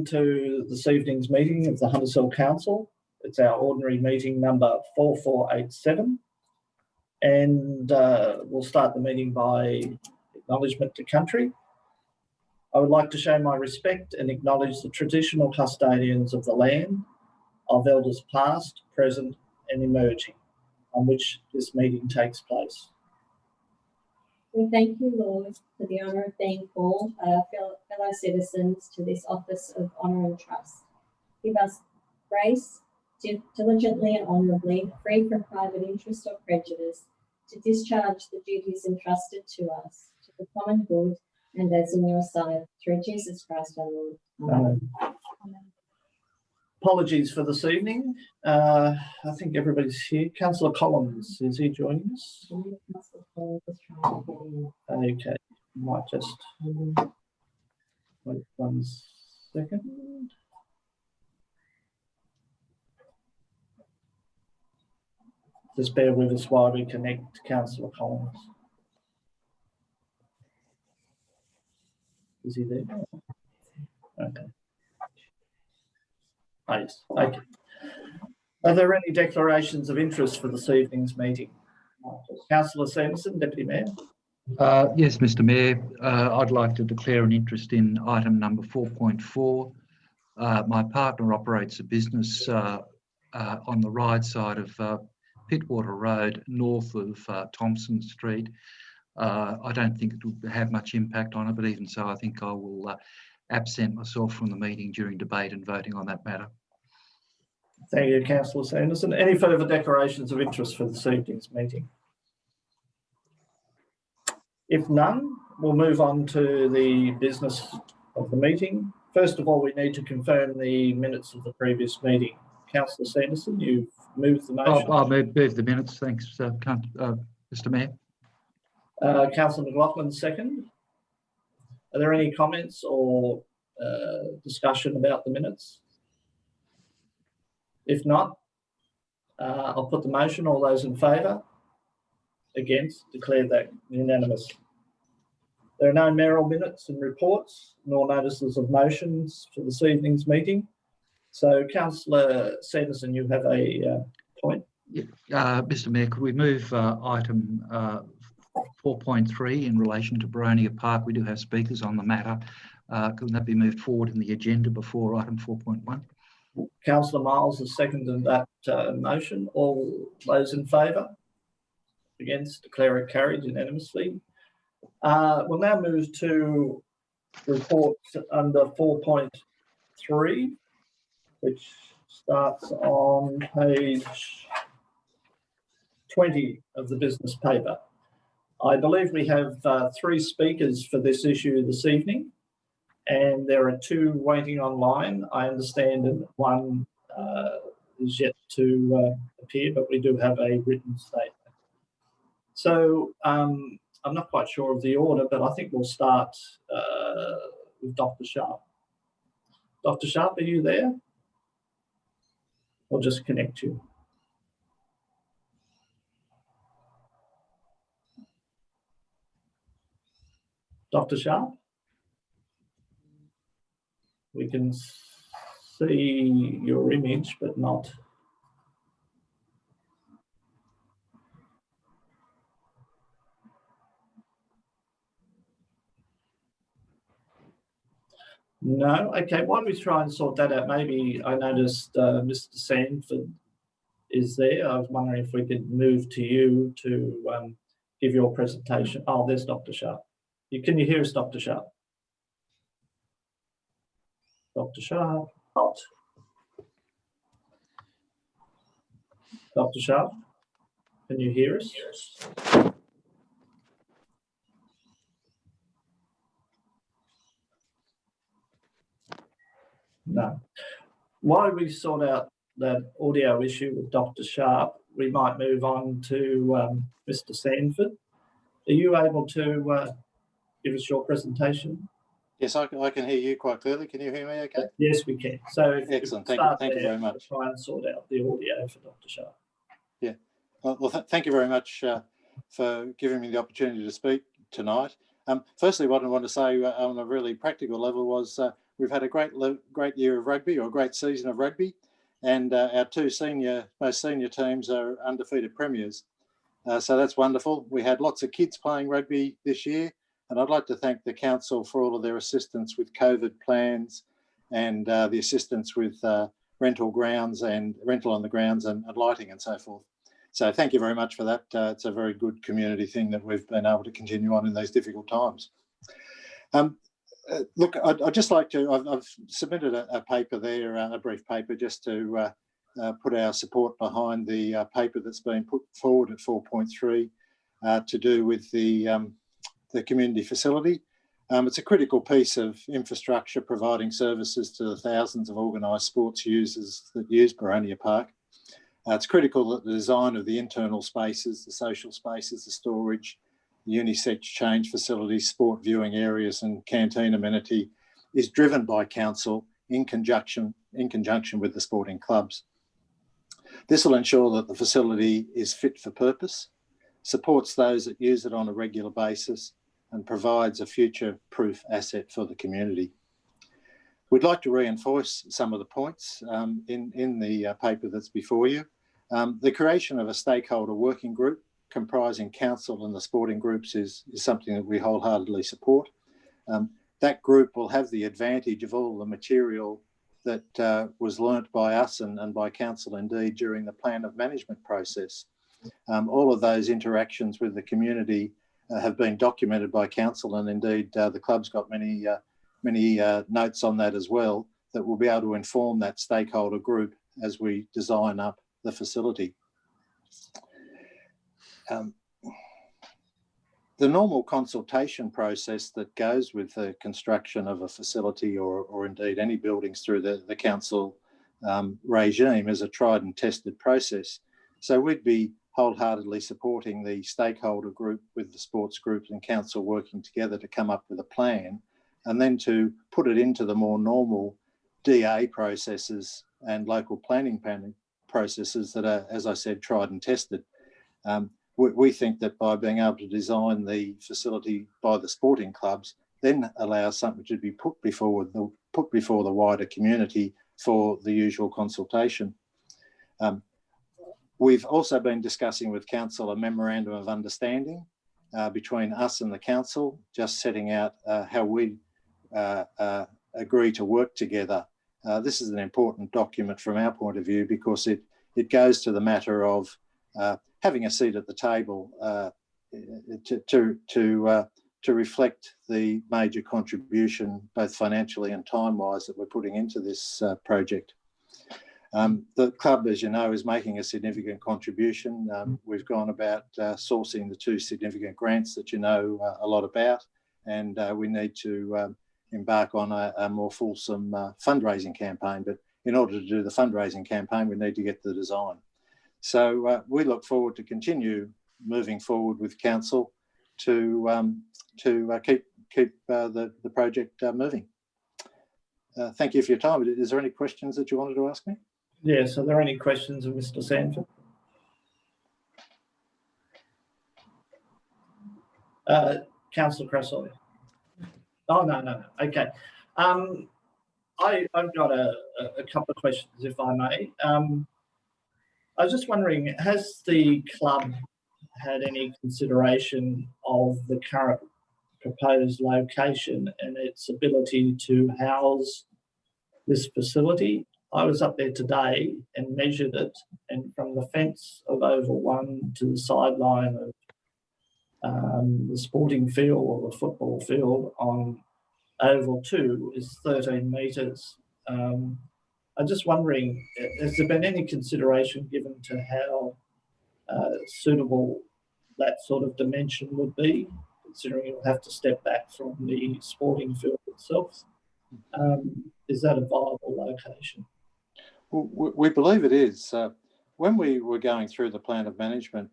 To this evening's meeting of the Hunters Hill Council. It's our ordinary meeting number 4487, and we'll start the meeting by acknowledgement to country. I would like to show my respect and acknowledge the traditional custodians of the land, of elders past, present and emerging, on which this meeting takes place. We thank you, Lord, for the honour of being called by our fellow citizens to this office of honour and trust. Give us grace to diligently and honourably, free from private interest or prejudice, to discharge the duties entrusted to us, to the common good and as in your sight, through Jesus Christ our Lord. Amen. Amen. Apologies for this evening. I think everybody's here. Councillor Collins, is he joining us? Okay, might just wait 1 second. Just bear with us while we connect Councillor Collins. Is he there? Okay. Oh, yes. Okay. Are there any declarations of interest for this evening's meeting? Councillor Sanderson, Deputy Mayor. Yes, Mr. Mayor. I'd like to declare an interest in item number 4.4. My partner operates a business on the right side of Pittwater Road, north of Thompson Street. I don't think it will have much impact on it, but even so, I think I will absent myself from the meeting during debate and voting on that matter. Thank you, Councillor Sanderson. Any further declarations of interest for this evening's meeting? If none, we'll move on to the business of the meeting. First of all, we need to confirm the minutes of the previous meeting. Councillor Sanderson, you've moved the motion. I'll move the minutes. Thanks, Mr. Mayor. Councillor McLaughlin, second. Are there any comments or discussion about the minutes? If not, I'll put the motion. All those in favour? Against? Declare that unanimous. There are no mayoral minutes and reports, nor notices of motions for this evening's meeting. So, Councillor Sanderson, you have a point. Yeah. Mr. Mayor, could we move item 4.3 in relation to Boronia Park? We do have speakers on the matter. Could that be moved forward in the agenda before item 4.1? Councillor Miles has seconded that motion. All those in favour? Against? Declare it carried unanimously. We'll now move to reports under 4.3, which starts on page 20 of the business paper. I believe we have 3 speakers for this issue this evening, and there are 2 waiting online. I understand and 1 is yet to appear, but we do have a written statement. So I'm not quite sure of the order, but I think we'll start with Dr. Sharp. Dr. Sharp, are you there? I'll just connect you. Dr. Sharp? We can see your image, but not. No? Okay, why don't we try and sort that out? Maybe I noticed Mr. Sanford is there. I was wondering if we could move to you to give your presentation. Oh, there's Dr. Sharp. Can you hear us, Dr. Sharp? Dr. Sharp. Dr. Sharp, can you hear us? No. While we sort out that audio issue with Dr. Sharp, we might move on to Mr. Sanford. Are you able to give us your presentation? Yes, I can hear you quite clearly. Can you hear me okay? Yes, we can. So excellent. Thank you very much. Try and sort out the audio for Dr. Sharp. Yeah. Well, thank you very much for giving me the opportunity to speak tonight. Firstly, what I want to say on a really practical level was we've had a great year of rugby, or a great season of rugby, and our two most senior teams are undefeated premiers. So that's wonderful. We had lots of kids playing rugby this year, and I'd like to thank the council for all of their assistance with COVID plans and the assistance with rental on the grounds and lighting and so forth. So thank you very much for that. It's a very good community thing that we've been able to continue on in these difficult times. Look, I'd just like to, I've submitted a paper there, a brief paper, just to put our support behind the paper that's been put forward at 4.3 to do with the community facility. It's a critical piece of infrastructure providing services to the thousands of organised sports users that use Boronia Park. It's critical that the design of the internal spaces, the social spaces, the storage, the unisex change facilities, sport viewing areas and canteen amenity is driven by council in conjunction with the sporting clubs. This will ensure that the facility is fit for purpose, supports those that use it on a regular basis, and provides a future-proof asset for the community. We'd like to reinforce some of the points in the paper that's before you. The creation of a stakeholder working group comprising council and the sporting groups is something that we wholeheartedly support. That group will have the advantage of all the material that was learnt by us and by council indeed during the plan of management process. All of those interactions with the community have been documented by council, and indeed the club's got many notes on that as well that will be able to inform that stakeholder group as we design up the facility. The normal consultation process that goes with the construction of a facility or indeed any buildings through the council regime is a tried and tested process. So we'd be wholeheartedly supporting the stakeholder group with the sports groups and council working together to come up with a plan, and then to put it into the more normal DA processes and local planning processes that are, as I said, tried and tested. We think that by being able to design the facility by the sporting clubs then allows something to be put before the wider community for the usual consultation. We've also been discussing with council a memorandum of understanding between us and the council, just setting out how we agree to work together. This is an important document from our point of view because it goes to the matter of having a seat at the table to reflect the major contribution, both financially and time-wise, that we're putting into this project. The club, as you know, is making a significant contribution. We've gone about sourcing the two significant grants that you know a lot about, and we need to embark on a more fulsome fundraising campaign. But in order to do the fundraising campaign, we need to get the design. So we look forward to continue moving forward with council to keep the project moving. Thank you for your time. Is there any questions that you wanted to ask me? Yes, are there any questions of Mr. Sanford? Councillor Crasoy. Oh, no. Okay. I've got a couple of questions, if I may. I was just wondering, has the club had any consideration of the current proposed location and its ability to house this facility? I was up there today and measured it, and from the fence of Oval 1 to the sideline of the sporting field or the football field on Oval 2 is 13 metres. I'm just wondering, has there been any consideration given to how suitable that sort of dimension would be, considering you'll have to step back from the sporting field itself? Is that a viable location? Well, we believe it is. When we were going through the plan of management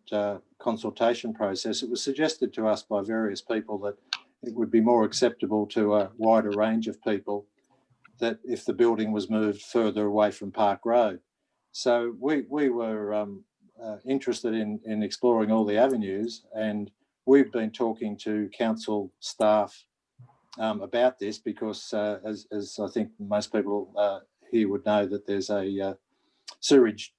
consultation process, it was suggested to us by various people that it would be more acceptable to a wider range of people that if the building was moved further away from Park Road. So we were interested in exploring all the avenues, and we've been talking to council staff about this because, as I think most people here would know, that there's a sewage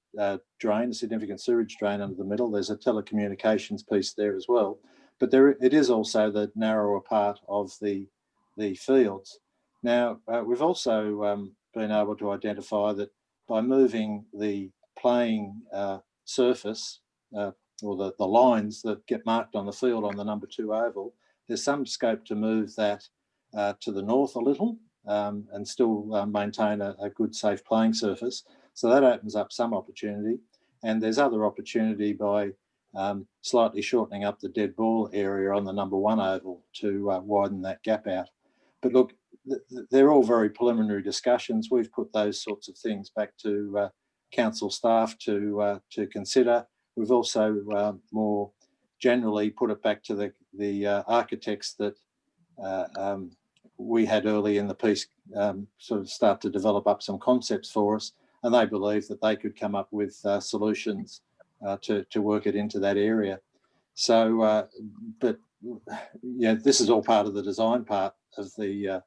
drain, a significant sewage drain under the middle. There's a telecommunications piece there as well, but it is also the narrower part of the fields. Now, we've also been able to identify that by moving the playing surface or the lines that get marked on the field on the number 2 oval, there's some scope to move that to the north a little and still maintain a good, safe playing surface. So that opens up some opportunity. And there's other opportunity by slightly shortening up the dead ball area on the number 1 oval to widen that gap out. But look, they're all very preliminary discussions. We've put those sorts of things back to council staff to consider. We've also more generally put it back to the architects that we had early in the piece sort of start to develop up some concepts for us, and they believe that they could come up with solutions to work it into that area. So, but yeah, this is all part of the design part of the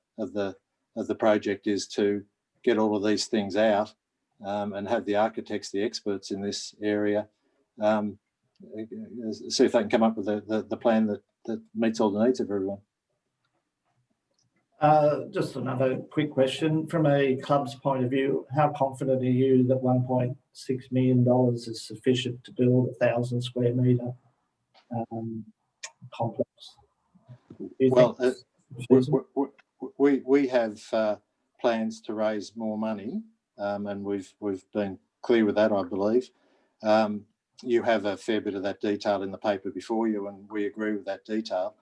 project, is to get all of these things out and have the architects, the experts in this area, see if they can come up with the plan that meets all the needs of everyone. Just another quick question. From a club's point of view, how confident are you that $1.6 million is sufficient to build a 1,000 square metre complex? Well, we have plans to raise more money, and we've been clear with that, I believe. You have a fair bit of that detail in the paper before you, and we agree with that detail.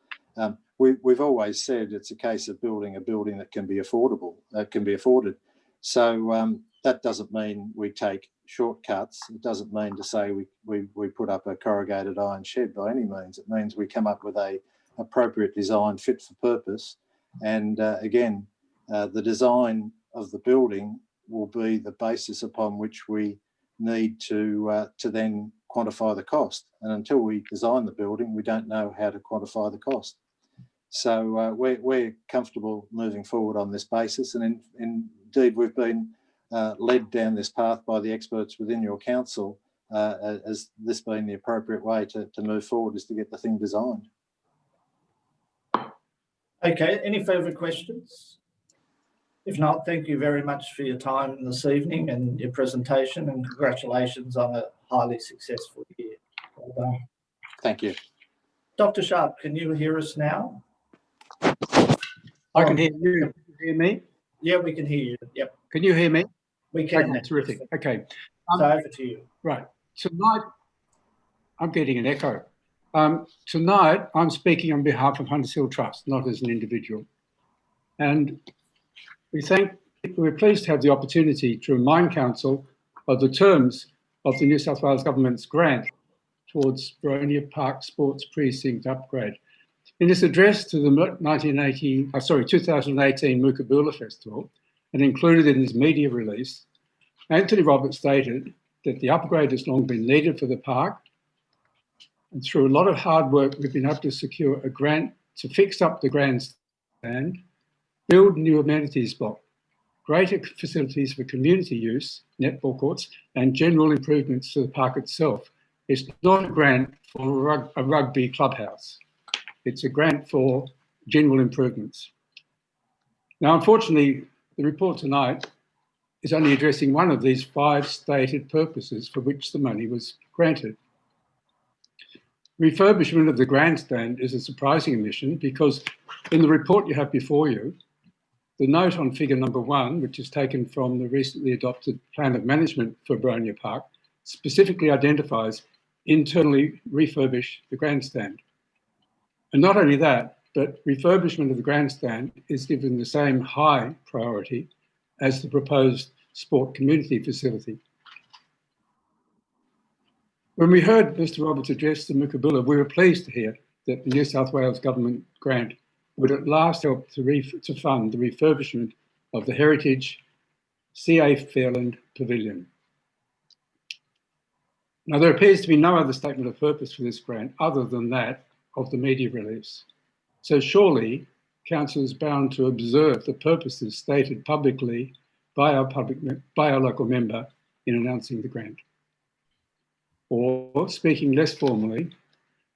We've always said it's a case of building a building that can be affordable, that can be afforded. So that doesn't mean we take shortcuts. It doesn't mean to say we put up a corrugated iron shed by any means. It means we come up with a appropriate design fit for purpose. And again, the design of the building will be the basis upon which we need to then quantify the cost. And until we design the building, we don't know how to quantify the cost. So we're comfortable moving forward on this basis. And indeed, we've been led down this path by the experts within your council as this being the appropriate way to move forward, is to get the thing designed. Okay, any further questions? If not, thank you very much for your time this evening and your presentation, and congratulations on a highly successful year. Well done. Thank you. Dr. Sharp, can you hear us now? I can hear you. Can you hear me? Yeah, we can hear you. Yep. Can you hear me? We can. Okay, terrific. Okay. So over to you. Right. Tonight, I'm getting an echo. Tonight, I'm speaking on behalf of Hunters Hill Trust, not as an individual. And we're pleased to have the opportunity to remind Council of the terms of the New South Wales Government's grant towards Boronia Park Sports Precinct upgrade. In his address to the 2018 Mookaboola Festival, and included in his media release, Anthony Roberts stated that the upgrade has long been needed for the park, and through a lot of hard work, we've been able to secure a grant to fix up the grandstand, build new amenities block, greater facilities for community use, netball courts, and general improvements to the park itself. It's not a grant for a rugby clubhouse. It's a grant for general improvements. Now, unfortunately, the report tonight is only addressing one of these 5 stated purposes for which the money was granted. Refurbishment of the grandstand is a surprising omission because in the report you have before you, the note on figure number 1, which is taken from the recently adopted Plan of Management for Boronia Park, specifically identifies internally refurbish the grandstand. And not only that, but refurbishment of the grandstand is given the same high priority as the proposed sport community facility. When we heard Mr. Roberts address the Mookaboola, we were pleased to hear that the New South Wales Government grant would at last help to fund the refurbishment of the heritage CA Fairland Pavilion. Now, there appears to be no other statement of purpose for this grant other than that of the media release. So surely council is bound to observe the purposes stated publicly by our local member in announcing the grant. Or, speaking less formally,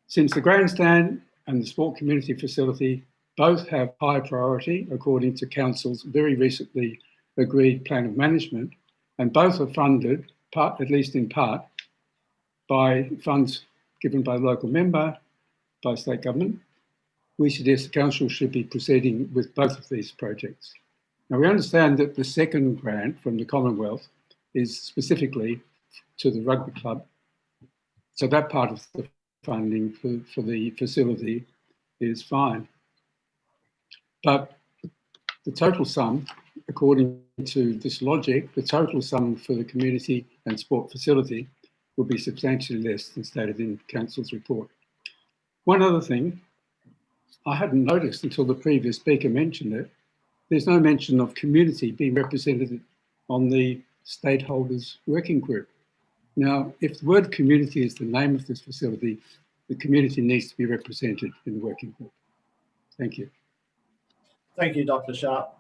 since the grandstand and the sport community facility both have high priority according to council's very recently agreed plan of management, and both are funded, at least in part, by funds given by the local member, by state government, we suggest the council should be proceeding with both of these projects. Now, we understand that the second grant from the Commonwealth is specifically to the rugby club, so that part of the funding for the facility is fine. But the total sum, according to this logic, the total sum for the community and sport facility will be substantially less than stated in council's report. One other thing, I hadn't noticed until the previous speaker mentioned it, there's no mention of community being represented on the stakeholders working group. Now, if the word community is the name of this facility, the community needs to be represented in the working group. Thank you. Thank you, Dr. Sharp.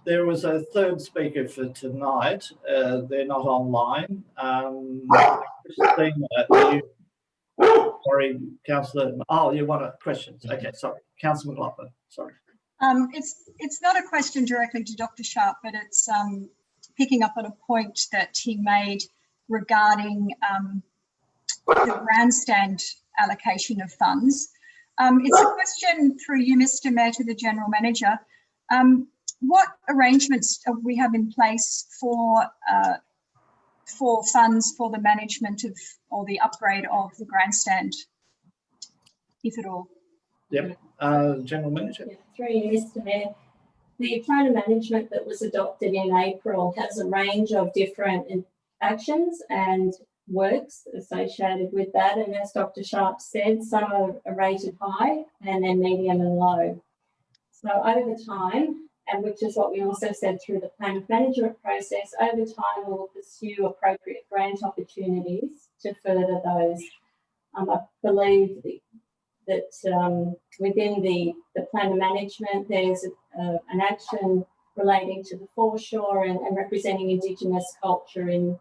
There was a third speaker for tonight. They're not online. Christina, sorry, Councillor. Oh, you want questions? Okay, sorry. Councillor McLaughlin, sorry. It's not a question directly to Dr. Sharp, but it's picking up on a point that he made regarding the grandstand allocation of funds. It's a question through you, Mr. Mayor, to the General Manager. What arrangements do we have in place for funds for the management of or the upgrade of the grandstand, if at all? Yep. General Manager. Yeah, through you, Mr. Mayor. The plan of management that was adopted in April has a range of different actions and works associated with that. And as Dr. Sharp said, some are rated high and then medium and low. So over time, and which is what we also said through the plan of management process, over time we'll pursue appropriate grant opportunities to further those. I believe that within the plan of management, there's an action relating to the foreshore and representing Indigenous culture in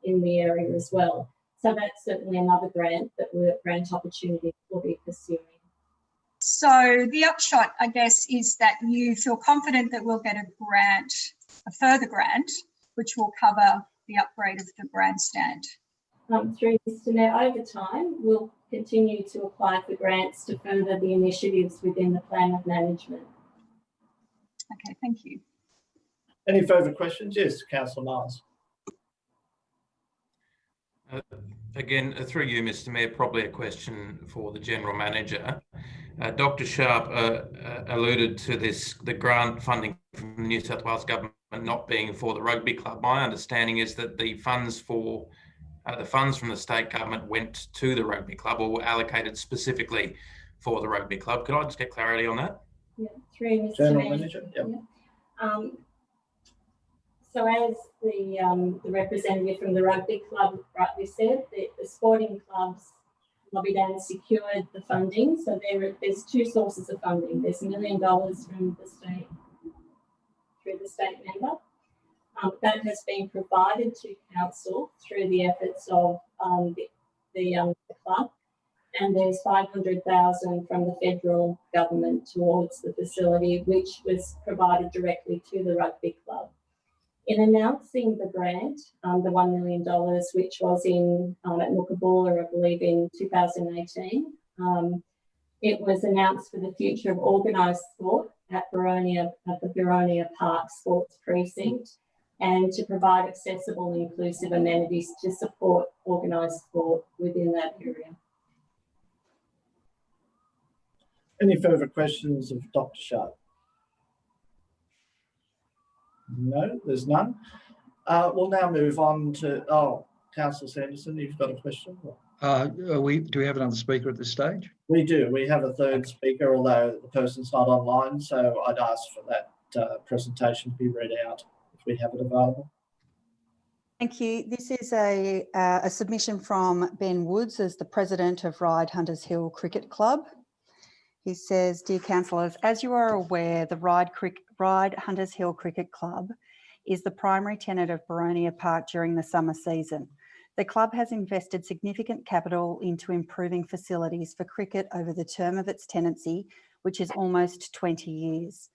the area as well. So that's certainly another grant opportunity we'll be pursuing. So the upshot, I guess, is that you feel confident that we'll get a further grant, which will cover the upgrade of the grandstand. Through Mr. Mayor, over time, we'll continue to apply for grants to further the initiatives within the plan of management. Okay, thank you. Any further questions? Yes, Councillor Miles. Again, through you, Mr. Mayor, probably a question for the General Manager. Dr. Sharp alluded to the grant funding from the New South Wales Government not being for the rugby club. My understanding is that the funds from the state government went to the rugby club or were allocated specifically for the rugby club. Could I just get clarity on that? Yeah, through Mr. General Mayor. Manager. Yep. Yeah. So as the representative from the rugby club rightly said, the sporting clubs lobbied and secured the funding. So there's two sources of funding. There's $1 million from the state through the state member. That has been provided to council through the efforts of the club, and there's $500,000 from the federal government towards the facility, which was provided directly to the rugby club. In announcing the grant, the $1 million, which was at Mookabola, I believe, in 2018, it was announced for the future of organised sport at the Boronia Park Sports Precinct, and to provide accessible and inclusive amenities to support organised sport within that area. Any further questions of Dr. Sharp? No, there's none. We'll now move on to, Councillor Sanderson, you've got a question? Do we have another speaker at this stage? We do. We have a third speaker, although the person's not online, so I'd ask for that presentation to be read out if we have it available. Thank you. This is a submission from Ben Woods as the president of Ride Hunters Hill Cricket Club. He says, "Dear councillors, as you are aware, the Ryde Hunters Hill Cricket Club is the primary tenant of Boronia Park during the summer season. The club has invested significant capital into improving facilities for cricket over the term of its tenancy, which is almost 20 years.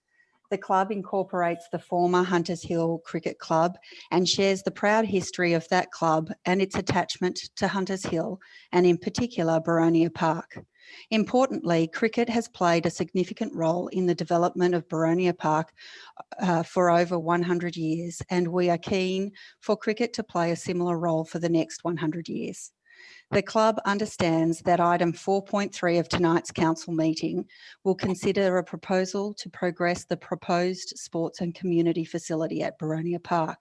The club incorporates the former Hunters Hill Cricket Club and shares the proud history of that club and its attachment to Hunters Hill and in particular Boronia Park. Importantly, cricket has played a significant role in the development of Boronia Park for over 100 years, and we are keen for cricket to play a similar role for the next 100 years. The club understands that item 4.3 of tonight's council meeting will consider a proposal to progress the proposed sports and community facility at Boronia Park.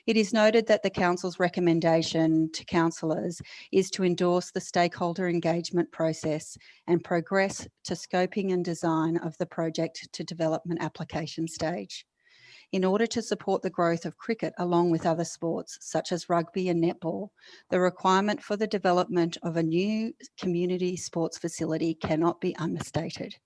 It is noted that the council's recommendation to councillors is to endorse the stakeholder engagement process and progress to scoping and design of the project to development application stage. In order to support the growth of cricket along with other sports such as rugby and netball, the requirement for the development of a new community sports facility cannot be understated.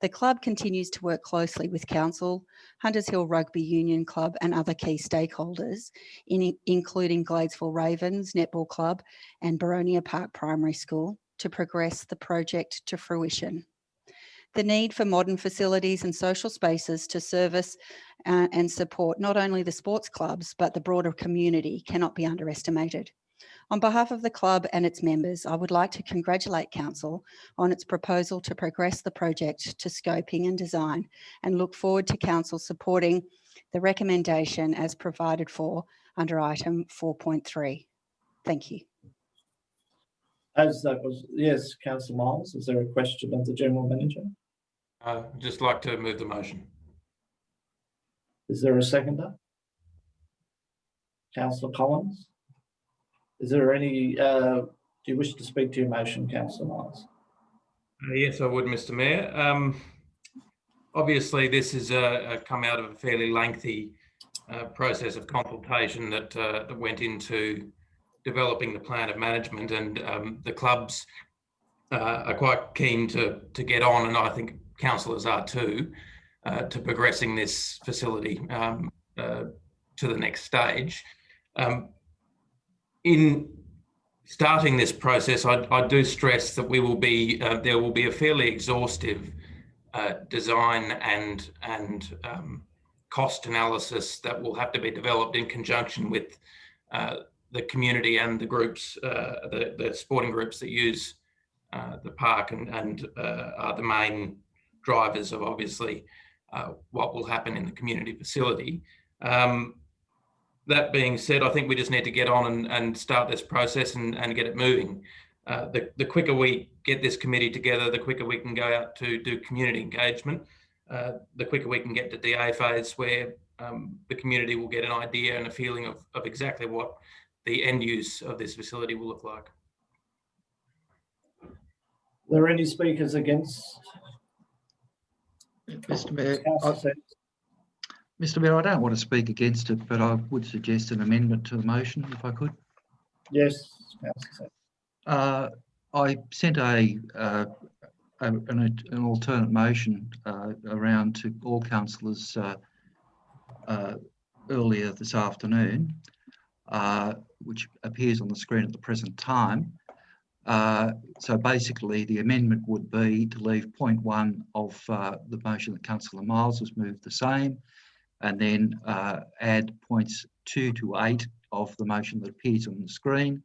The club continues to work closely with Council, Hunters Hill Rugby Union Club and other key stakeholders, including Gladesville Ravens Netball Club and Boronia Park Primary School, to progress the project to fruition. The need for modern facilities and social spaces to service and support not only the sports clubs but the broader community cannot be underestimated. On behalf of the club and its members, I would like to congratulate Council on its proposal to progress the project to scoping and design and look forward to Council supporting the recommendation as provided for under item 4.3. Thank you. As that was, yes, Councillor Miles, is there a question of the General Manager? I'd just like to move the motion. Is there a seconder? Councillor Collins? Is there any, do you wish to speak to your motion, Councillor Miles? Yes, I would, Mr. Mayor. Obviously, this has come out of a fairly lengthy process of consultation that went into developing the plan of management, and the clubs are quite keen to get on, and I think councillors are too, to progressing this facility to the next stage. In starting this process, I do stress that we will be there will be a fairly exhaustive design and cost analysis that will have to be developed in conjunction with the community and the groups, the sporting groups that use the park and are the main drivers of obviously what will happen in the community facility. That being said, I think we just need to get on and start this process and get it moving. The quicker we get this committee together, the quicker we can go out to do community engagement, the quicker we can get to DA phase where the community will get an idea and a feeling of exactly what the end use of this facility will look like. Are there any speakers against? Mr. Mayor, I don't want to speak against it, but I would suggest an amendment to the motion, if I could. Yes, Councillor. I sent an alternate motion around to all councillors earlier this afternoon, which appears on the screen at the present time. So basically the amendment would be to leave point 1 of the motion that Councillor Miles has moved the same, and then add points 2 to 8 of the motion that appears on the screen.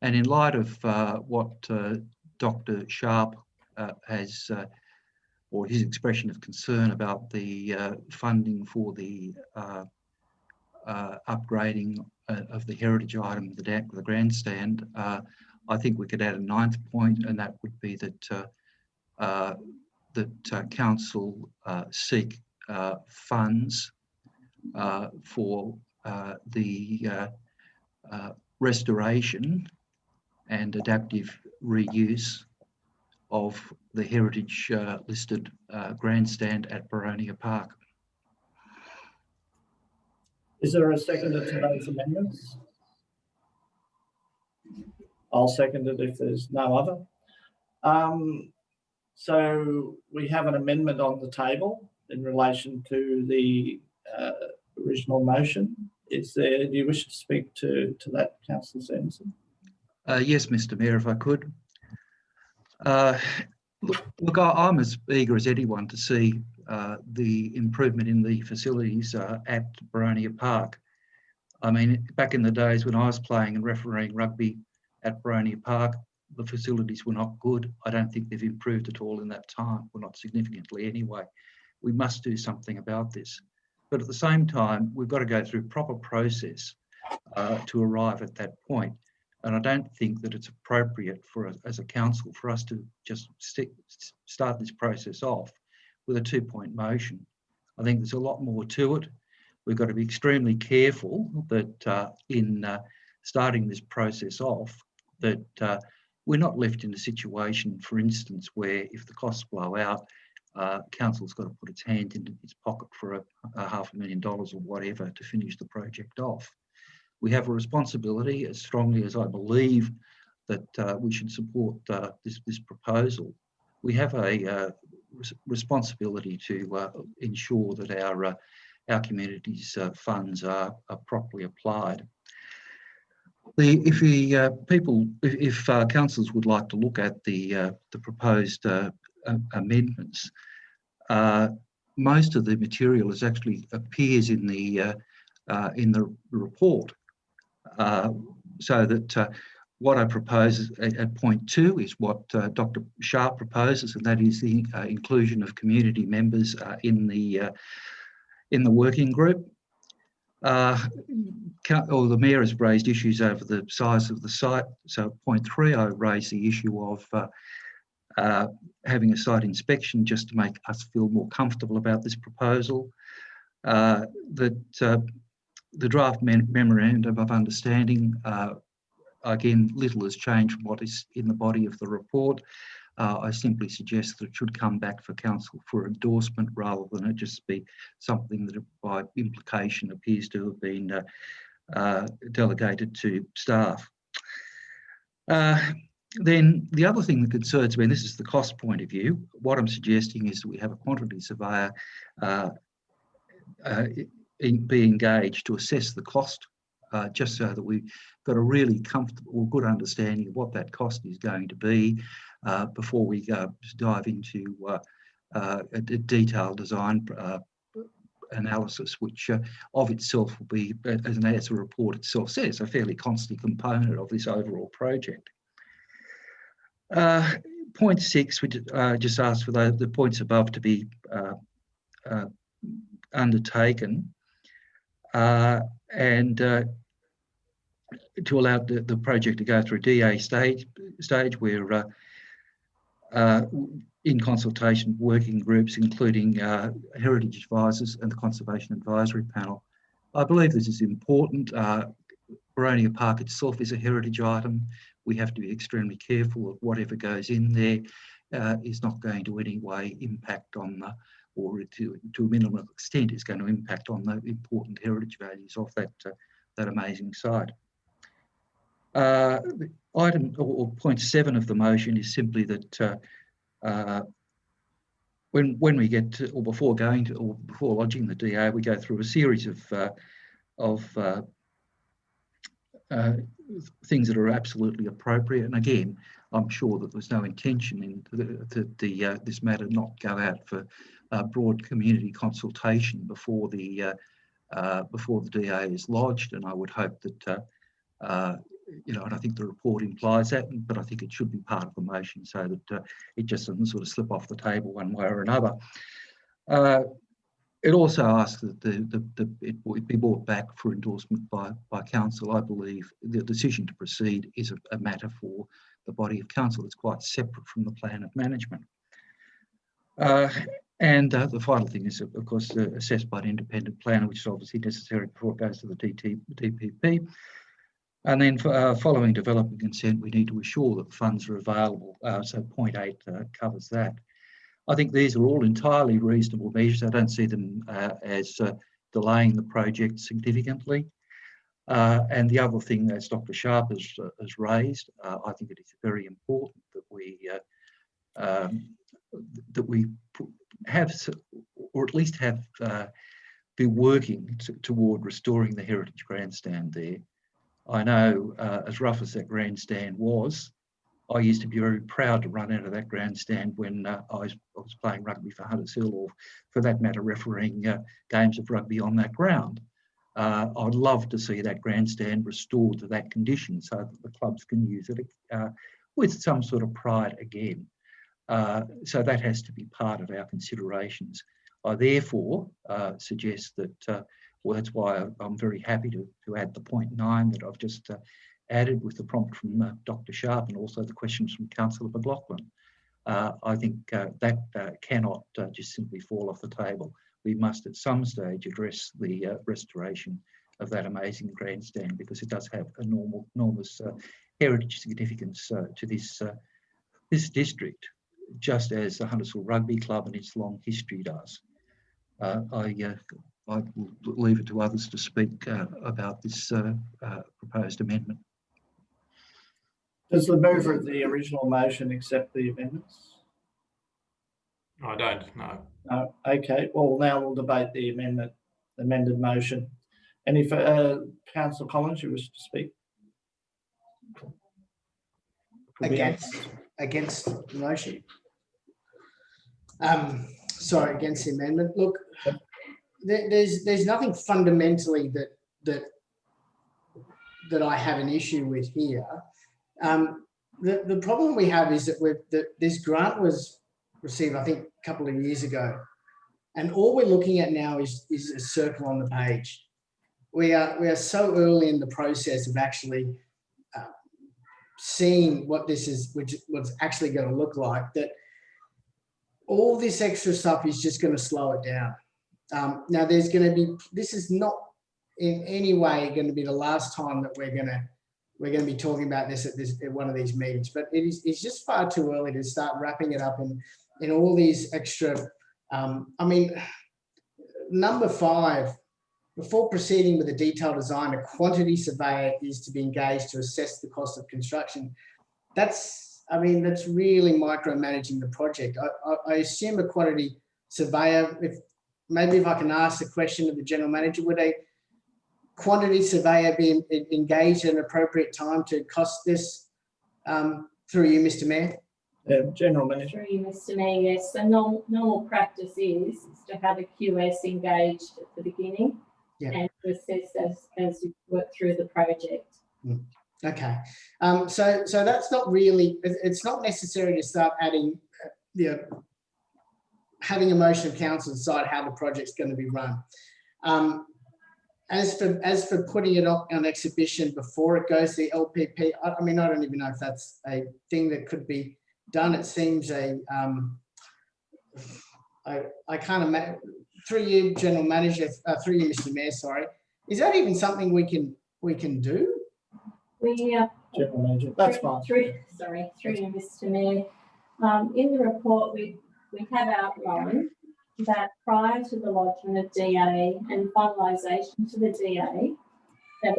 And in light of what Dr. Sharp has, or his expression of concern about the funding for the upgrading of the heritage item, the grandstand, I think we could add a 9th point, and that would be that council seek funds for the restoration and adaptive reuse of the heritage listed grandstand at Boronia Park. Is there a seconder to those amendments? I'll second it if there's no other. So we have an amendment on the table in relation to the original motion. Do you wish to speak to that, Councillor Sanderson? Yes, Mr. Mayor, if I could. Look, I'm as eager as anyone to see the improvement in the facilities at Boronia Park. I mean, back in the days when I was playing and refereeing rugby at Boronia Park, the facilities were not good. I don't think they've improved at all in that time, well, not significantly anyway. We must do something about this. But at the same time, we've got to go through proper process to arrive at that point. And I don't think that it's appropriate for us as a council for us to just start this process off with a 2-point motion. I think there's a lot more to it. We've got to be extremely careful that in starting this process off, that we're not left in a situation, for instance, where if the costs blow out, council's got to put its hand into its pocket for a $500,000 or whatever to finish the project off. We have a responsibility, as strongly as I believe that we should support this proposal. We have a responsibility to ensure that our community's funds are properly applied. If councillors would like to look at the proposed amendments, most of the material actually appears in the report. So that what I propose at point 2 is what Dr. Sharp proposes, and that is the inclusion of community members in the working group. The Mayor has raised issues over the size of the site. So at point 3, I raised the issue of having a site inspection just to make us feel more comfortable about this proposal. The draft memorandum of understanding, again, little has changed from what is in the body of the report. I simply suggest that it should come back for council for endorsement rather than it just be something that by implication appears to have been delegated to staff. Then the other thing that concerns me, and this is the cost point of view, what I'm suggesting is that we have a quantity surveyor be engaged to assess the cost, just so that we've got a really comfortable, good understanding of what that cost is going to be before we dive into a detailed design analysis, which of itself will be, as the report itself says, a fairly constant component of this overall project. Point 6, we just asked for the points above to be undertaken and to allow the project to go through DA stage where in consultation with working groups, including heritage advisors and the Conservation Advisory Panel. I believe this is important. Boronia Park itself is a heritage item. We have to be extremely careful that whatever goes in there is not going to in any way impact on the, or to a minimal extent is going to impact on the important heritage values of that amazing site. Item or point 7 of the motion is simply that when we get to, or before going to, or before lodging the DA, we go through a series of things that are absolutely appropriate. And again, I'm sure that there's no intention in this matter not go out for broad community consultation before the DA is lodged. And I would hope that and I think the report implies that, but I think it should be part of the motion so that it just doesn't sort of slip off the table one way or another. It also asks that it be brought back for endorsement by council. I believe the decision to proceed is a matter for the body of council. It's quite separate from the plan of management. And the final thing is, of course, assessed by an independent planner, which is obviously necessary before it goes to the DPP. And then following development consent, we need to assure that the funds are available. So point 8 covers that. I think these are all entirely reasonable measures. I don't see them as delaying the project significantly. And the other thing, as Dr. Sharp has raised, I think it is very important that we that we have, or at least have been working toward restoring the heritage grandstand there. I know as rough as that grandstand was, I used to be very proud to run out of that grandstand when I was playing rugby for Hunters Hill, or for that matter, refereeing games of rugby on that ground. I'd love to see that grandstand restored to that condition so that the clubs can use it with some sort of pride again. So that has to be part of our considerations. I therefore suggest that, well, that's why I'm very happy to add the point 9 that I've just added with the prompt from Dr. Sharp and also the questions from Councillor McLaughlin. I think that cannot just simply fall off the table. We must at some stage address the restoration of that amazing grandstand, because it does have enormous heritage significance to this district, just as the Hunters Hill Rugby Club and its long history does. I will leave it to others to speak about this proposed amendment. Does the mover of the original motion accept the amendments? I don't know. No. Okay. Well, now we'll debate the amended motion. Any for Councillor Collins, you wish to speak? Against the motion. Sorry, against the amendment. Look, there's nothing fundamentally that I have an issue with here. The problem we have is that this grant was received, I think, a couple of years ago, and all we're looking at now is a circle on the page. We are so early in the process of actually seeing what this is, what's actually going to look like, that all this extra stuff is just going to slow it down. Now, there's going to be, this is not in any way going to be the last time that we're going to be talking about this at one of these meetings, but it's just far too early to start wrapping it up in all these extra. I mean, number 5, before proceeding with a detailed design, a quantity surveyor is to be engaged to assess the cost of construction. That's really micromanaging the project. I assume a quantity surveyor, if I can ask the question of the general manager, would a quantity surveyor be engaged at an appropriate time to cost this? Through you, Mr. Mayor. General Manager. Through you, Mr. Mayor, yes. So normal practice is to have a QS engaged at the beginning, yeah, and to assess as you work through the project. Okay. So that's not really, it's not necessary to start adding, having a motion of council decide how the project's going to be run. As for putting it on exhibition before it goes to the LPP, I don't even know if that's a thing that could be done. It seems I can't imagine. Through you, General Manager, through you, Mr. Mayor, sorry, is that even something we can do? General Manager, that's fine. Through you, Mr. Mayor. In the report, we have outlined that prior to the lodgement of DA and finalisation to the DA, that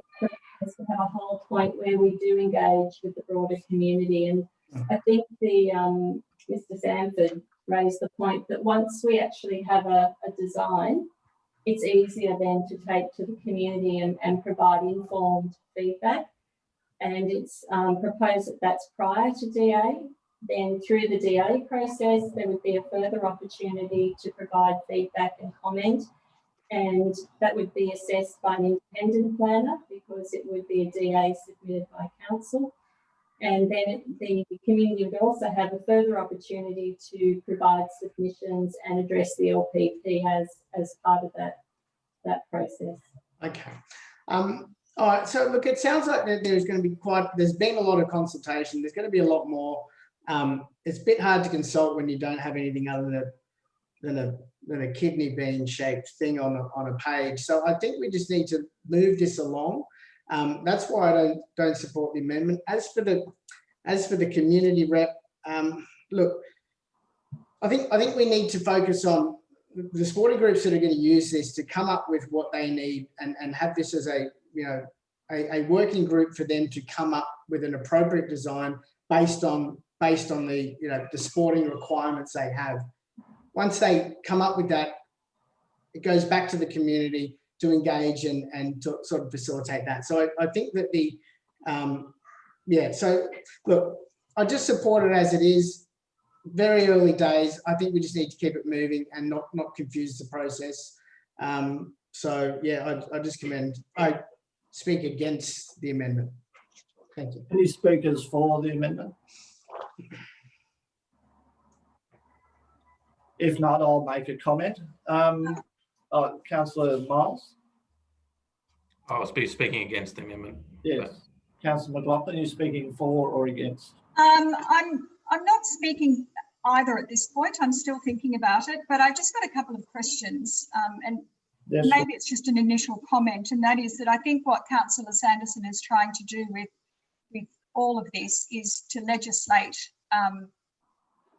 it's to have a whole point where we do engage with the broader community. And I think Mr. Sanford raised the point that once we actually have a design, it's easier then to take to the community and provide informed feedback. And it's proposed that that's prior to DA. Then through the DA process, there would be a further opportunity to provide feedback and comment. And that would be assessed by an independent planner, because it would be a DA submitted by council. And then the community would also have a further opportunity to provide submissions and address the LPP as part of that process. Okay. All right. So look, it sounds like there's going to be there's been a lot of consultation. There's going to be a lot more. It's a bit hard to consult when you don't have anything other than a kidney bean shaped thing on a page. So I think we just need to move this along. That's why I don't support the amendment. As for the community rep, look, I think we need to focus on the sporting groups that are going to use this to come up with what they need and have this as a working group for them to come up with an appropriate design based on based on the, the sporting requirements they have. Once they come up with that, it goes back to the community to engage and to sort of facilitate that. So I think that so look, I just support it as it is. Very early days. I think we just need to keep it moving and not confuse the process. So yeah, I speak against the amendment. Thank you. Any speakers for the amendment? If not, I'll make a comment. Councillor Miles? I'll be speaking against the amendment. Yes. Councillor McLaughlin, you speaking for or against? I'm not speaking either at this point. I'm still thinking about it, but I just got a couple of questions, and Yes. maybe it's just an initial comment, and that is that I think what Councillor Sanderson is trying to do with all of this is to legislate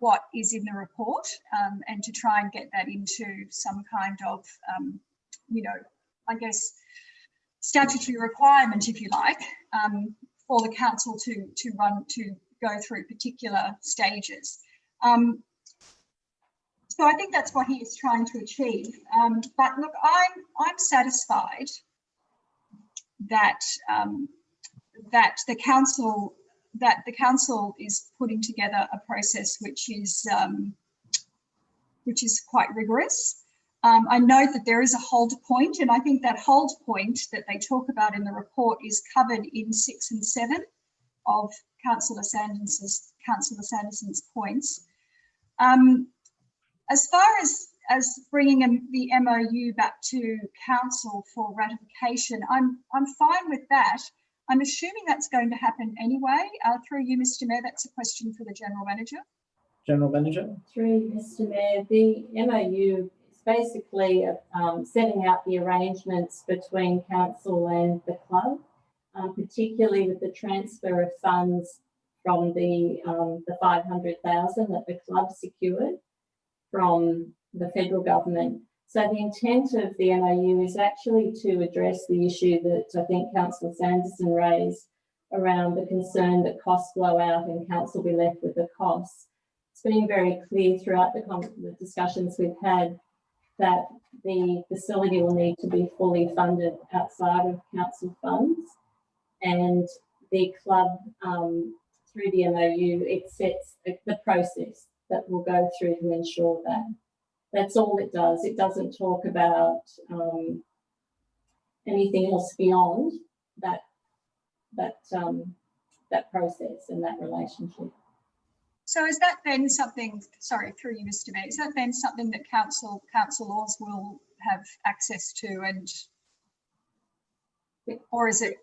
what is in the report, and to try and get that into some kind of, I guess, statutory requirement, if you like, for the council to go through particular stages. So I think that's what he is trying to achieve. But look, I'm satisfied that that the council is putting together a process which is quite rigorous. I know that there is a hold point, and I think that hold point that they talk about in the report is covered in 6 and 7 of Councillor Sanderson's points. As far as bringing the MOU back to council for ratification, I'm fine with that. I'm assuming that's going to happen anyway. Through you, Mr. Mayor, that's a question for the General Manager. General Manager? Through you, Mr. Mayor, the MOU is basically setting out the arrangements between council and the club, particularly with the transfer of funds from the 500,000 that the club secured from the federal government. So the intent of the MOU is actually to address the issue that I think Councillor Sanderson raised around the concern that costs blow out and council be left with the costs. It's been very clear throughout the discussions we've had that the facility will need to be fully funded outside of council funds, and the club, through the MOU, it sets the process that will go through to ensure that. That's all it does. It doesn't talk about anything else beyond that process and that relationship. So is that then something, sorry, through you, Mr. Mayor, is that then something that councillors will have access to, and or is it?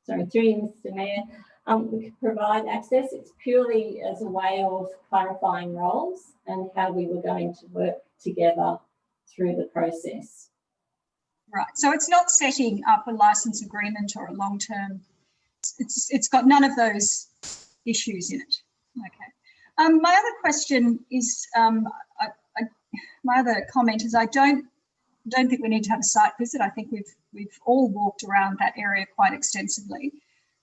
Sorry, through you, Mr. Mayor, we could provide access. It's purely as a way of clarifying roles and how we were going to work together through the process. Right, so it's not setting up a license agreement or a long-term, it's got none of those issues in it. Okay. My other question is, my other comment is I don't think we need to have a site visit. I think we've all walked around that area quite extensively.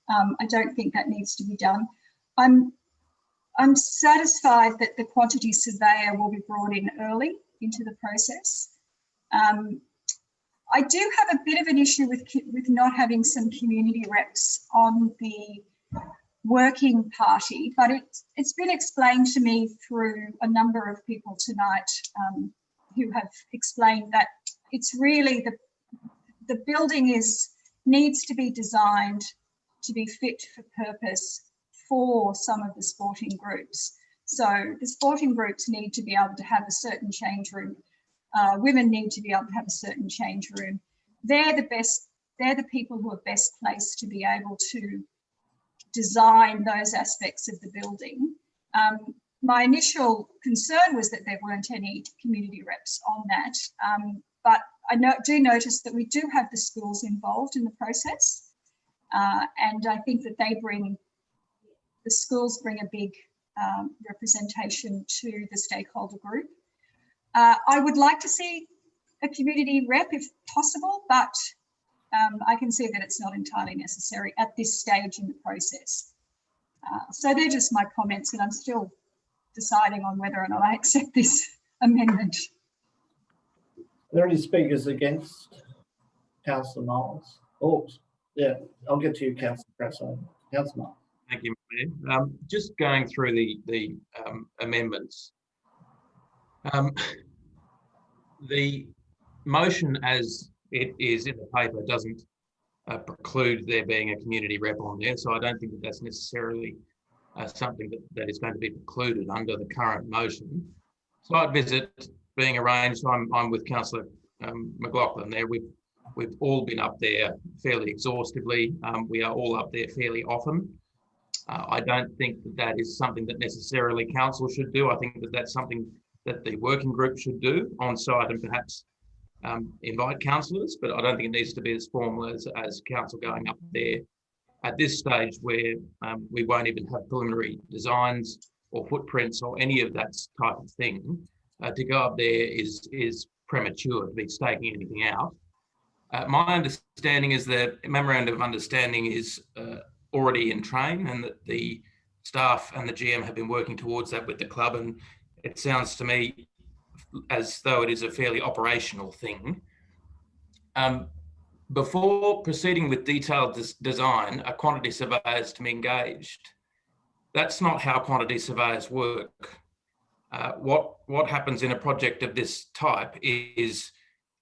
I don't think that needs to be done. I'm satisfied that the quantity surveyor will be brought in early into the process. I do have a bit of an issue with not having some community reps on the working party, but it's been explained to me through a number of people tonight who have explained that it's really the building needs to be designed to be fit for purpose for some of the sporting groups. So the sporting groups need to be able to have a certain change room. Women need to be able to have a certain change room. They're the people who are best placed to be able to design those aspects of the building. My initial concern was that there weren't any community reps on that, but I do notice that we do have the schools involved in the process, and I think that the schools bring a big representation to the stakeholder group. I would like to see a community rep if possible, but I can see that it's not entirely necessary at this stage in the process. So they're just my comments, and I'm still deciding on whether or not I accept this amendment. Are there any speakers against Councillor Miles? Oh, yeah, I'll get to you, Councillor Grasso. Councillor Miles. Thank you, Mayor. Just going through the amendments. The motion as it is in the paper doesn't preclude there being a community rep on there, so I don't think that that's necessarily something that is going to be precluded under the current motion. Site visit being arranged, I'm with Councillor McLaughlin there. We've all been up there fairly exhaustively. We are all up there fairly often. I don't think that is something that necessarily council should do. I think that that's something that the working group should do on site and perhaps invite councillors, but I don't think it needs to be as formal as council going up there at this stage where we won't even have preliminary designs or footprints or any of that type of thing. To go up there is premature to be staking anything out. My understanding is that memorandum of understanding is already in train, and that the staff and the GM have been working towards that with the club, and it sounds to me as though it is a fairly operational thing. Before proceeding with detailed design, a quantity surveyor is to be engaged. That's not how quantity surveyors work. What happens in a project of this type is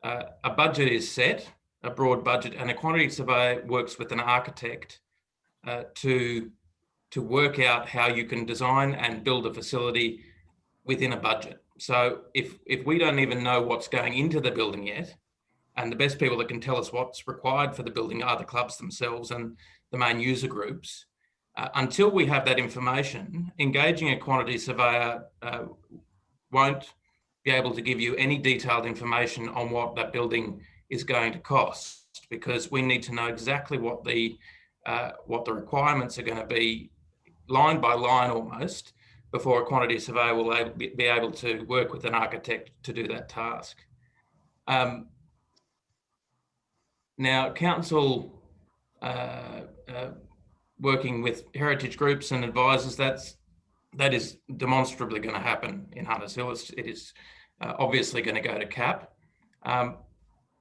a budget is set, a broad budget, and a quantity surveyor works with an architect to work out how you can design and build a facility within a budget. So if we don't even know what's going into the building yet, and the best people that can tell us what's required for the building are the clubs themselves and the main user groups, until we have that information, engaging a quantity surveyor won't be able to give you any detailed information on what that building is going to cost, because we need to know exactly what the requirements are going to be, line by line almost, before a quantity surveyor will be able to work with an architect to do that task. Now, council working with heritage groups and advisors, that is demonstrably going to happen in Hunters Hill. It is obviously going to go to CAP.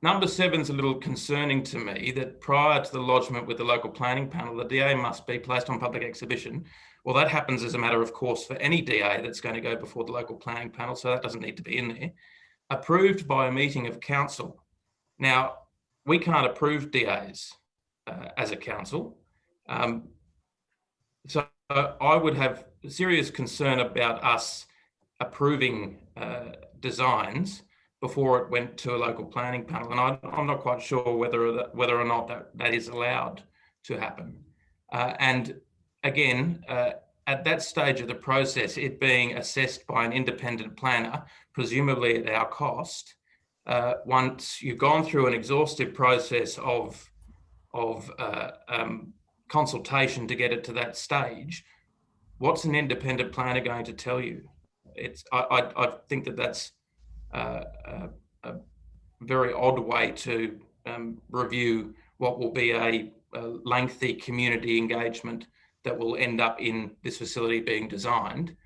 Number 7 is a little concerning to me, that prior to the lodgement with the local planning panel, the DA must be placed on public exhibition. Well, that happens as a matter of course for any DA that's going to go before the local planning panel, so that doesn't need to be in there. Approved by a meeting of council. Now, we can't approve DAs as a council. So I would have serious concern about us approving designs before it went to a local planning panel. And I'm not quite sure whether or not that is allowed to happen. And again, at that stage of the process, it being assessed by an independent planner, presumably at our cost, once you've gone through an exhaustive process of consultation to get it to that stage, what's an independent planner going to tell you? I think that's a very odd way to review what will be a lengthy community engagement that will end up in this facility being designed.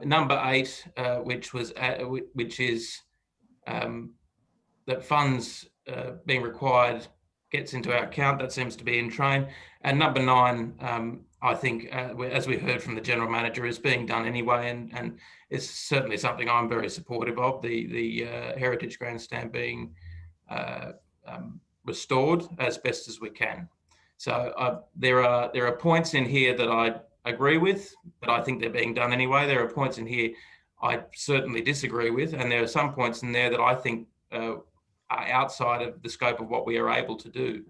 Number 8, which is that funds being required gets into our account, that seems to be in train. And number 9, I think, as we heard from the General Manager, is being done anyway, and it's certainly something I'm very supportive of, the Heritage Grandstand being restored as best as we can. So there are points in here that I agree with, but I think they're being done anyway. There are points in here I certainly disagree with, and there are some points in there that I think are outside of the scope of what we are able to do.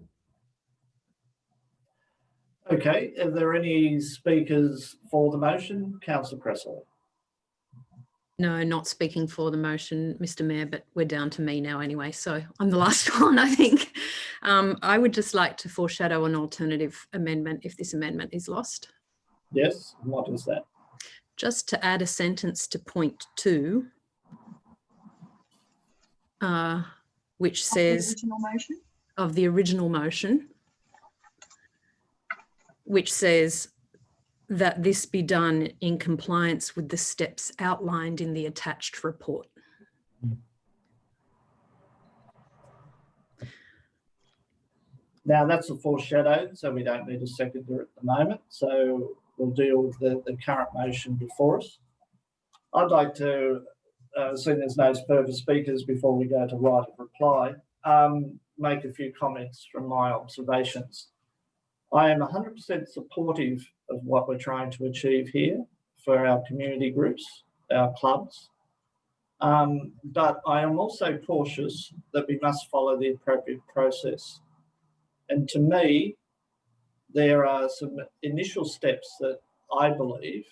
Okay, are there any speakers for the motion? Councillor Cresswell. No, not speaking for the motion, Mr. Mayor, but we're down to me now anyway, so I'm the last one, I think. I would just like to foreshadow an alternative amendment if this amendment is lost. Yes, what is that? Just to add a sentence to point 2, which says of the original motion, which says that this be done in compliance with the steps outlined in the attached report. Now that's a foreshadowing, so we don't need a seconder at the moment. So we'll deal with the current motion before us. I'd like to, seeing there's no further speakers before we go to right of reply, make a few comments from my observations. I am 100% supportive of what we're trying to achieve here for our community groups, our clubs. But I am also cautious that we must follow the appropriate process. And to me, there are some initial steps that I believe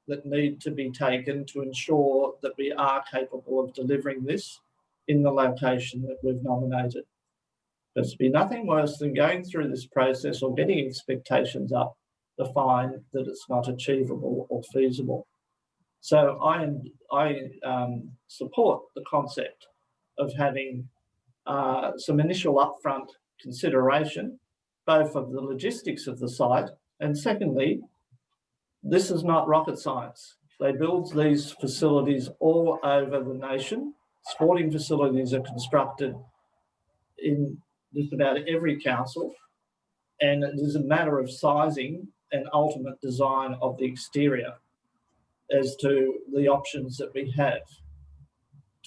that need to be taken to ensure that we are capable of delivering this in the location that we've nominated. There's be nothing worse than going through this process or getting expectations up to find that it's not achievable or feasible. So I support the concept of having some initial upfront consideration, both of the logistics of the site, and secondly, this is not rocket science. They build these facilities all over the nation. Sporting facilities are constructed in just about every council, and it is a matter of sizing and ultimate design of the exterior as to the options that we have.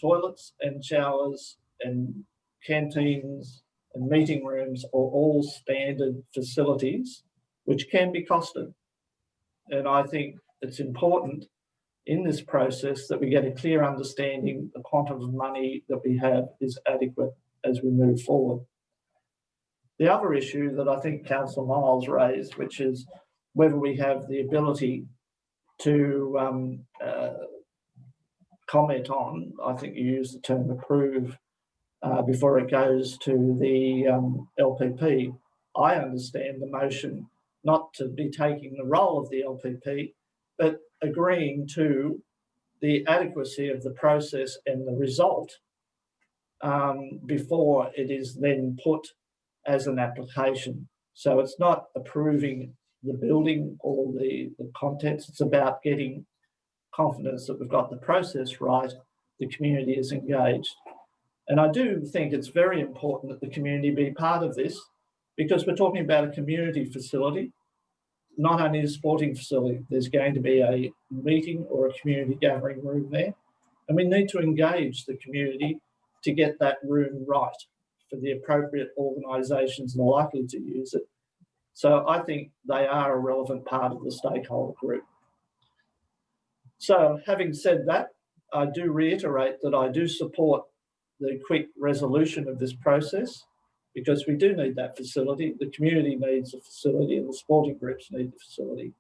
Toilets and showers and canteens and meeting rooms are all standard facilities which can be costed. And I think it's important in this process that we get a clear understanding the quantum of money that we have is adequate as we move forward. The other issue that I think Councillor Miles raised, which is whether we have the ability to comment on, I think you used the term approve, before it goes to the LPP. I understand the motion not to be taking the role of the LPP, but agreeing to the adequacy of the process and the result before it is then put as an application. So it's not approving the building or the contents, it's about getting confidence that we've got the process right, the community is engaged. And I do think it's very important that the community be part of this, because we're talking about a community facility, not only a sporting facility. There's going to be a meeting or a community gathering room there, and we need to engage the community to get that room right for the appropriate organisations that are likely to use it. So I think they are a relevant part of the stakeholder group. So having said that, I do reiterate that I do support the quick resolution of this process, because we do need that facility. The community needs a facility and the sporting groups need the facility.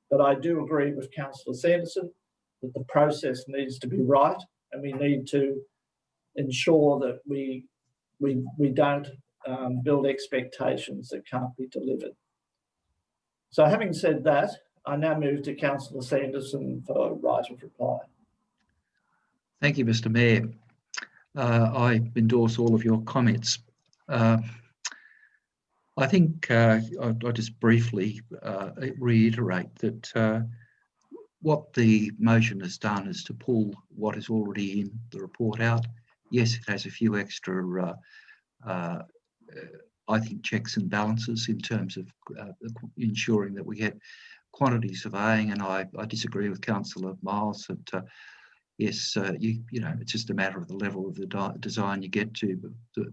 But I do agree with Councillor Sanderson that the process needs to be right, and we need to ensure that we don't build expectations that can't be delivered. So having said that, I now move to Councillor Sanderson for right of reply. Thank you, Mr. Mayor. I endorse all of your comments. I think I'll just briefly reiterate that what the motion has done is to pull what is already in the report out. Yes, it has a few extra, I think, checks and balances in terms of ensuring that we get quantity surveying, and I disagree with Councillor Miles that yes, you know, it's just a matter of the level of the design you get to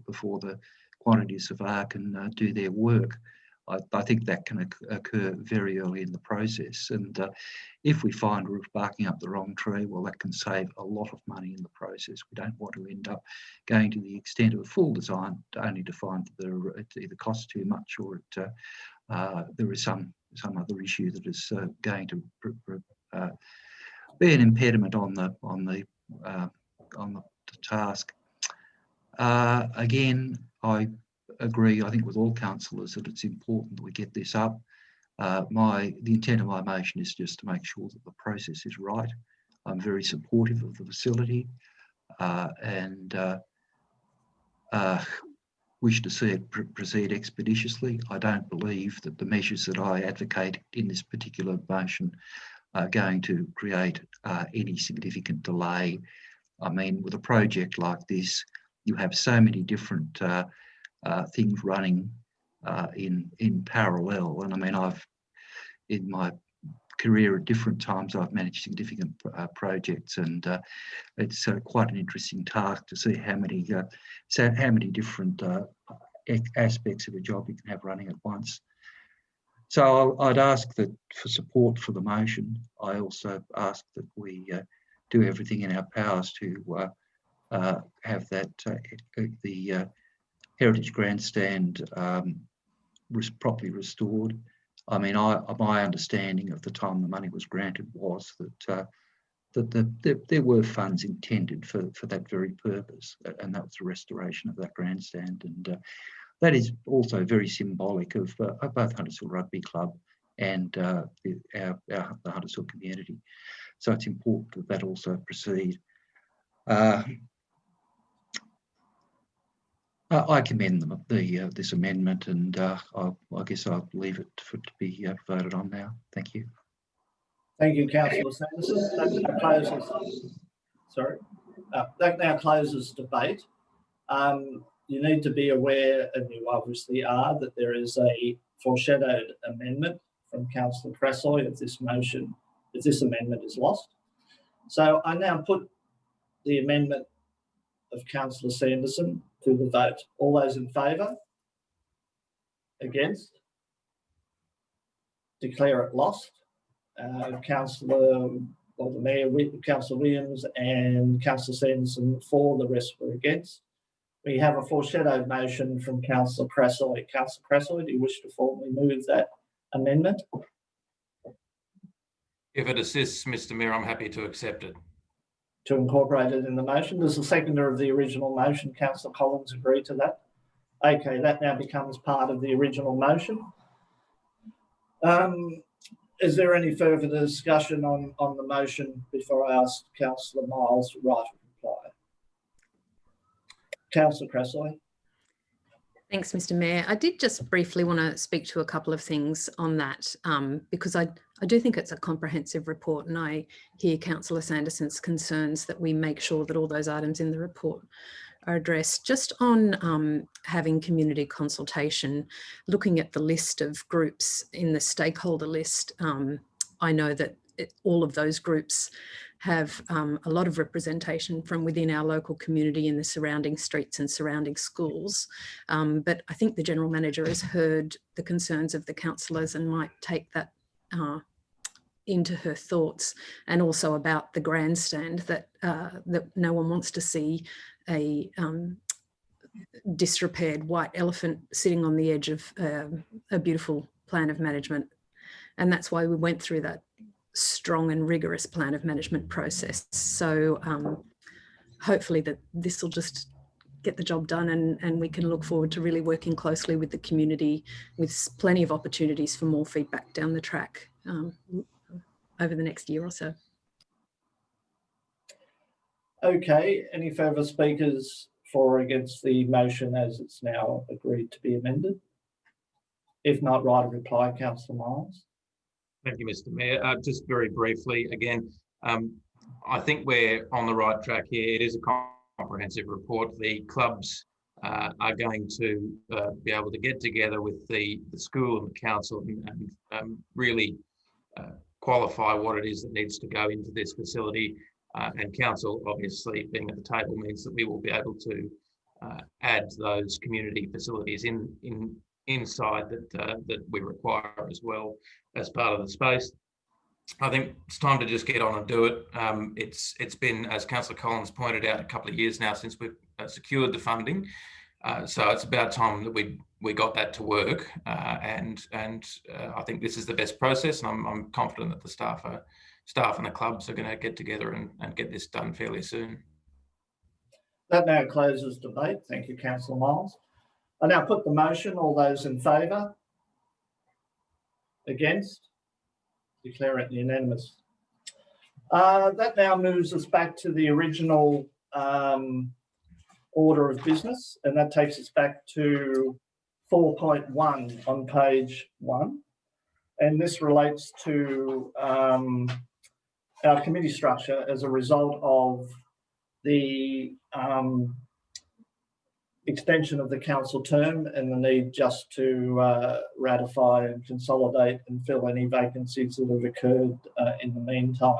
before the quantity surveyor can do their work. I think that can occur very early in the process, and if we find we're barking up the wrong tree, well, that can save a lot of money in the process. We don't want to end up going to the extent of a full design only to find that it either costs too much or there is some other issue that is going to be an impediment on the task. Again, I agree, I think, with all councillors that it's important that we get this up. The intent of my motion is just to make sure that the process is right. I'm very supportive of the facility, and wish to see it proceed expeditiously. I don't believe that the measures that I advocate in this particular motion are going to create any significant delay. I mean, with a project like this, you have so many different things running in parallel. And I mean, in my career at different times, I've managed significant projects, and it's quite an interesting task to see how many different aspects of a job you can have running at once. So I'd ask that for support for the motion. I also ask that we do everything in our powers to have that the Heritage Grandstand properly restored. I mean, my understanding of the time the money was granted was that there were funds intended for that very purpose, and that was the restoration of that grandstand. And that is also very symbolic of both Huntersville Rugby Club and the Huntersville community. So it's important that that also proceed. I commend them this amendment, and I guess I'll leave it to be voted on now. Thank you. Thank you, Councillor Sanderson. That now closes debate. You need to be aware, and you obviously are, that there is a foreshadowed amendment from Councillor Crasoy if this amendment is lost. So I now put the amendment of Councillor Sanderson to the vote. All those in favour? Against? Declare it lost. Councillor Williams and Councillor Sanderson for, the rest were against. We have a foreshadowed motion from Councillor Crasoy. Councillor Crasoy, do you wish to formally move that amendment? If it assists, Mr. Mayor, I'm happy to accept it. To incorporate it in the motion. Does the seconder of the original motion, Councillor Collins, agree to that? Okay, that now becomes part of the original motion. Is there any further discussion on the motion before I ask Councillor Miles to write a reply? Councillor Crasoy. Thanks, Mr. Mayor. I did just briefly want to speak to a couple of things on that because I do think it's a comprehensive report, and I hear Councillor Sanderson's concerns that we make sure that all those items in the report are addressed. Just on having community consultation, looking at the list of groups in the stakeholder list, I know that all of those groups have a lot of representation from within our local community in the surrounding streets and surrounding schools. But I think the General Manager has heard the concerns of the councillors and might take that into her thoughts, and also about the grandstand, that no one wants to see a disrepaired white elephant sitting on the edge of a beautiful plan of management. And that's why we went through that strong and rigorous plan of management process. So hopefully that this will just get the job done, and we can look forward to really working closely with the community with plenty of opportunities for more feedback down the track over the next year or so. Okay, any further speakers for or against the motion as it's now agreed to be amended? If not, write a reply, Councillor Miles. Thank you, Mr. Mayor. Just very briefly, again, I think we're on the right track here. It is a comprehensive report. The clubs are going to be able to get together with the school and the council and really qualify what it is that needs to go into this facility. And council, obviously, being at the table means that we will be able to add those community facilities inside that we require as well as part of the space. I think it's time to just get on and do it. It's been, as Councillor Collins pointed out, a couple of years now since we've secured the funding. So it's about time that we got that to work. And I think this is the best process, and I'm confident that the staff and the clubs are going to get together and get this done fairly soon. That now closes debate. Thank you, Councillor Miles. I now put the motion. All those in favour? Against? Declare it unanimous. That now moves us back to the original order of business, and that takes us back to 4.1 on page 1. And this relates to our committee structure as a result of the extension of the council term and the need just to ratify and consolidate and fill any vacancies that have occurred in the meantime.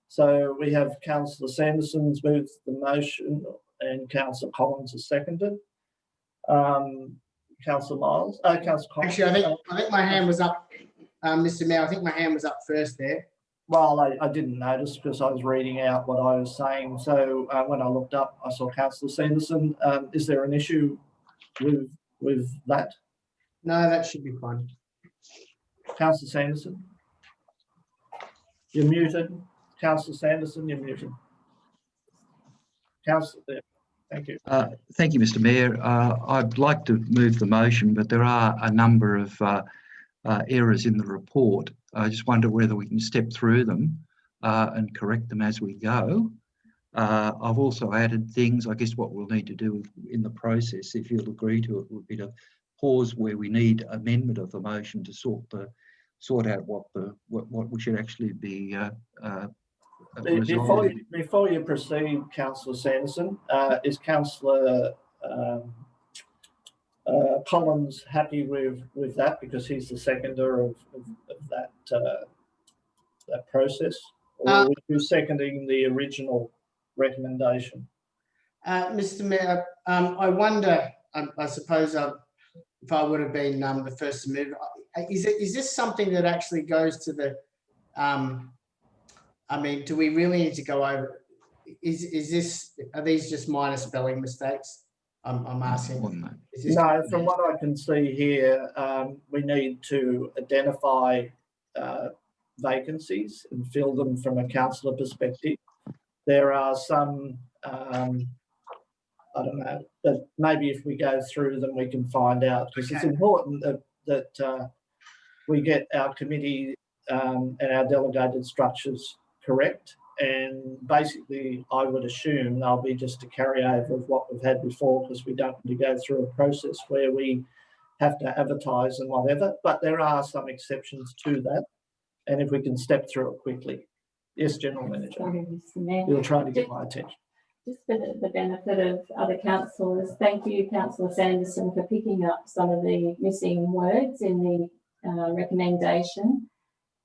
So we have Councillor Sanderson's moved the motion and Councillor Collins has seconded. Councillor Miles, Councillor Collins. Actually, I think my hand was up, Mr. Mayor. I think my hand was up first there. Well, I didn't notice because I was reading out what I was saying. So when I looked up, I saw Councillor Sanderson. Is there an issue with that? No, that should be fine. Councillor Sanderson? You're muted. Councillor Sanderson, you're muted. Councillor, there. Thank you. Thank you, Mr. Mayor. I'd like to move the motion, but there are a number of errors in the report. I just wonder whether we can step through them and correct them as we go. I've also added things. I guess what we'll need to do in the process, if you'll agree to it, would be to pause where we need amendment of the motion to sort out what we should actually be resolving. Before you proceed, Councillor Sanderson, is Councillor Collins happy with that because he's the seconder of that process, or are you seconding the original recommendation? Mr. Mayor, I wonder. I suppose if I would have been the first to move, is this something that actually goes to the? I mean, do we really need to go over? Are these just minor spelling mistakes? I'm asking. No, from what I can see here, we need to identify vacancies and fill them from a councillor perspective. There are some, I don't know, that maybe if we go through them, we can find out, because it's important that we get our committee and our delegated structures correct. And basically, I would assume they'll be just a carryover of what we've had before, because we don't need to go through a process where we have to advertise and whatever. But there are some exceptions to that. And if we can step through it quickly. Yes, General Manager. Sorry, Mr. Mayor. You'll try to get my attention. Just for the benefit of other councillors, thank you, Councillor Sanderson, for picking up some of the missing words in the recommendation.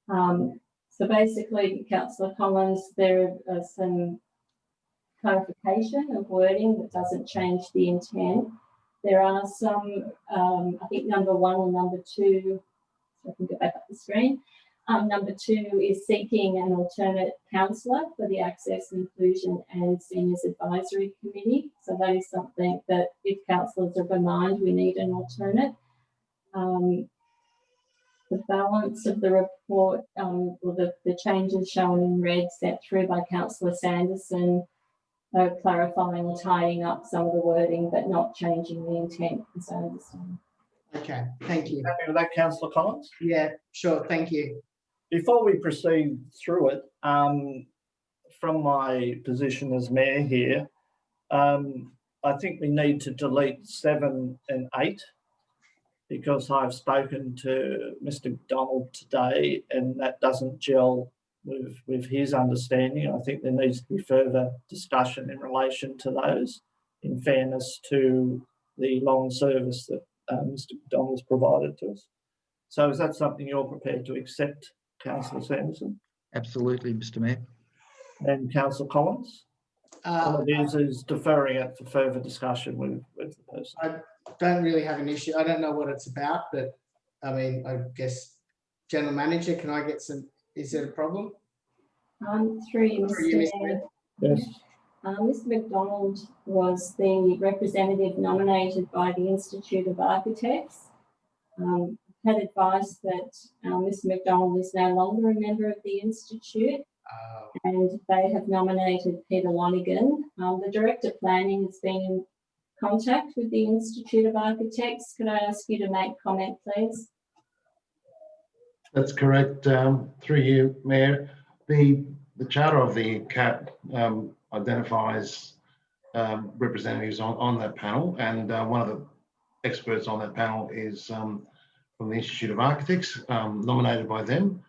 So basically, Councillor Collins, there are some clarification of wording that doesn't change the intent. There are some, I think number 1 or number 2, so I can go back up the screen. Number 2 is seeking an alternate councillor for the Access, Inclusion and Seniors Advisory Committee. So that is something that if councillors are of a mind, we need an alternate. The balance of the report, or the changes shown in red sent through by Councillor Sanderson, clarifying or tidying up some of the wording, but not changing the intent, as I understand. Okay, thank you. Happy with that, Councillor Collins? Yeah, sure, thank you. Before we proceed through it, from my position as Mayor here, I think we need to delete 7 and 8. Because I've spoken to Mr. McDonald today and that doesn't gel with his understanding. I think there needs to be further discussion in relation to those, in fairness to the long service that Mr. McDonald's provided to us. So is that something you're prepared to accept, Councillor Sanderson? Absolutely, Mr. Mayor. And Councillor Collins? All it is deferring it for further discussion with the person. I don't really have an issue. I don't know what it's about, but I mean, I guess, General Manager, can I get some, is there a problem? Through you, Mr. Mayor. Yes. Mr. McDonald was the representative nominated by the Institute of Architects. Had advice that Mr. McDonald is no longer a member of the Institute. And they have nominated Peter Lonigan. The Director of Planning has been in contact with the Institute of Architects. Could I ask you to make comment, please? That's correct. Through you, Mayor. The charter of the CAT identifies representatives on that panel, and one of the experts on that panel is from the Institute of Architects, nominated by them,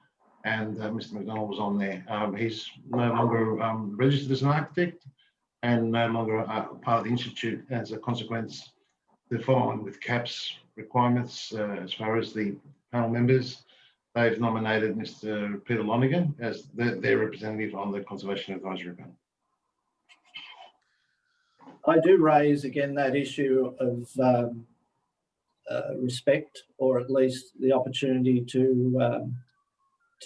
and Mr. McDonald was on there. He's no longer registered as an architect and no longer part of the Institute. As a consequence, they're following with CAP's requirements as far as the panel members. They've nominated Mr. Peter Lonergan as their representative on the Conservation Advisory Panel. I do raise again that issue of respect, or at least the opportunity to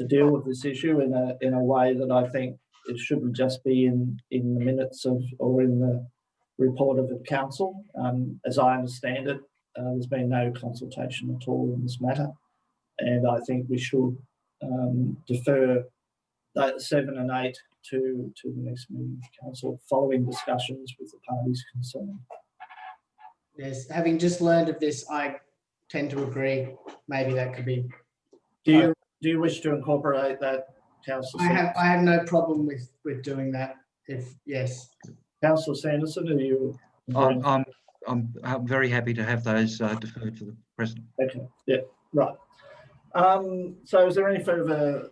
deal with this issue in a way that I think it shouldn't just be in the minutes of or in the report of the council. As I understand it, there's been no consultation at all in this matter, and I think we should defer 7 and 8 to the next meeting of council following discussions with the parties concerned. Yes, having just learned of this, I tend to agree. Maybe that could be. Do you wish to incorporate that, Councillor? I have no problem with doing that. If yes, Councillor Sanderson, are you? I'm very happy to have those deferred for the present. Okay. Yeah. Right. So, is there any further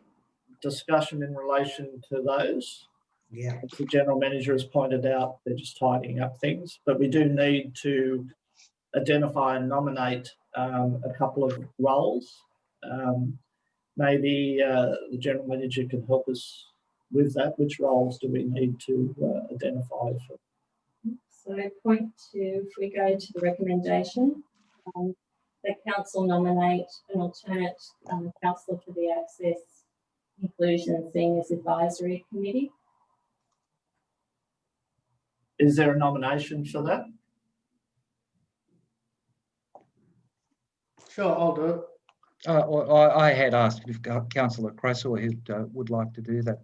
discussion in relation to those? Yeah. As the General Manager has pointed out, they're just tidying up things, but we do need to identify and nominate a couple of roles. Maybe the General Manager can help us with that. Which roles do we need to identify for? So point 2, if we go to the recommendation, the council nominate an alternate councillor for the Access, Inclusion and Seniors Advisory Committee. Is there a nomination for that? Sure, I'll do it. I had asked if Councillor Cresswell would like to do that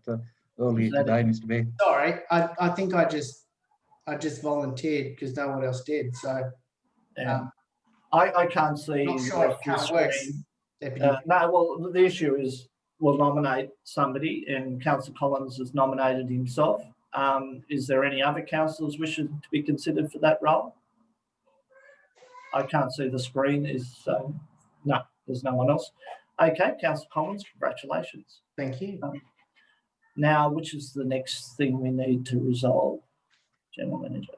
earlier today, Mr. Mayor. Sorry, I think I just volunteered because no one else did. So I can't see. Not sure how it works. No, well, the issue is we'll nominate somebody, and Councillor Collins has nominated himself. Is there any other councillors wishing to be considered for that role? I can't see the screen. No, there's no one else. Okay, Councillor Collins, congratulations. Thank you. Now, which is the next thing we need to resolve, General Manager?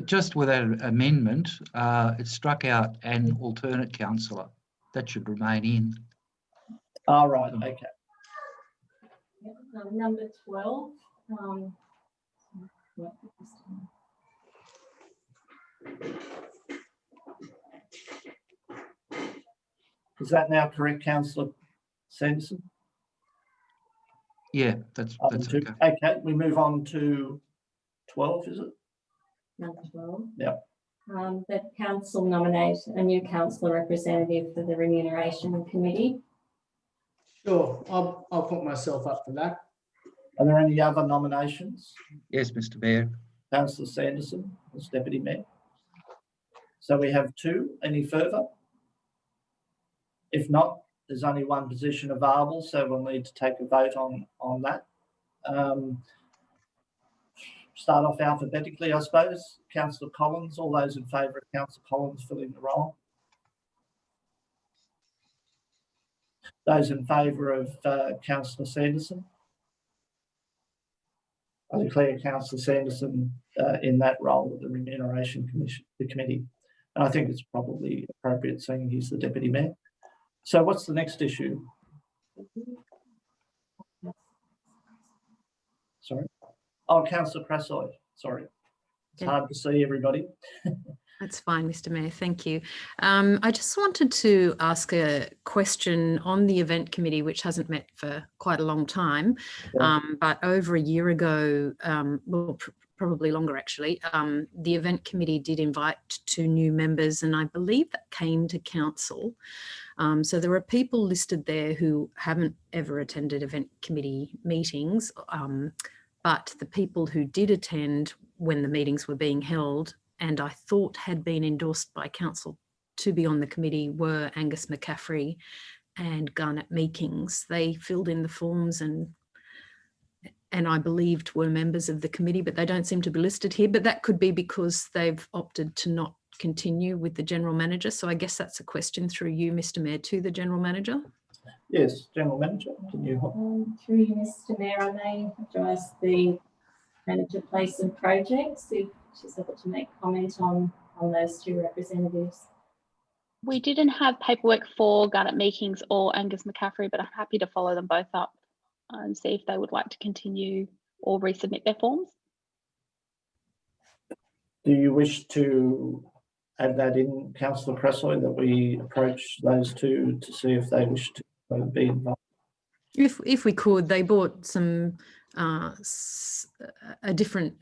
Just with that amendment, it struck out an alternate councillor. That should remain in. All right, okay. Number 12. Is that now correct, Councillor Sanderson? Yeah, that's okay. Okay, we move on to 12, is it? Number 12. Yep. That council nominate a new councillor representative for the Remuneration Committee. Sure, I'll put myself up for that. Are there any other nominations? Yes, Mr. Mayor. Councillor Sanderson as Deputy Mayor. So we have 2. Any further? If not, there's only one position available, so we'll need to take a vote on that. Start off alphabetically, I suppose. Councillor Collins, all those in favour of Councillor Collins filling the role? Those in favour of Councillor Sanderson? I declare Councillor Sanderson in that role with the Remuneration Committee. And I think it's probably appropriate seeing he's the Deputy Mayor. So what's the next issue? Sorry. Oh, Councillor Cresswell. Sorry. It's hard to see everybody. That's fine, Mr. Mayor. Thank you. I just wanted to ask a question on the event committee, which hasn't met for quite a long time, but over a year ago, well, probably longer actually, the event committee did invite 2 new members, and I believe that came to council. So there are people listed there who haven't ever attended event committee meetings, but the people who did attend when the meetings were being held and I thought had been endorsed by council to be on the committee were Angus McCaffrey and Garnet Meekings. They filled in the forms and and I believed were members of the committee, but they don't seem to be listed here. But that could be because they've opted to not continue with the General Manager. So I guess that's a question through you, Mr. Mayor, to the General Manager. Yes, General Manager, can you help? Through you, Mr. Mayor, I may have to ask the Manager Place and Projects if she's able to make comment on those two representatives. We didn't have paperwork for Garnet Meekings or Angus McCaffrey, but I'm happy to follow them both up and see if they would like to continue or resubmit their forms. Do you wish to add that in, Councillor Cressley, that we approach those two to see if they wish to be involved? If we could, they brought some a different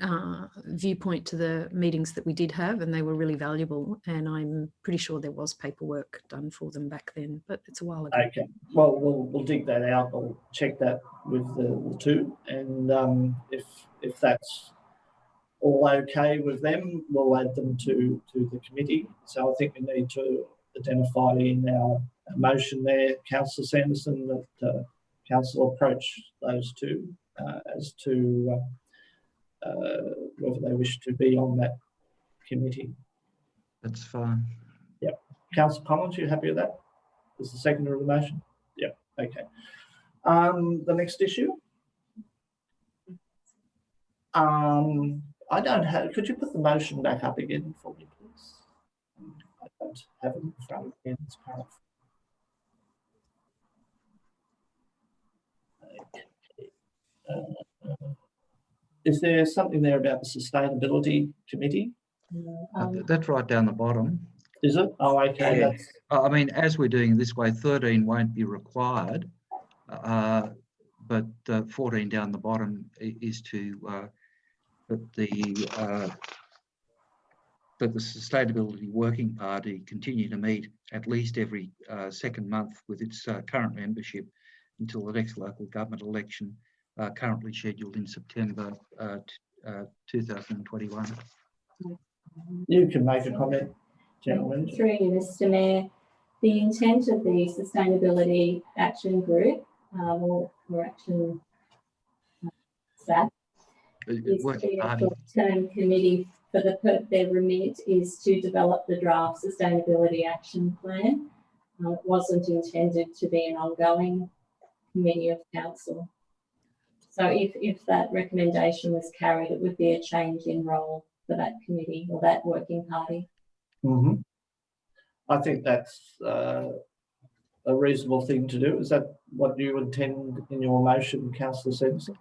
viewpoint to the meetings that we did have, and they were really valuable. And I'm pretty sure there was paperwork done for them back then, but it's a while ago. Okay, well, we'll dig that out. We'll check that with the two, and if that's all okay with them, we'll add them to the committee. So I think we need to identify in our motion there, Councillor Sanderson, that council approach those two as to whether they wish to be on that committee. That's fine. Yep. Councillor Collins, you happy with that? Is the seconder of the motion? Yep. Okay. The next issue. I don't have. Could you put the motion back up again for me, please? I don't have it in front of me in this paragraph. Is there something there about the Sustainability Committee? That's right down the bottom. Is it? Oh, okay. Yeah. That's, I mean, as we're doing it this way, 13 won't be required, but 14 down the bottom is to that the Sustainability Working Party continue to meet at least every second month with its current membership until the next local government election, currently scheduled in September 2021. you can make a comment, gentlemen. Through you, Mr. Mayor, the intent of the Sustainability Action Group or Action SAP is to be a short-term committee for their remit is to develop the draft Sustainability Action Plan. It wasn't intended to be an ongoing committee of council. So if that recommendation was carried, it would be a change in role for that committee or that working party. Mm-hmm. I think that's a reasonable thing to do. Is that what you intend in your motion, Councillor Sanderson?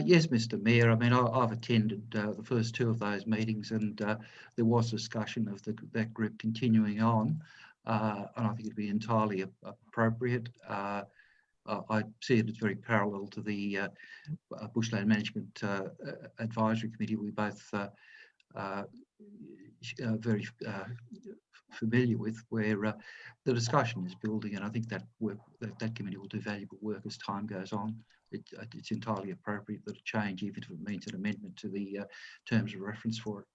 Yes, Mr. Mayor. I mean, I've attended the first two of those meetings, and there was discussion of that group continuing on, and I think it'd be entirely appropriate. I see it as very parallel to the Bushland Management Advisory Committee. We both very familiar with, where the discussion is building, and I think that that committee will do valuable work as time goes on. It's entirely appropriate that a change, even if it means an amendment to the terms of reference for it.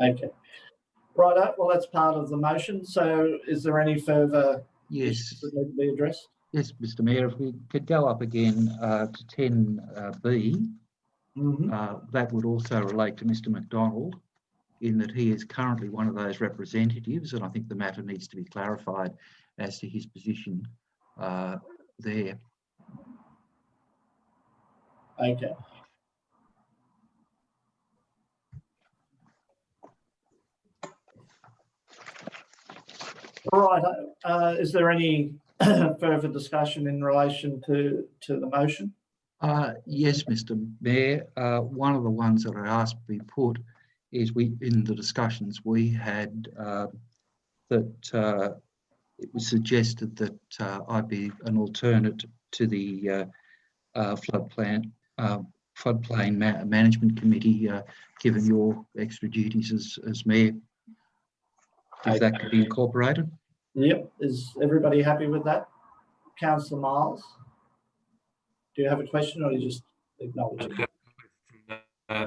Okay. Right. Well, that's part of the motion. So is there any further issues that need to be addressed? Yes, Mr. Mayor, if we could go up again to 10B, that would also relate to Mr. McDonald, in that he is currently one of those representatives, and I think the matter needs to be clarified as to his position there. Okay. All right. Is there any further discussion in relation to the motion? Yes, Mr. Mayor. One of the ones that I asked to be put is in the discussions we had that it was suggested that I be an alternate to the floodplain management committee, given your extra duties as mayor. If that could be incorporated. Yep. Is everybody happy with that? Councillor Miles, do you have a question, or you just acknowledge it?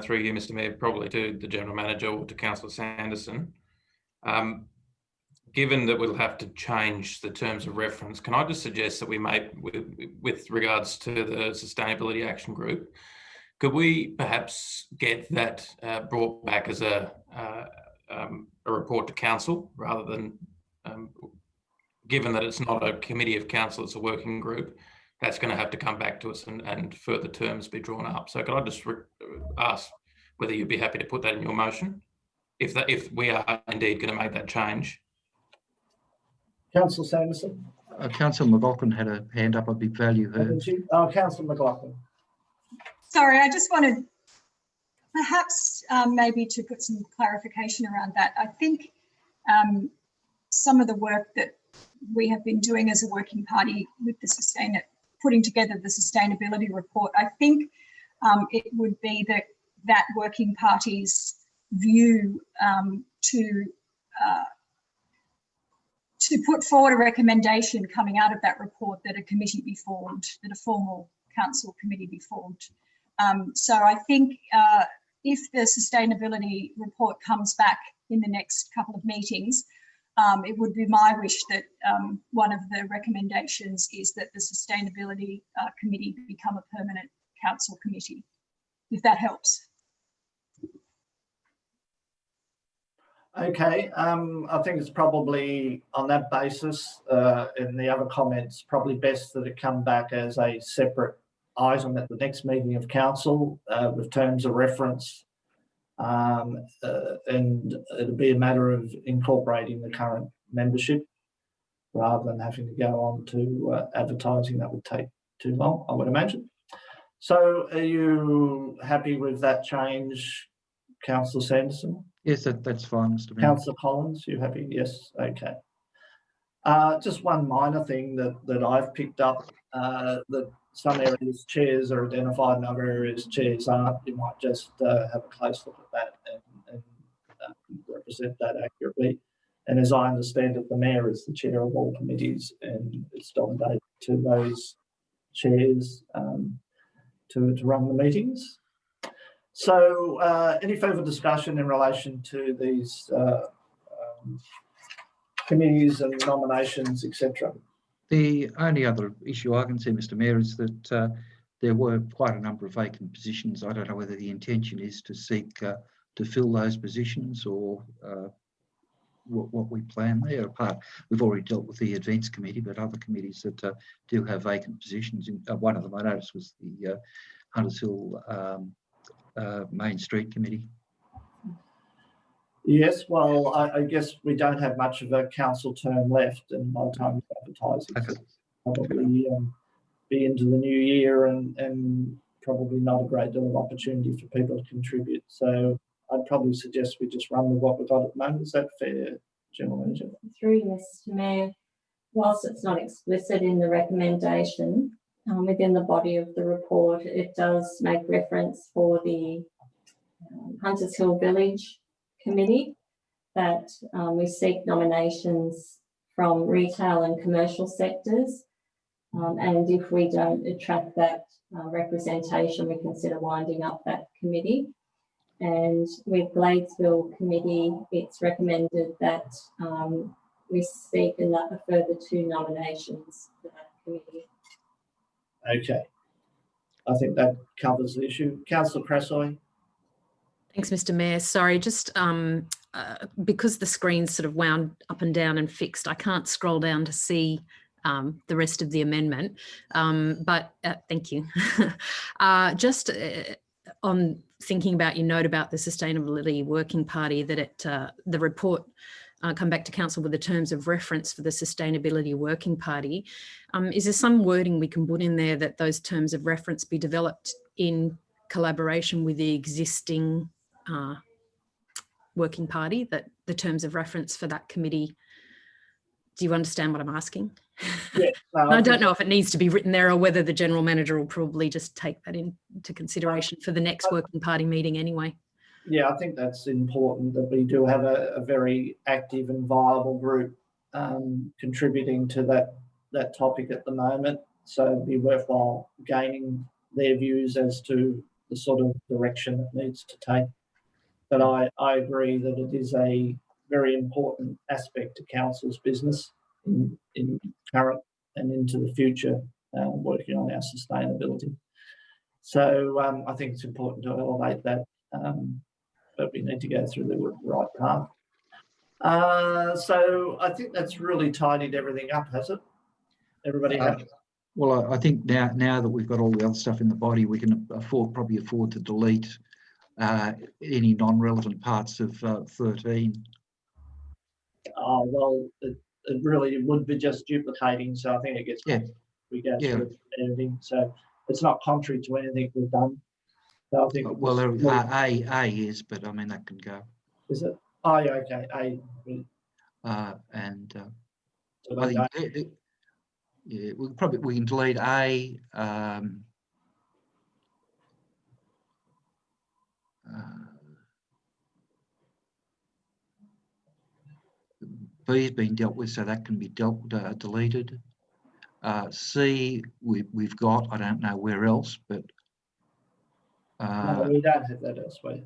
Through you, Mr. Mayor, probably to the General Manager or to Councillor Sanderson. given that we'll have to change the terms of reference, can I just suggest that we make, with regards to the Sustainability Action Group, could we perhaps get that brought back as a report to council, rather than, given that it's not a committee of council, it's a working group, that's going to have to come back to us and further terms be drawn up. So could I just ask whether you'd be happy to put that in your motion, if we are indeed going to make that change? Councillor Sanderson. Councillor McLaughlin had a hand up. I'd be value her. Councillor McLaughlin. Sorry, I just wanted perhaps maybe to put some clarification around that. I think some of the work that we have been doing as a working party with the putting together the sustainability report, I think it would be that working party's view to put forward a recommendation coming out of that report that a committee be formed, that a formal council committee be formed. So I think if the sustainability report comes back in the next couple of meetings, it would be my wish that one of the recommendations is that the sustainability committee become a permanent council committee, if that helps. Okay, I think it's probably on that basis, in the other comments, probably best that it come back as a separate item at the next meeting of council with terms of reference, and it'll be a matter of incorporating the current membership rather than having to go on to advertising. That would take too long, I would imagine. So are you happy with that change, Councillor Sanderson? Yes, that's fine, Mr. Mayor. Councillor Collins, you happy? Yes, okay. Just one minor thing that I've picked up, that some areas chairs are identified and other areas chairs aren't. You might just have a close look at that and represent that accurately. And as I understand it, the mayor is the chair of all committees, and it's delegated to those chairs to run the meetings. So any further discussion in relation to these committees and nominations, etc.? The only other issue I can see, Mr. Mayor, is that there were quite a number of vacant positions. I don't know whether the intention is to seek to fill those positions, or what we plan there. We've already dealt with the Events Committee, but other committees that do have vacant positions. One of them I noticed was the Hunters Hill Main Street Committee. Yes, well, I guess we don't have much of a council term left, and by the time we advertise it, probably be into the new year, and probably not a great deal of opportunity for people to contribute. So I'd probably suggest we just run with what we've got at the moment. Is that fair, General Manager? Through you, Mr. Mayor, whilst it's not explicit in the recommendation, within the body of the report, it does make reference for the Hunters Hill Village Committee that we seek nominations from retail and commercial sectors, and if we don't attract that representation, we consider winding up that committee. And with Gladesville Committee, it's recommended that we seek a further 2 nominations for that committee. Okay, I think that covers the issue. Councillor Crasoy. Thanks, Mr. Mayor. Sorry, just because the screen's sort of wound up and down and fixed, I can't scroll down to see the rest of the amendment, but thank you. Just on thinking about your note about the Sustainability Working Party, that the report come back to council with the terms of reference for the Sustainability Working Party. Is there some wording we can put in there that those terms of reference be developed in collaboration with the existing working party, that the terms of reference for that committee? Do you understand what I'm asking? Yeah, I don't know if it needs to be written there, or whether the General Manager will probably just take that into consideration for the next working party meeting anyway. Yeah, I think that's important, that we do have a very active and viable group contributing to that topic at the moment. So it'd be worthwhile gaining their views as to the sort of direction it needs to take. But I agree that it is a very important aspect to council's business in current and into the future, working on our sustainability. So I think it's important to elevate that, but we need to go through the right path. So I think that's really tidied everything up, has it? Everybody happy? Well, I think now that we've got all the other stuff in the body, we can probably afford to delete any non-relevant parts of 13. Oh, well, it really would be just duplicating. So I think it gets, we go through editing. So it's not contrary to anything we've done. So I think. Well, A is, but I mean, that can go. Is it? Oh, yeah, okay. And So I think, yeah, we can delete A. B has been dealt with, so that can be deleted. C we've got, I don't know where else, but no, we don't have that elsewhere.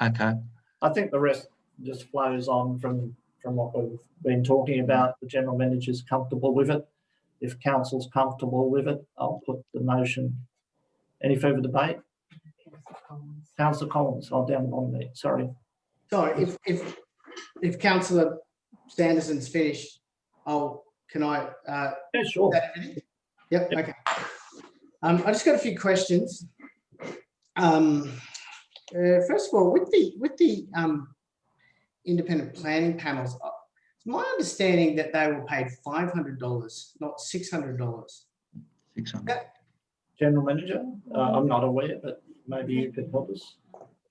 Okay. I think the rest just flows on from what we've been talking about. The general manager's comfortable with it. If council's comfortable with it, I'll put the motion. Any further debate? Councillor Collins, I'll down on there. Sorry. Sorry, if Councillor Sanderson's finished, can I? Yeah, sure. Yep. Okay. I just got a few questions. First of all, with the independent planning panels, it's my understanding that they were paid $500, not $600. 600. General Manager, I'm not aware, but maybe you could help us.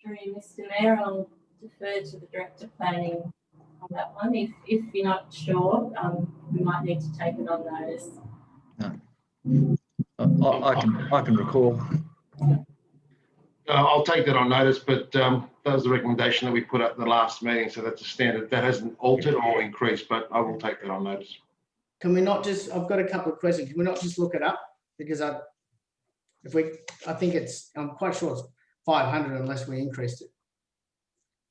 Through Mr. Mayor, I'll defer to the Director of Planning on that one. If you're not sure, we might need to take it on notice. No. I can recall. I'll take that on notice, but that was the recommendation that we put at the last meeting, so that's a standard. That hasn't altered or increased, but I will take that on notice. Can we not just? I've got a couple of questions. Can we not just look it up? Because I think it's. I'm quite sure it's 500 unless we increased it.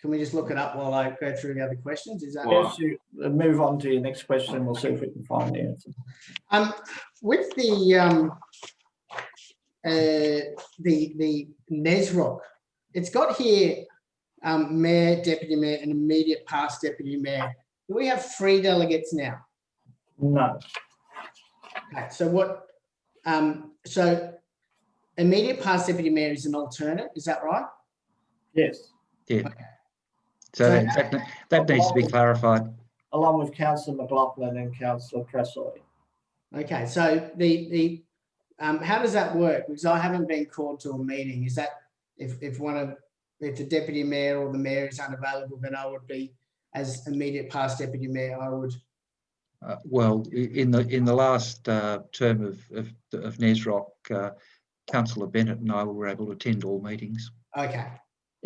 Can we just look it up while I go through the other questions? Is that? Yes, you move on to your next question, and we'll see if we can find the answer. With the NESROC, it's got here mayor, deputy mayor, and immediate past deputy mayor. Do we have 3 delegates now? No. Okay, so what? So immediate past deputy mayor is an alternate. Is that right? Yes. Yeah. Okay. So that needs to be clarified. Along with Councillor McLaughlin and Councillor Cresswell. Okay, so how does that work? Because I haven't been called to a meeting. Is that if the deputy mayor or the mayor is unavailable, then I would be, as immediate past deputy mayor, I would. Well, in the last term of NESROC, Councillor Bennett and I were able to attend all meetings. Okay.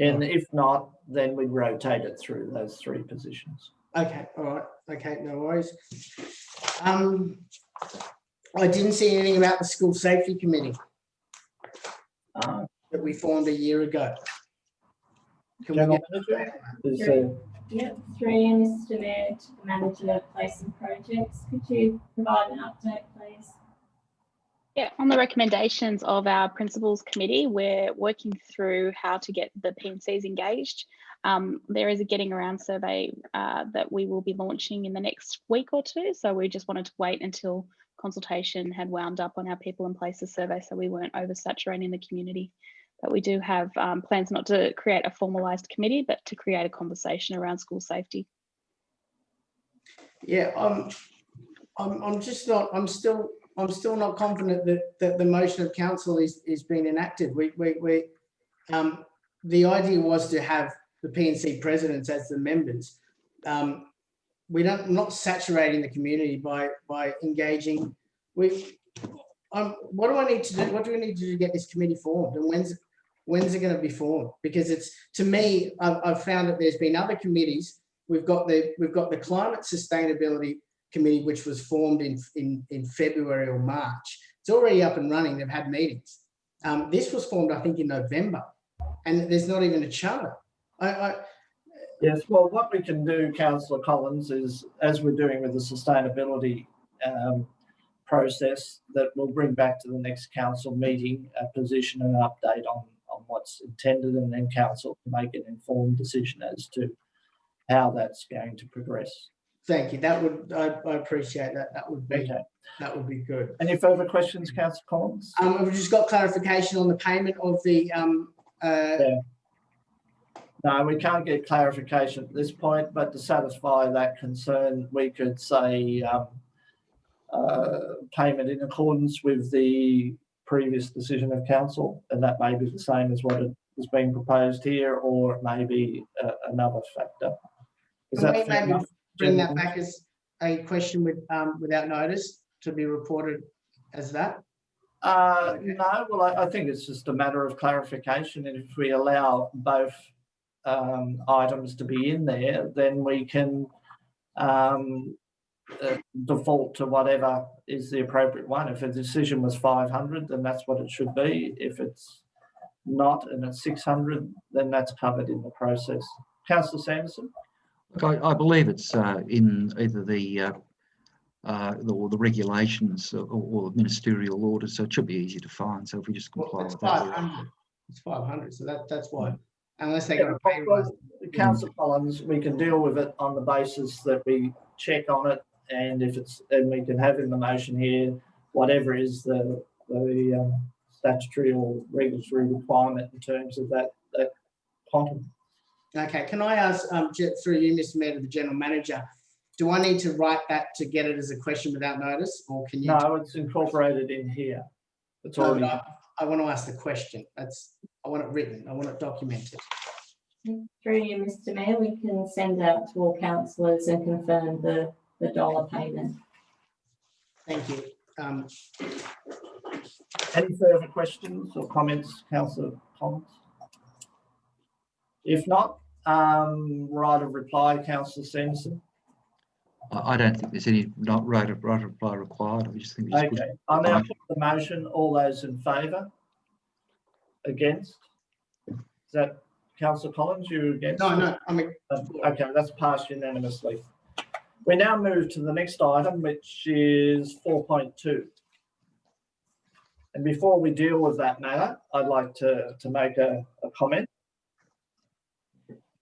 And if not, then we rotate it through those 3 positions. Okay, all right. Okay, no worries. I didn't see anything about the school safety committee that we formed a year ago. General Manager? Yep, through Mr. Mayor to the Manager of Place and Projects. Could you provide an update, please? Yeah, on the recommendations of our Principals Committee, we're working through how to get the P&Cs engaged. There is a Getting Around survey that we will be launching in the next week or 2. So we just wanted to wait until consultation had wound up on our People and Places survey, so we weren't oversaturating the community. But we do have plans not to create a formalised committee, but to create a conversation around school safety. Yeah, I'm still not confident that the motion of council is being enacted. The idea was to have the P&C presidents as the members. I'm not saturating the community by engaging. What do I need to do? What do we need to do to get this committee formed? And when's it going to be formed? Because it's, to me, I've found that there's been other committees. We've got the Climate Sustainability Committee, which was formed in February or March. It's already up and running. They've had meetings. This was formed, I think, in November, and there's not even a charter. Yes, well, what we can do, Councillor Collins, is as we're doing with the sustainability process, that we'll bring back to the next council meeting a position and an update on what's intended, and then council can make an informed decision as to how that's going to progress. Thank you. That would, I appreciate that. That would be, Okay. that would be good. Any further questions, Councillor Collins? We've just got clarification on the payment of the, No, we can't get clarification at this point, but to satisfy that concern, we could say payment in accordance with the previous decision of council, and that may be the same as what is being proposed here, or it may be another factor. Is can that we fair maybe enough, bring that gentlemen? back as a question with without notice to be reported as that? No, well, I think it's just a matter of clarification, and if we allow both items to be in there, then we can default to whatever is the appropriate one. If a decision was 500, then that's what it should be. If it's not and it's 600, then that's covered in the process. Councillor Sanderson? Look, I believe it's in either the regulations or the ministerial orders, so it should be easy to find. So if we just comply It's with that. 500. It's 500, so that's why. Unless they got a pay rise. Well, Councillor Collins, we can deal with it on the basis that we check on it, and if it's, and we can have in the motion here whatever is the statutory or regulatory requirement in terms of that quantum. Okay, can I ask, through you, Mr. Mayor, to the General Manager, do I need to write that to get it as a question without notice, or can you? No, it's incorporated in here. It's No, already. but I want to ask the question. I want it written. I want it documented. Through you, Mr. Mayor, we can send out to all councillors and confirm the dollar payment. Thank you. Any further questions or comments, Councillor Collins? If not, right of reply, Councillor Sanderson. I don't think there's any right of reply required. I just think we just Okay, I'll now put the motion. All those in favour? Against? Is that Councillor Collins? You against? No, I mean, okay, that's passed unanimously. We now move to the next item, which is 4.2. And before we deal with that matter, I'd like to make a comment.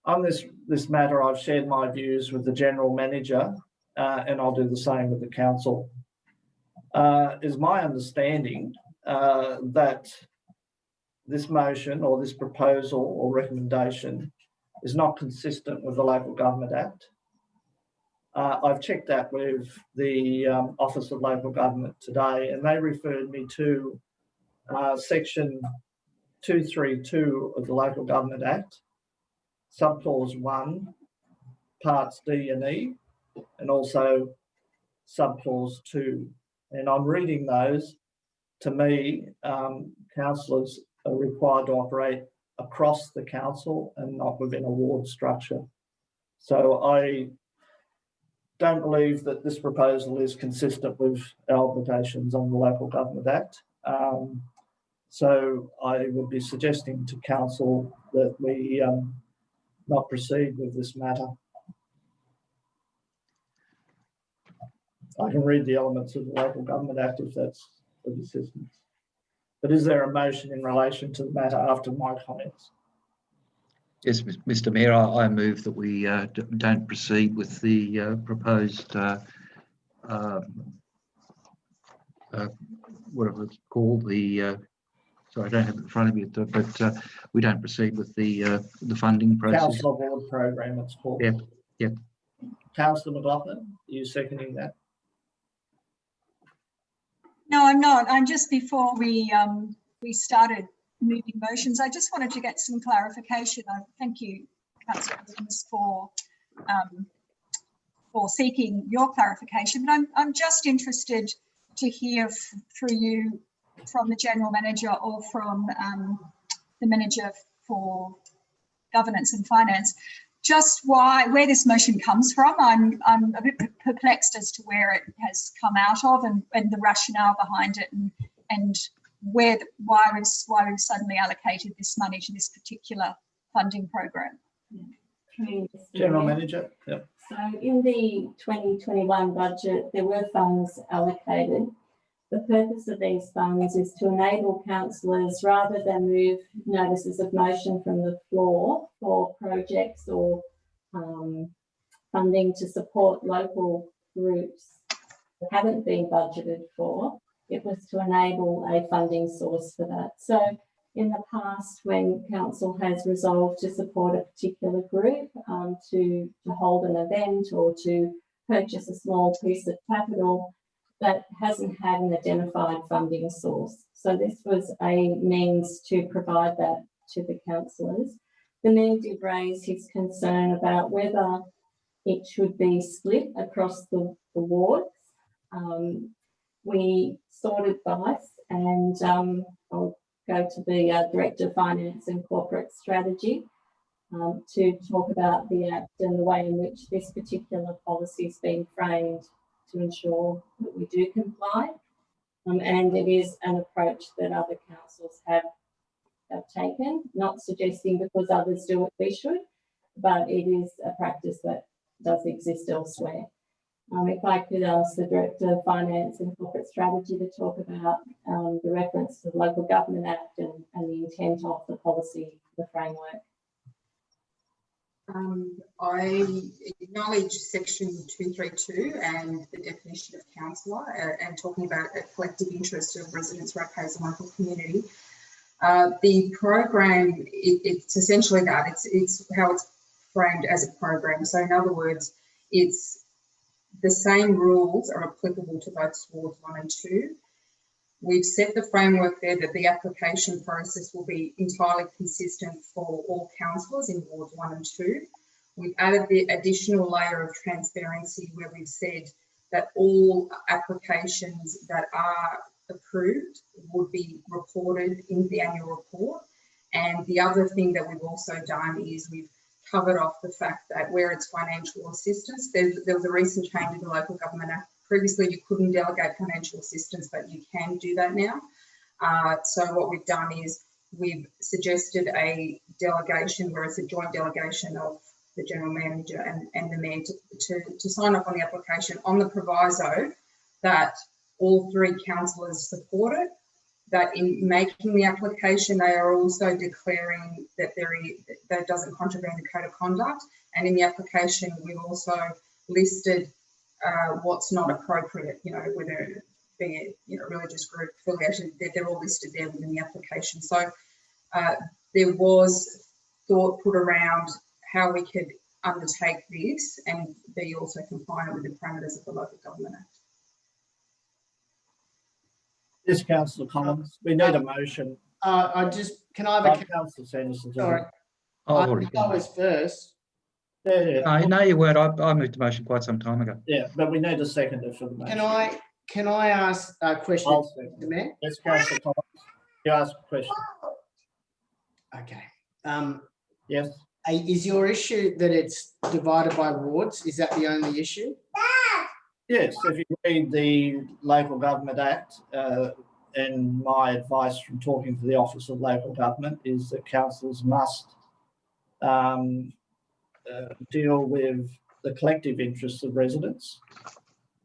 On this matter, I've shared my views with the General Manager, and I'll do the same with the Council. Is my understanding that this motion or this proposal or recommendation is not consistent with the Local Government Act. I've checked that with the Office of Local Government today, and they referred me to section 232 of the Local Government Act, subclause 1, parts D and E, and also subclause 2. And I'm reading those. To me, councillors are required to operate across the council and not within a ward structure. So I don't believe that this proposal is consistent with our obligations on the Local Government Act. So I would be suggesting to council that we not proceed with this matter. I can read the elements of the Local Government Act if that's of assistance. But is there a motion in relation to the matter after my comments? Yes, Mr. Mayor, I move that we don't proceed with the proposed, whatever it's called, sorry, I don't have it in front of me, but we don't proceed with the funding process. Council Award Program, it's called. Yep. Councillor McLaughlin, are you seconding that? No, I'm not. I'm just before we started moving motions, I just wanted to get some clarification. Thank you, Councillor Williams, for seeking your clarification. But I'm just interested to hear through you from the General Manager or from the Manager for Governance and Finance, just where this motion comes from. I'm a bit perplexed as to where it has come out of and the rationale behind it, and why we've suddenly allocated this money to this particular funding program. Through Mr. General Mayor. Manager. Yep. So in the 2021 budget, there were funds allocated. The purpose of these funds is to enable councillors, rather than move notices of motion from the floor for projects or funding to support local groups that haven't been budgeted for. It was to enable a funding source for that. So in the past, when council has resolved to support a particular group, to hold an event or to purchase a small piece of capital, that hasn't had an identified funding source. So this was a means to provide that to the councillors. The Mayor did raise his concern about whether it should be split across the wards. We sought advice, and I'll go to the Director of Finance and Corporate Strategy to talk about the Act and the way in which this particular policy has been framed to ensure that we do comply. And it is an approach that other councils have taken, not suggesting because others do it we should, but it is a practice that does exist elsewhere. If I could ask the Director of Finance and Corporate Strategy to talk about the reference to the Local Government Act and the intent of the policy, the framework. I acknowledge section 232 and the definition of councillor and talking about a collective interest of residents, ratepayers and local community. The program, it's essentially that, it's how it's framed as a program. So in other words, it's the same rules are applicable to both wards 1 and 2. We've set the framework there that the application process will be entirely consistent for all councillors in wards 1 and 2. We've added the additional layer of transparency where we've said that all applications that are approved would be reported in the annual report. And the other thing that we've also done is we've covered off the fact that where it's financial assistance, there was a recent change in the Local Government Act. Previously, you couldn't delegate financial assistance, but you can do that now. So what we've done is we've suggested a delegation where it's a joint delegation of the General Manager and the Mayor to sign off on the application on the proviso that all 3 councillors support it, that in making the application, they are also declaring that that it doesn't contravene the Code of Conduct. And in the application, we've also listed what's not appropriate, whether it be a religious group affiliation, they're all listed there within the application. So there was thought put around how we could undertake this and be also compliant with the parameters of the Local Government Act. Yes, Councillor Collins, we need a motion. Can I have a Councillor Sanderson. Sorry. I've already I was first. Yeah. No, you weren't. I moved the motion quite some time ago. Yeah, but we need a seconder for the motion. Can I ask a question, Mr. Mayor? Yes, Councillor Collins. You ask a question. Okay. Yes. Is your issue that it's divided by wards? Is that the only issue? Yes, if you read the Local Government Act, and my advice from talking to the Office of Local Government is that councils must deal with the collective interests of residents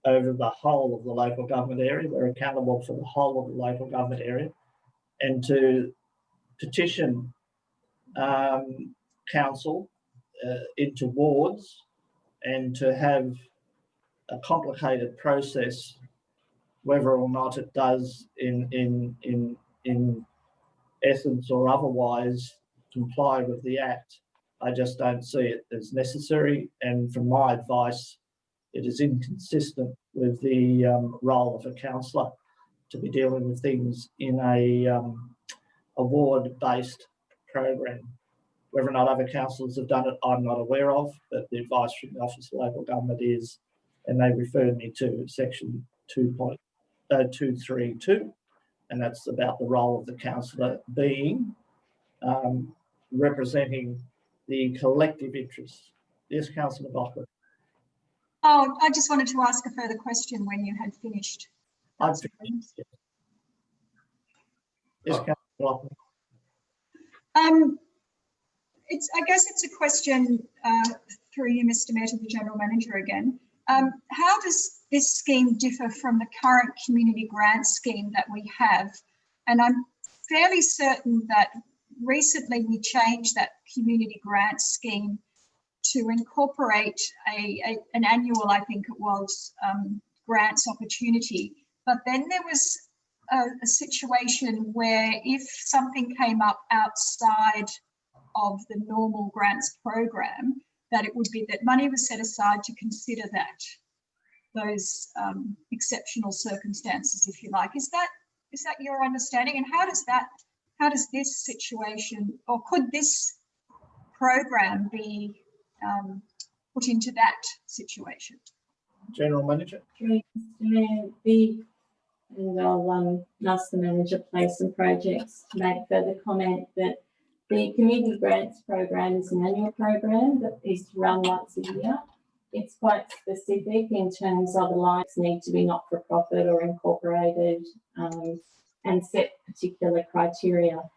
over the whole of the local government area. They're accountable for the whole of the local government area, and to petition council into wards and to have a complicated process, whether or not it does in essence or otherwise comply with the Act. I just don't see it as necessary, and from my advice, it is inconsistent with the role of a councillor to be dealing with things in a ward-based program. Whether or not other councillors have done it, I'm not aware of, but the advice from the Office of Local Government is, and they referred me to section 2.232, and that's about the role of the councillor being representing the collective interests. Yes, Councillor Bockwood. Oh, I just wanted to ask a further question when you had finished. I've finished. Yes, Councillor Bockwood. I guess it's a question through you, Mr. Mayor, to the General Manager again. How does this scheme differ from the current community grant scheme that we have? And I'm fairly certain that recently we changed that community grant scheme to incorporate an annual, I think it was, grants opportunity. But then there was a situation where if something came up outside of the normal grants program, that it would be that money was set aside to consider those exceptional circumstances, if you like. Is that your understanding? And how does this situation, or could this program be put into that situation? General Manager. And I'll ask the Manager Place and Projects to make further comment that the Community Grants Program is an annual program that is to run once a year. It's quite specific in terms of the lines need to be not-for-profit or incorporated and set particular criteria.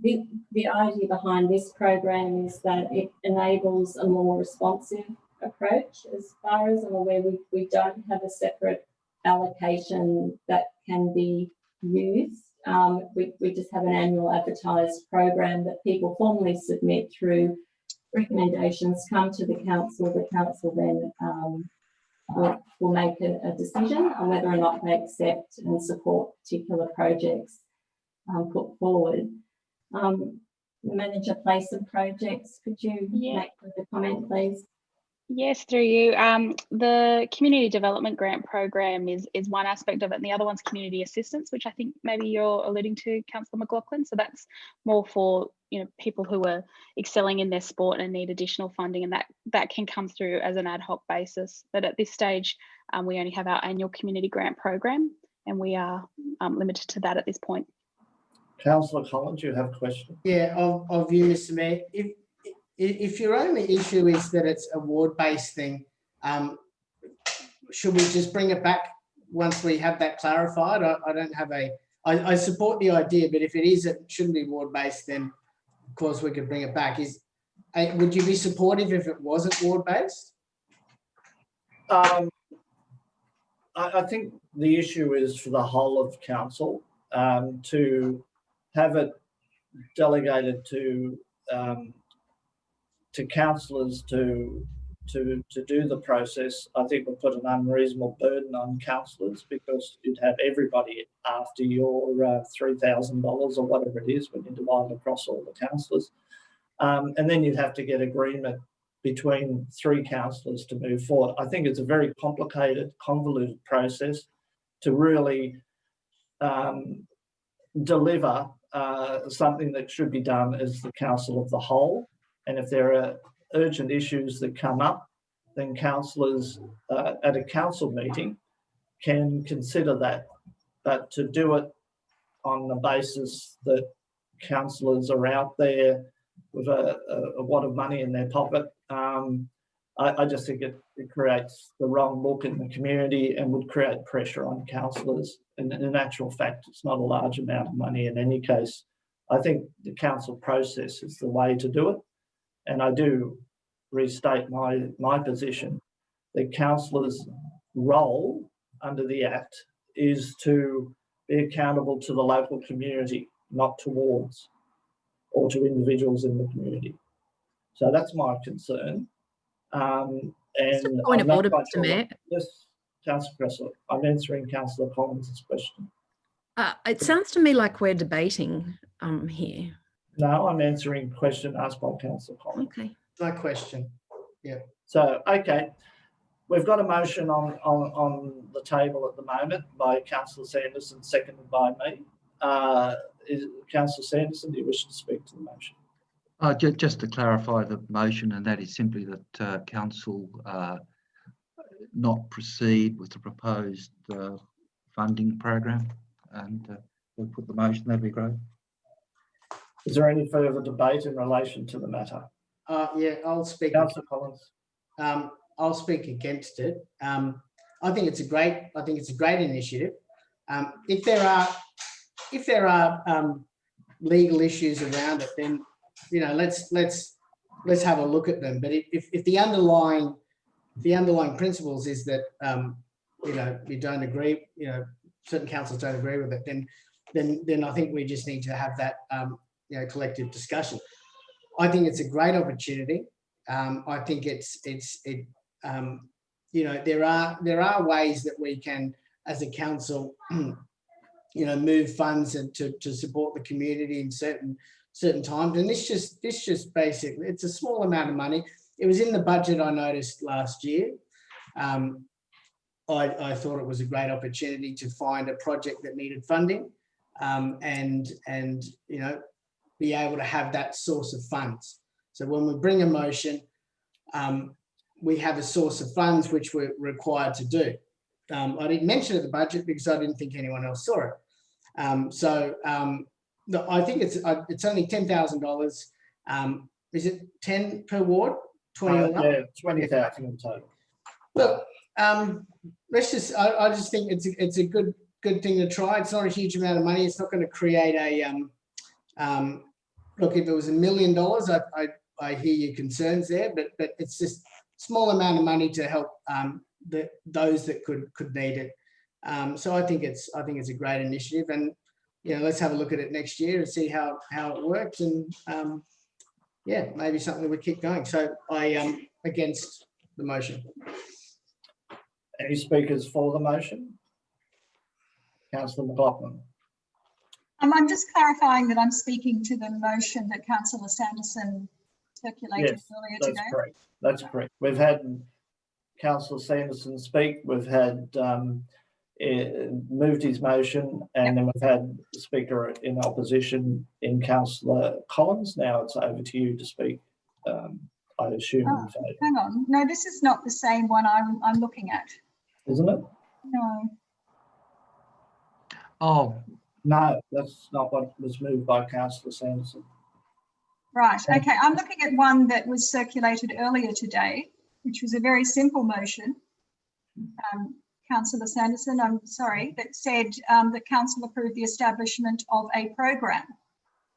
The idea behind this program is that it enables a more responsive approach. As far as I'm aware, we don't have a separate allocation that can be used. We just have an annual advertised program that people formally submit through recommendations, come to the council. The council then will make a decision on whether or not they accept and support particular projects put forward. Manager Place and Projects, could you make a comment, please? Yes, through you. The Community Development Grant Program is one aspect of it, and the other one's community assistance, which I think maybe you're alluding to, Councillor McLaughlin. So that's more for people who are excelling in their sport and need additional funding, and that can come through as an ad hoc basis. But at this stage, we only have our annual community grant program, and we are limited to that at this point. Councillor Collins, you have a question? Yeah, of you, Mr. Mayor. If your only issue is that it's a ward-based thing, should we just bring it back once we have that clarified? I support the idea, but if it shouldn't be ward-based, then of course we could bring it back. Would you be supportive if it wasn't ward-based? I think the issue is for the whole of council to have it delegated to councillors to do the process. I think will put an unreasonable burden on councillors, because you'd have everybody after your $3,000 or whatever it is when you divide across all the councillors. And then you'd have to get agreement between 3 councillors to move forward. I think it's a very complicated, convoluted process to really deliver something that should be done as the council of the whole. And if there are urgent issues that come up, then councillors at a council meeting can consider that. But to do it on the basis that councillors are out there with a wad of money in their pocket, I just think it creates the wrong look in the community and would create pressure on councillors. And in actual fact, it's not a large amount of money in any case. I think the council process is the way to do it. And I do restate my position. The councillor's role under the Act is to be accountable to the local community, not to wards or to individuals in the community. So that's my concern. And point of order, Mr. Mayor. Yes, Councillor Cressler. I'm answering Councillor Collins' question. It sounds to me like we're debating here. No, I'm answering a question asked by Councillor Collins. Okay. My question. Yeah. So, okay. We've got a motion on the table at the moment by Councillor Sanderson, seconded by me. Councillor Sanderson, do you wish to speak to the motion? Just to clarify the motion, and that is simply that council not proceed with the proposed funding program, and we'll put the motion. That'd be great. Is there any further debate in relation to the matter? Yeah, I'll speak. Councillor Collins. I'll speak against it. I think it's a great initiative. If there are legal issues around it, then you know, let's have a look at them. But if the underlying principles is that you know, we don't agree, you know, certain councils don't agree with it, then I think we just need to have that you know, collective discussion. I think it's a great opportunity. I think you know, there are ways that we can, as a council, you know, move funds and to support the community in certain times. And this just basically, it's a small amount of money. It was in the budget, I noticed, last year. I thought it was a great opportunity to find a project that needed funding, and you know, be able to have that source of funds. So when we bring a motion, we have a source of funds which we're required to do. I didn't mention it in the budget because I didn't think anyone else saw it. I think it's only $10,000. Is it 10 per ward? 20 yeah, 20,000 in total. Look, let's just. I just think it's a good thing to try. It's not a huge amount of money. It's not going to create a. Look, if it was $1 million, I hear your concerns there, but it's just small amount of money to help those that could need it. So I think it's a great initiative, and you know, let's have a look at it next year and see how it works, and yeah, maybe something we keep going. So I am against the motion. Any speakers for the motion? Councillor McLaughlin. I'm just clarifying that I'm speaking to the motion that Councillor Sanderson circulated earlier today. That's correct. That's correct. We've had Councillor Sanderson speak. We've had moved his motion, and then we've had the speaker in opposition in Councillor Collins. Now it's over to you to speak. I assume. Hang on. No, this is not the same one I'm looking at. Isn't it? No. Oh. No, that's not what was moved by Councillor Sanderson. Right. Okay. I'm looking at one that was circulated earlier today, which was a very simple motion. Councillor Sanderson, I'm sorry, that said that Council approved the establishment of a program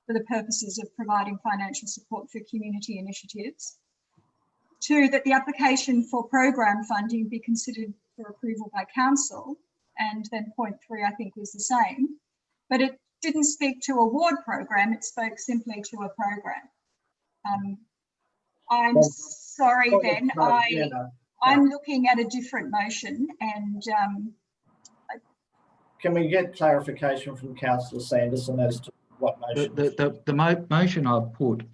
for the purposes of providing financial support for community initiatives. 2, that the application for program funding be considered for approval by Council, and then point 3, I think, was the same. But it didn't speak to a ward program, it spoke simply to a program. I'm sorry then, I'm looking at a different motion, and can we get clarification from Councillor Sanderson as to what motion? The motion I've put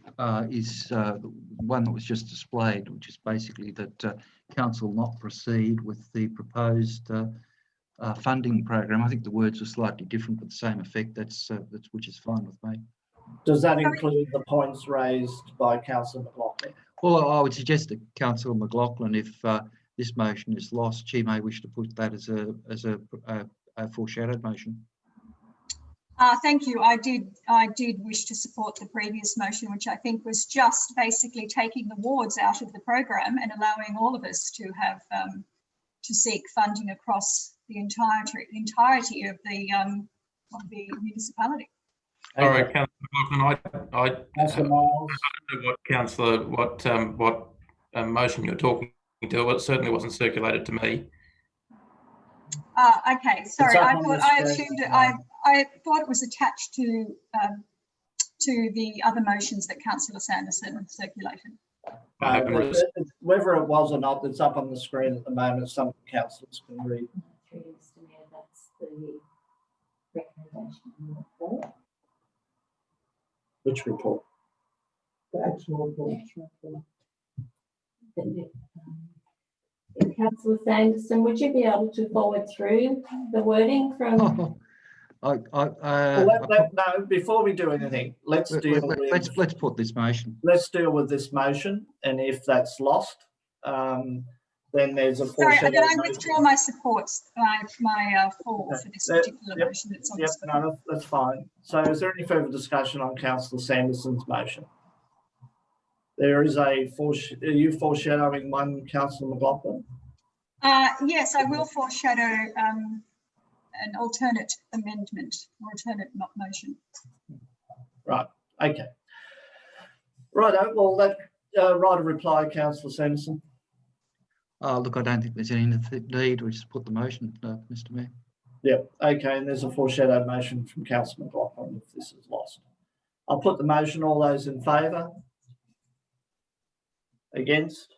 is the one that was just displayed, which is basically that Council not proceed with the proposed funding program. I think the words are slightly different, but the same effect. That's which is fine with me. Does that include the points raised by Councillor McLaughlin? Well, I would suggest that Councillor McLaughlin, if this motion is lost, she may wish to put that as a foreshadowed motion. Thank you. I did wish to support the previous motion, which I think was just basically taking the wards out of the program and allowing all of us to have to seek funding across the entirety of the municipality. All right, Councillor McLaughlin, I don't know what motion you're talking to. It certainly wasn't circulated to me. Okay, sorry. I thought it was attached to the other motions that Councillor Sanderson circulated. Whether it was or not, it's up on the screen at the moment. Some councillors can read. That's the recommendation report. Which report? The actual report. Councillor Sanderson, would you be able to forward through the wording from? No, before we do anything, let's put this motion. Let's deal with this motion, and if that's lost, then there's a. Sorry, did I withdraw my support, my for this particular motion that's on the screen? No, that's fine. So, is there any further discussion on Councillor Sanderson's motion? There is are you foreshadowing one, Councillor McLaughlin? Yes, I will foreshadow an alternate amendment or alternate motion. Right. Okay. Righto, well, that right of reply, Councillor Sanderson. Look, I don't think there's any need. We just put the motion, Mr. Mayor. Yep, okay, and there's a foreshadowed motion from Councillor McLaughlin if this is lost. I'll put the motion. All those in favour? Against?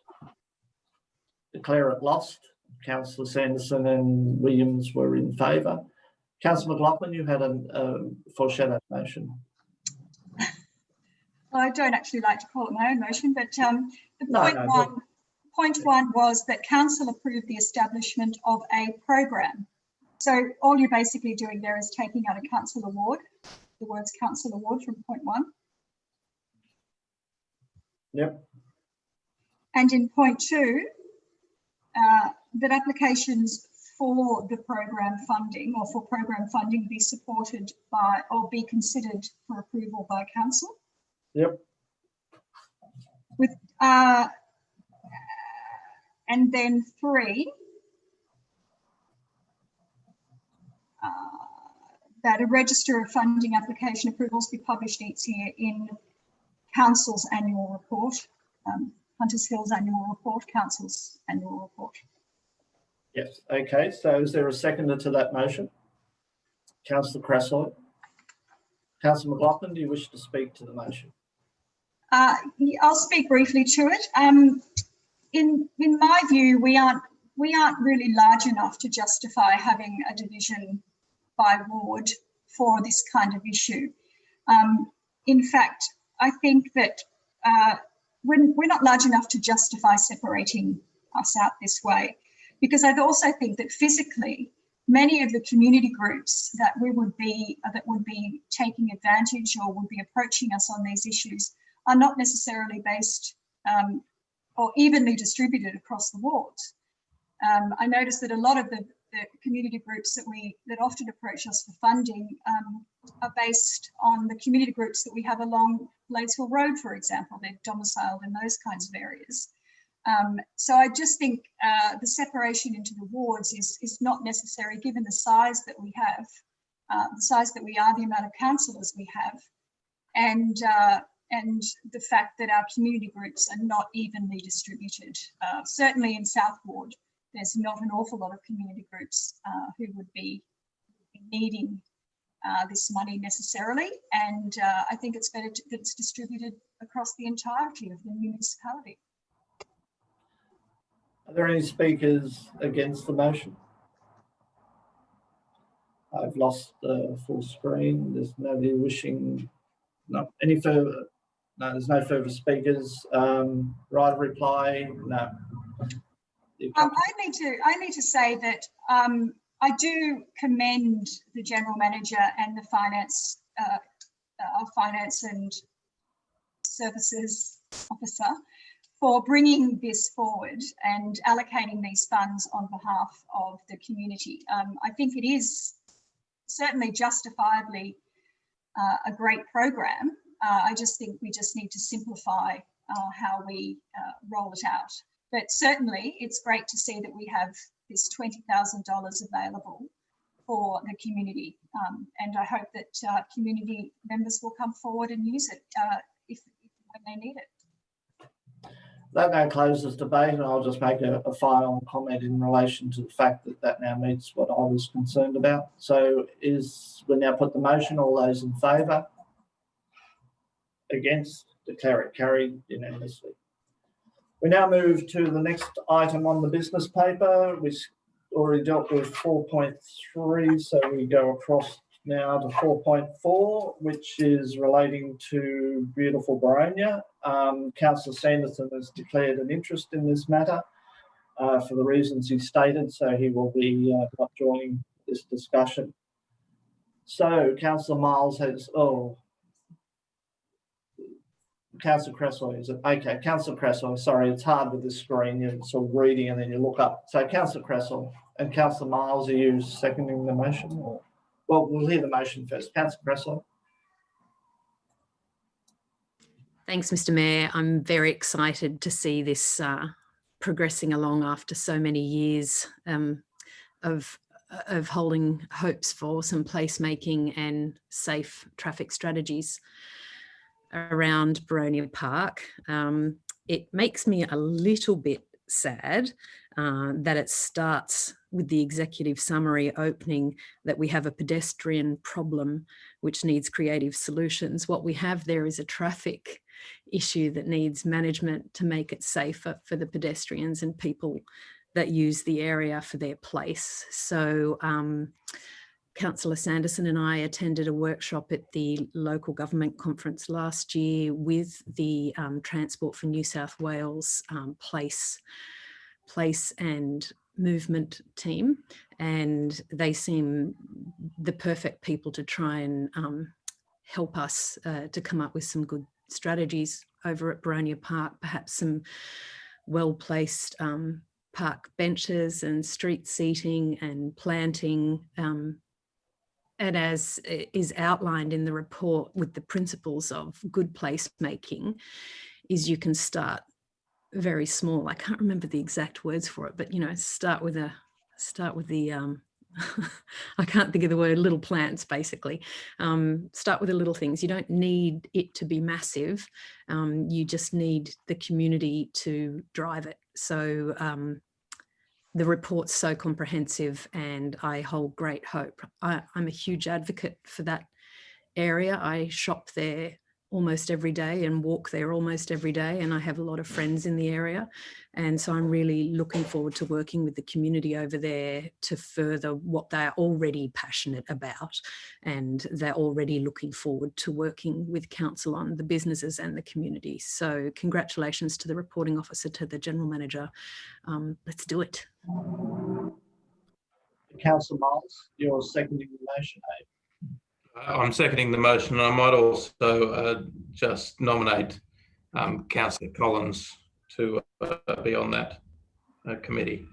Declare it lost. Councillor Sanderson and Williams were in favour. Councillor McLaughlin, you had a foreshadowed motion. I don't actually like to call it my own motion, but No, point one was that council approved the establishment of a program. So all you're basically doing there is taking out a council award, the words council award from point one. Yep. And in point two, that applications for the program funding or for program funding be supported by or be considered for approval by council. Yep. With and then three, that a register of funding application approvals be published each year in council's annual report, Hunters Hill's annual report, council's annual report. Yes, okay, so is there a seconder to that motion? Councillor Crassoy. Councillor McLaughlin, do you wish to speak to the motion? I'll speak briefly to it. In my view, we aren't really large enough to justify having a division by ward for this kind of issue. In fact, I think that we're not large enough to justify separating us out this way, because I also think that physically many of the community groups that would be taking advantage or would be approaching us on these issues are not necessarily based or evenly distributed across the wards. I noticed that a lot of the community groups that often approach us for funding are based on the community groups that we have along Blades Hill Road, for example. They're domiciled in those kinds of areas. So I just think the separation into the wards is not necessary given the size that we have, the size that we are, the amount of councillors we have, and the fact that our community groups are not evenly distributed. Certainly in South Ward, there's not an awful lot of community groups who would be needing this money necessarily, and I think it's better that it's distributed across the entirety of the municipality. Are there any speakers against the motion? I've lost the full screen. There's nobody wishing. No. Any further? No, there's no further speakers. Right of reply? No. I need to say that I do commend the General Manager and the Finance and Services Officer for bringing this forward and allocating these funds on behalf of the community. I think it is certainly justifiably a great program. I just think we just need to simplify how we roll it out. But certainly it's great to see that we have this $20,000 available for the community. And I hope that community members will come forward and use it when they need it. That now closes debate, and I'll just make a final comment in relation to the fact that now meets what I was concerned about. So we now put the motion. All those in favour? Against? Declare it carried unanimously. We now move to the next item on the business paper. We already dealt with 4.3, so we go across now to 4.4, which is relating to beautiful Boronia. Councillor Sanderson has declared an interest in this matter for the reasons he stated, so he will be not joining this discussion. So Councillor Miles has, Councillor Crassoy, is it? Okay, Councillor Crassoy, sorry, it's hard with this screen. You're sort of reading and then you look up. So Councillor Crassoy and Councillor Miles, are you seconding the motion? Or? Well, we'll hear the motion first. Councillor Crassoy. Thanks, Mr. Mayor. I'm very excited to see this progressing along after so many years of holding hopes for some placemaking and safe traffic strategies. around Boronia Park. It makes me a little bit sad that it starts with the executive summary opening that we have a pedestrian problem which needs creative solutions. What we have there is a traffic issue that needs management to make it safer for the pedestrians and people that use the area for their place. So Councillor Sanderson and I attended a workshop at the local government conference last year with the Transport for New South Wales place and movement team, and they seem the perfect people to try and help us to come up with some good strategies over at Boronia Park, perhaps some well-placed park benches and street seating and planting. And as is outlined in the report with the principles of good placemaking, is you can start very small. I can't remember the exact words for it, but start with the I can't think of the word, little plants basically. Start with the little things. You don't need it to be massive. You just need the community to drive it. So the report's so comprehensive and I hold great hope. I'm a huge advocate for that area. I shop there almost every day and walk there almost every day, and I have a lot of friends in the area, and so I'm really looking forward to working with the community over there to further what they're already passionate about, and they're already looking forward to working with council on the businesses and the community. So congratulations to the reporting officer, to the general manager. Let's do it. Councillor Miles, you're seconding the motion, eh? I'm seconding the motion, and I might also just nominate Councillor Collins to be on that committee.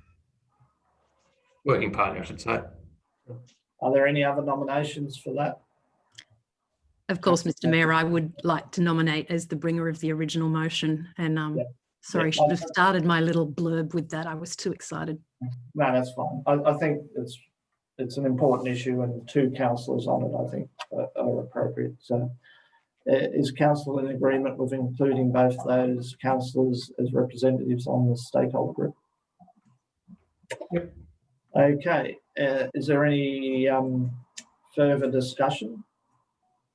Working party, I should say. Are there any other nominations for that? Of course, Mr. Mayor, I would like to nominate as the bringer of the original motion, and sorry, should have started my little blurb with that. I was too excited. No, that's fine. I think it's an important issue, and two councillors on it, I think, are appropriate. So is council in agreement with including both those councillors as representatives on the stakeholder group? Yep. Okay. Is there any further discussion?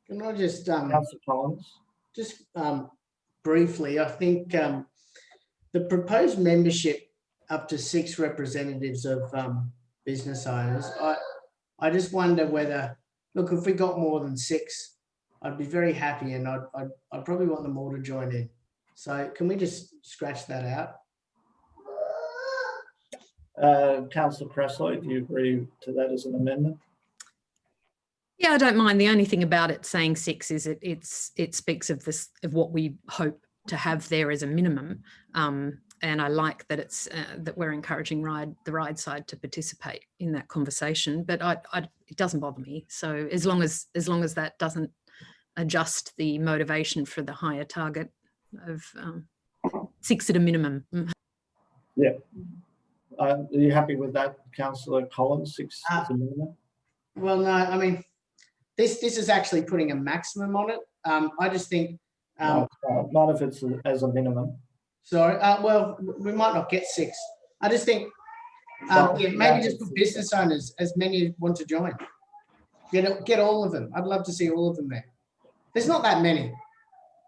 Can I just, Councillor Collins? Just briefly, I think the proposed membership up to 6 representatives of business owners, I just wonder whether, look, if we got more than 6, I'd be very happy, and I'd probably want them all to join in. So can we just scratch that out? Councillor Crasso, do you agree to that as an amendment? Yeah, I don't mind. The only thing about it saying 6 is it speaks of what we hope to have there as a minimum. And I like that it's that we're encouraging the ride side to participate in that conversation. But it doesn't bother me. So as long as that doesn't adjust the motivation for the higher target of 6 at a minimum. Yeah. Are you happy with that, Councillor Collins? 6 as a minimum? Well, no. I mean, this is actually putting a maximum on it. I just think not if it's as a minimum. Sorry, well, we might not get 6. I just think, maybe just put business owners, as many want to join. Get all of them. I'd love to see all of them there. There's not that many.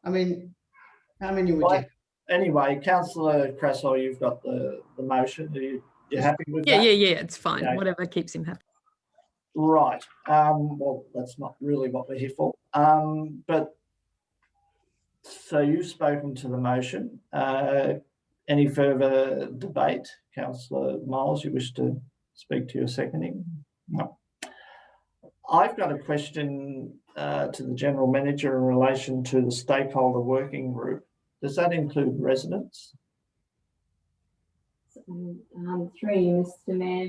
I mean, how many would you? Anyway, Councillor Crasso, you've got the motion. Are you happy with that? Yeah, it's fine. Okay. Whatever keeps him happy. Right. Well, that's not really what we're here for. But so you've spoken to the motion. Any further debate? Councillor Miles, you wish to speak to your seconding? No. I've got a question to the General Manager in relation to the stakeholder working group. Does that include residents? Through you, Mr. Mayor,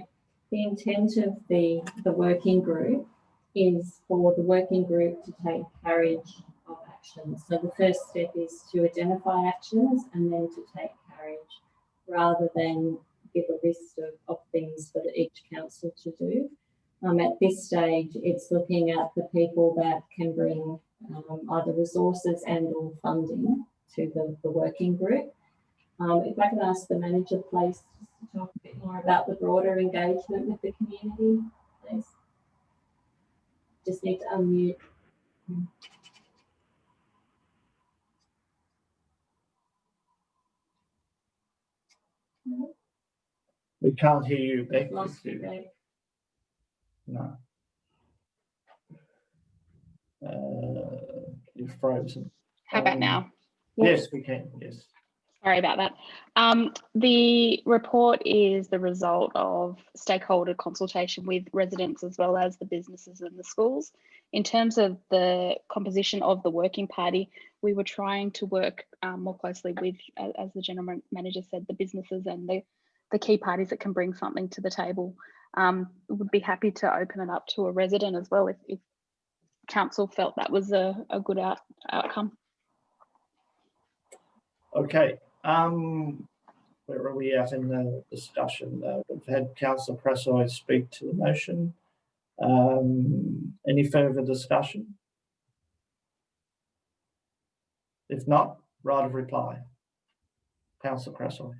the intent of the working group is for the working group to take carriage of action. So the first step is to identify actions and then to take carriage, rather than give a list of things for each council to do. At this stage, it's looking at the people that can bring either resources and or funding to the working group. If I could ask the manager, please, just to talk a bit more about the broader engagement with the community, please. Just need to unmute. We can't hear you, Beck. Lost you, Beck. No. You're frozen. How about now? Yes, we can. Yes. Sorry about that. The report is the result of stakeholder consultation with residents as well as the businesses and the schools. In terms of the composition of the working party, we were trying to work more closely with, as the general manager said, the businesses and the key parties that can bring something to the table. Would be happy to open it up to a resident as well if council felt that was a good outcome. Okay. Where are we at in the discussion? We've had Councillor Crassoy speak to the motion. Any further discussion? If not, right of reply. Councillor Crassoy.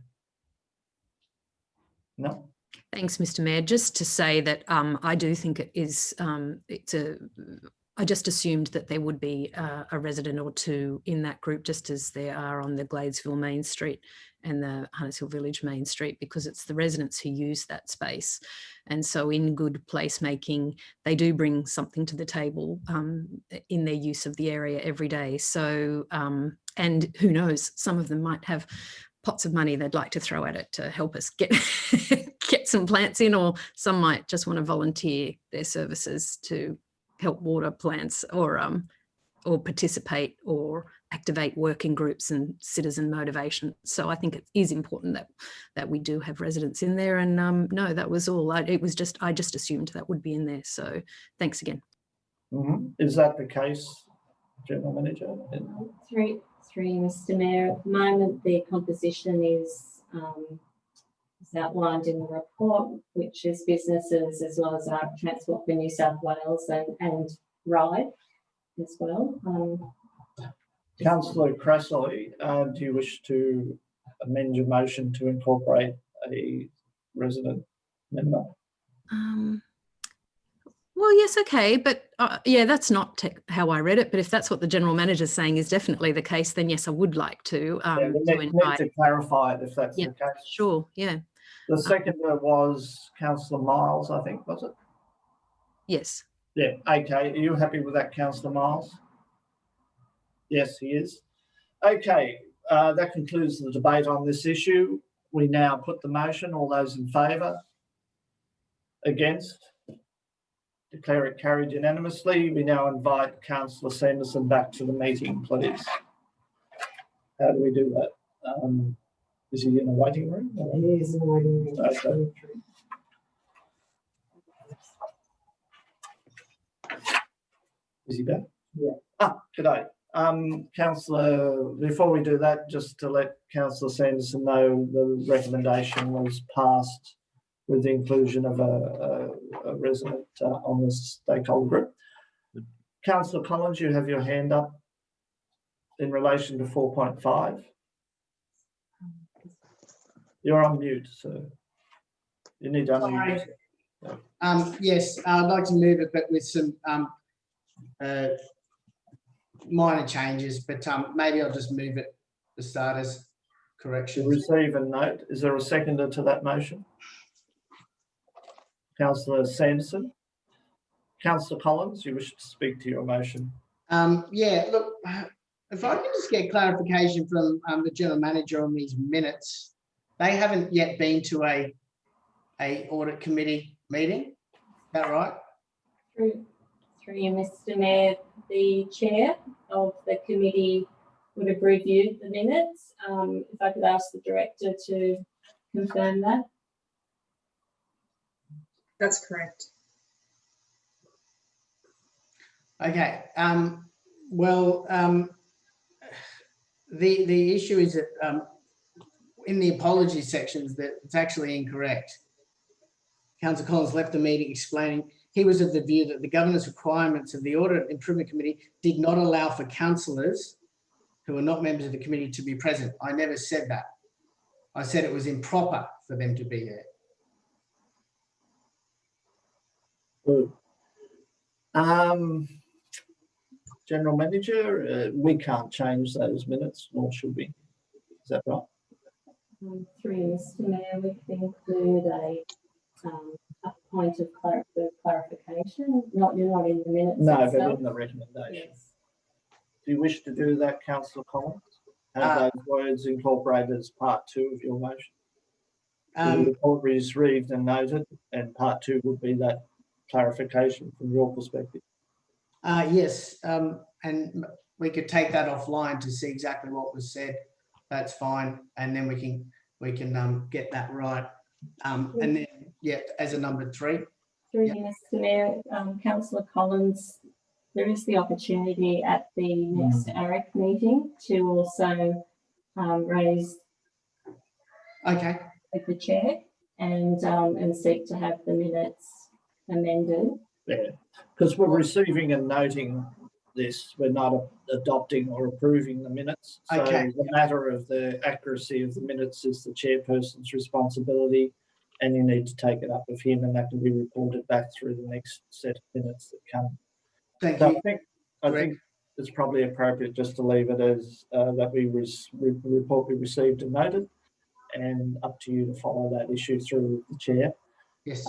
No. Thanks, Mr. Mayor. Just to say that I do think it is, I just assumed that there would be a resident or two in that group, just as there are on the Gladesville Main Street and the Hunters Hill Village Main Street, because it's the residents who use that space. And so in good placemaking, they do bring something to the table in their use of the area every day. So, and who knows, some of them might have pots of money they'd like to throw at it to help us get get some plants in, or some might just want to volunteer their services to help water plants or participate or activate working groups and citizen motivation. So I think it is important that we do have residents in there. And no, that was all. I just assumed that would be in there. So thanks again. Mm-hmm. Is that the case, General Manager? Through Mr. Mayor, at the moment the composition is outlined in the report, which is businesses as well as Transport for New South Wales and RIDE as well. Councillor Crassoy, do you wish to amend your motion to incorporate a resident member? Well, yes, okay, but yeah, that's not how I read it. But if that's what the General Manager is saying is definitely the case, then yes, I would like to. Need to clarify it if that's the case. Sure, yeah. The seconder was Councillor Miles, I think, was it? Yes. Yeah, okay. Are you happy with that, Councillor Miles? Yes, he is. Okay, that concludes the debate on this issue. We now put the motion. All those in favour? Against? Declare it carried unanimously. We now invite Councillor Sanderson back to the meeting, please. How do we do that? Is he in a waiting room? He is in a waiting room. Okay. Is he back? Yeah. G'day. Councillor, before we do that, just to let Councillor Sanderson know, the recommendation was passed with the inclusion of a resident on the stakeholder group. Councillor Collins, you have your hand up in relation to 4.5. You're on mute, so you need to unmute. Yes, I'd like to move it, but with some minor changes, but maybe I'll just move it to start as corrections. Receive and note. Is there a seconder to that motion? Councillor Sanderson. Councillor Collins, you wish to speak to your motion? Yeah, look, if I can just get clarification from the General Manager on these minutes. They haven't yet been to a audit committee meeting, is that right? Through you, Mr. Mayor, the chair of the committee would have reviewed the minutes. If I could ask the director to confirm that. That's correct. Okay. The issue is that in the apology sections that it's actually incorrect. Councillor Collins left the meeting explaining he was of the view that the governance requirements of the Audit Improvement Committee did not allow for councillors who are not members of the committee to be present. I never said that. I said it was improper for them to be there. Good. General Manager, we can't change those minutes, nor should we. Is that right? Through Mr. Mayor, we could include a point of clarification. You're not in the minutes. No, itself. but in the recommendation. Yes. Do you wish to do that, Councillor Collins? Have those words incorporated as part 2 of your motion? The report is received and noted, and part 2 would be that clarification from your perspective. Yes, and we could take that offline to see exactly what was said. That's fine, and then we can get that right. And then as a number 3. Through you, Mr. Mayor, Councillor Collins, there is the opportunity at the next AREC meeting to also raise with the chair and seek to have the minutes amended. Yeah, because we're receiving and noting this, we're not adopting or approving the minutes. So the matter of the accuracy of the minutes is the chairperson's responsibility, and you need to take it up with him, and that can be reported back through the next set of minutes that come. Thank so you. I think it's probably appropriate just to leave it as that report we received and noted, and up to you to follow that issue through the chair. Yes.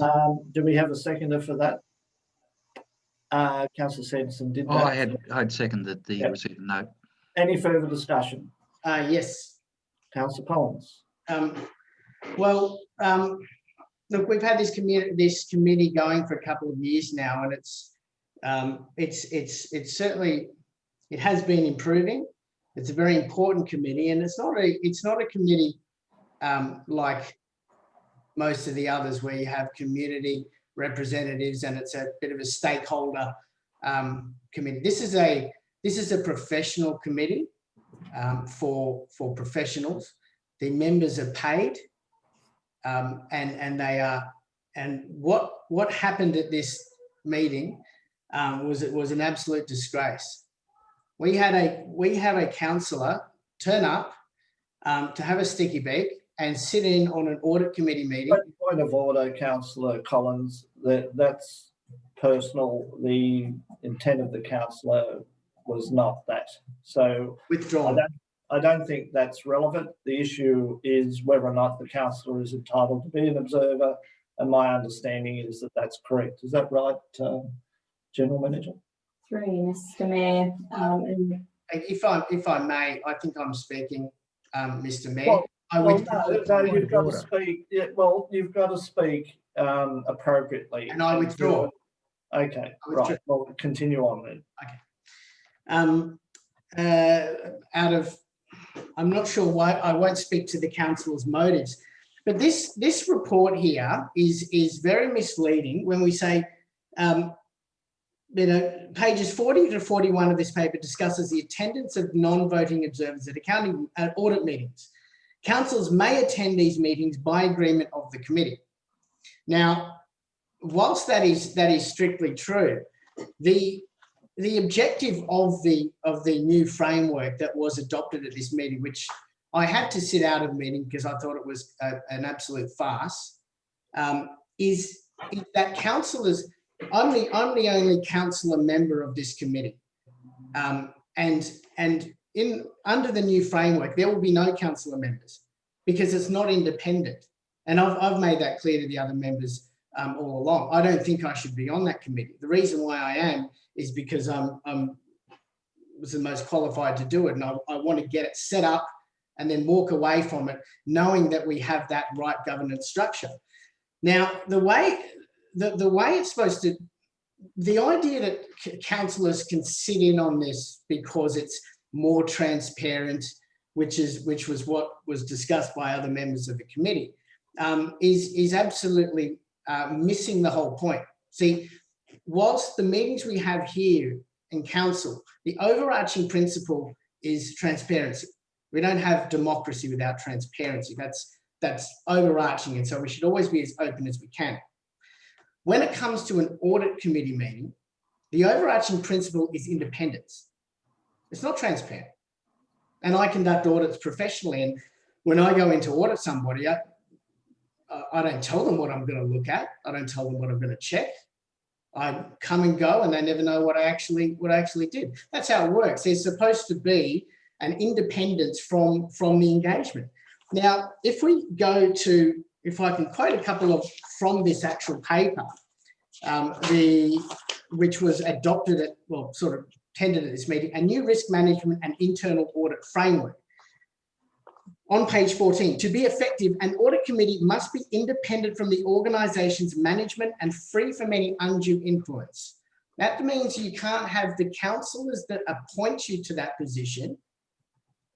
Do we have a seconder for that? Councillor Sanderson did that. I'd seconded the received note. Any further discussion? Yes. Councillor Collins. Look, we've had this committee going for a couple of years now, and it's certainly, it has been improving. It's a very important committee, and it's not a committee like most of the others where you have community representatives and it's a bit of a stakeholder committee. This is a professional committee for professionals. The members are paid, and they are. And what happened at this meeting was an absolute disgrace. We had a councillor turn up to have a sticky beak and sit in on an audit committee meeting. Point of order, Councillor Collins, that's personal. The intent of the councillor was not that. So withdrawn. I don't think that's relevant. The issue is whether or not the councillor is entitled to be an observer, and my understanding is that that's correct. Is that right, General Manager? Through you, Mr. Mayor. If I may, I think I'm speaking, Mr. Mayor. No, you've got to speak. Yeah, well, you've got to speak appropriately. And I withdraw. Okay, right. Well, continue on then. Okay. I'm not sure why I won't speak to the council's motives, but this report here is very misleading when we say, pages 40 to 41 of this paper discusses the attendance of non-voting observers at audit meetings. Councils may attend these meetings by agreement of the committee. Now, whilst that is strictly true, the objective of the new framework that was adopted at this meeting, which I had to sit out of the meeting because I thought it was an absolute farce, is that councillors, I'm the only councillor member of this committee, and under the new framework, there will be no councillor members because it's not independent. And I've made that clear to the other members all along. I don't think I should be on that committee. The reason why I am is because I was the most qualified to do it, and I want to get it set up and then walk away from it, knowing that we have that right governance structure. Now, the way it's supposed to, the idea that councillors can sit in on this because it's more transparent, which was what was discussed by other members of the committee, is absolutely missing the whole point. See, whilst the meetings we have here in council, the overarching principle is transparency. We don't have democracy without transparency. That's overarching, and so we should always be as open as we can. when it comes to an audit committee meeting, the overarching principle is independence. It's not transparent. And I conduct audits professionally. And when I go in to audit somebody, I don't tell them what I'm going to look at. I don't tell them what I'm going to check. I come and go and they never know what I actually did. That's how it works. There's supposed to be an independence from the engagement. Now, if we go to, if I can quote a couple of from this actual paper, which was adopted at, well, sort of tendered at this meeting, a new risk management and internal audit framework. On page 14, to be effective, an audit committee must be independent from the organisation's management and free from any undue influence. That means you can't have the councillors that appoint you to that position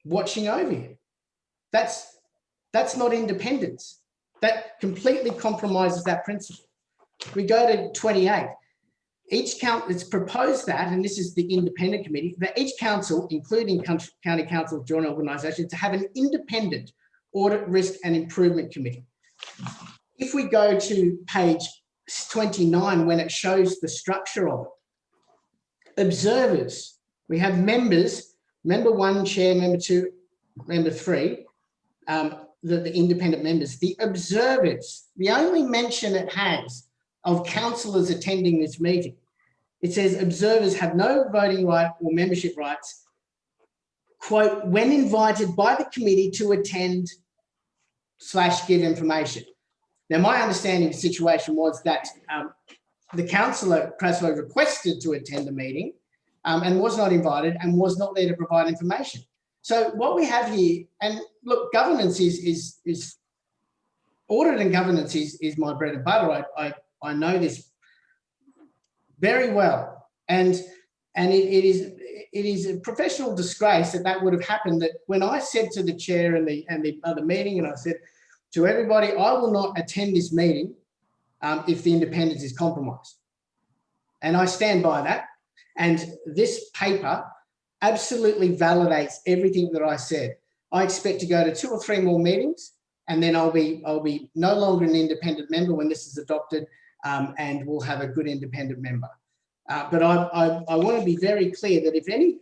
watching over you. That's not independence. That completely compromises that principle. We go to 28. It's proposed that, and this is the independent committee, that each council, including county council joint organisation, to have an independent audit risk and improvement committee. If we go to page 29, when it shows the structure of it, observers, we have members, member 1, chair, member 2, member 3, the independent members. The observers, the only mention it has of councillors attending this meeting, it says observers have no voting right or membership rights, quote, when invited by the committee to attend / give information. Now, my understanding of the situation was that the councillor Prasoy requested to attend the meeting and was not invited and was not there to provide information. So what we have here, and look, governance is audit and governance is my bread and butter. I know this very well, and it is a professional disgrace that would have happened. That when I said to the chair and the other meeting, and I said to everybody, I will not attend this meeting if the independence is compromised, and I stand by that. And this paper absolutely validates everything that I said. I expect to go to 2 or 3 more meetings, and then I'll be no longer an independent member when this is adopted. And we'll have a good independent member. But I want to be very clear that if any,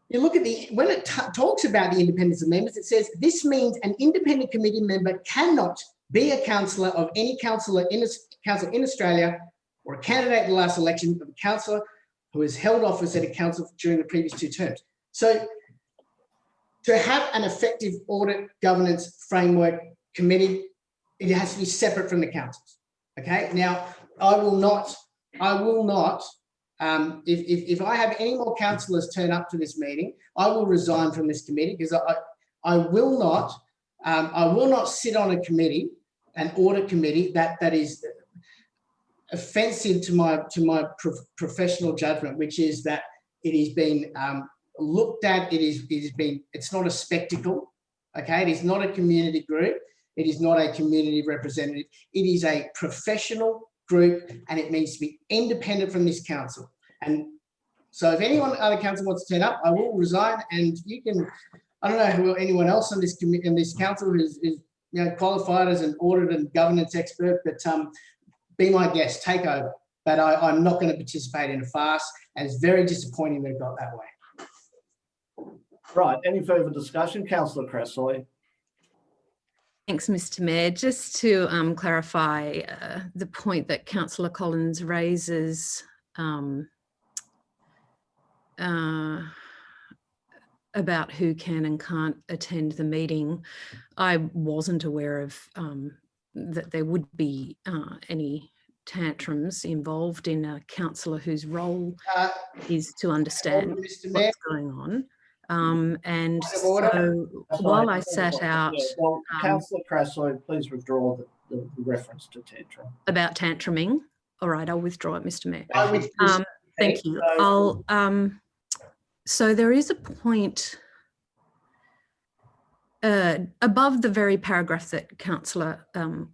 you look at when it talks about the independence of members, it says this means an independent committee member cannot be a councillor of any council in Australia or a candidate in the last election of a councillor who has held office at a council during the previous 2 terms. So to have an effective audit governance framework committee, it has to be separate from the councils. Okay. Now, I will not. If I have any more councillors turn up to this meeting, I will resign from this committee because I will not sit on a committee, an audit committee that is offensive to my professional judgment, which is that it is being looked at. It's not a spectacle. Okay. It is not a community group. It is not a community representative. It is a professional group, and it needs to be independent from this council. And so if other council wants to turn up, I will resign, and you can, I don't know who anyone else on this committee, in this council is qualified as an audit and governance expert, but be my guest, take over. But I'm not going to participate in a farce, and it's very disappointing that it got that way. Right, any further discussion? Councillor Prasoy. Thanks, Mr. Mayor. Just to clarify the point that Councillor Collins raises about who can and can't attend the meeting, I wasn't aware of that there would be any tantrums involved in a councillor whose role is to understand what's going on. And so while I sat out... Councillor Prasoy, please withdraw the reference to tantrum. About tantruming. All right, I'll withdraw it, Mr. Mayor. Thank you. So there is a point above the very paragraph that Councillor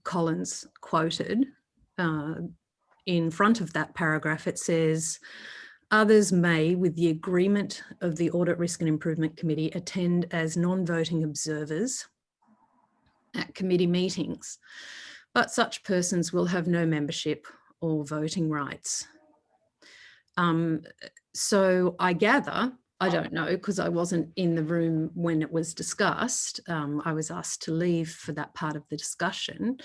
Collins quoted. In front of that paragraph, it says, others may, with the agreement of the Audit Risk and Improvement Committee, attend as non-voting observers at committee meetings. but such persons will have no membership or voting rights. So I gather, I don't know, because I wasn't in the room when it was discussed. I was asked to leave for that part of the discussion.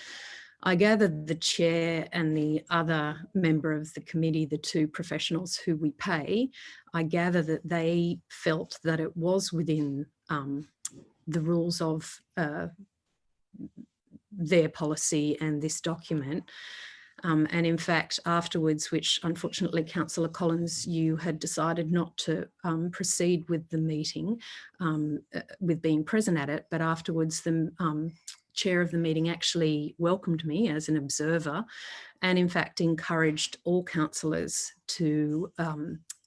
I gather the chair and the other member of the committee, the two professionals who we pay, I gather that they felt that it was within the rules of their policy and this document. And in fact, afterwards, which unfortunately, Councillor Collins, you had decided not to proceed with the meeting, with being present at it, but afterwards the chair of the meeting actually welcomed me as an observer and in fact encouraged all councillors to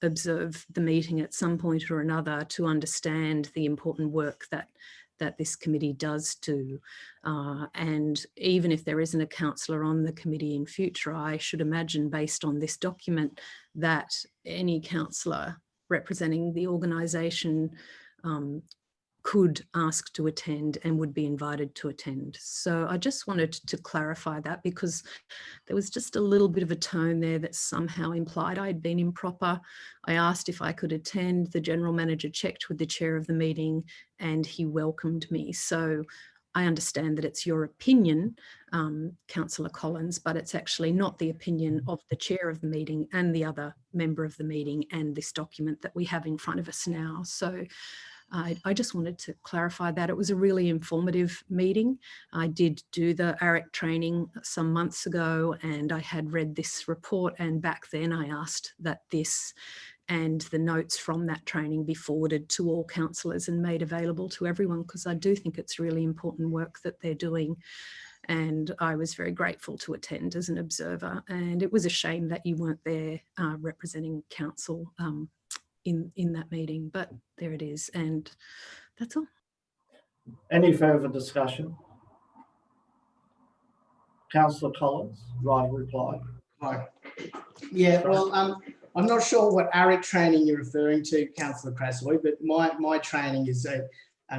observe the meeting at some point or another to understand the important work that this committee does do. And even if there isn't a councillor on the committee in future, I should imagine based on this document that any councillor representing the organisation could ask to attend and would be invited to attend. So I just wanted to clarify that because there was just a little bit of a tone there that somehow implied I'd been improper. I asked if I could attend. The general manager checked with the chair of the meeting and he welcomed me. So I understand that it's your opinion, Councillor Collins, but it's actually not the opinion of the chair of the meeting and the other member of the meeting and this document that we have in front of us now. So I just wanted to clarify that. It was a really informative meeting. I did do the ARIC training some months ago and I had read this report, and back then I asked that this and the notes from that training be forwarded to all councillors and made available to everyone, because I do think it's really important work that they're doing. And I was very grateful to attend as an observer, and it was a shame that you weren't there representing council in that meeting, but there it is, and that's all. Any further discussion? Councillor Collins, right reply. Hi. Yeah, well, I'm not sure what ARIC training you're referring to, Councillor Crassoy, but my training is a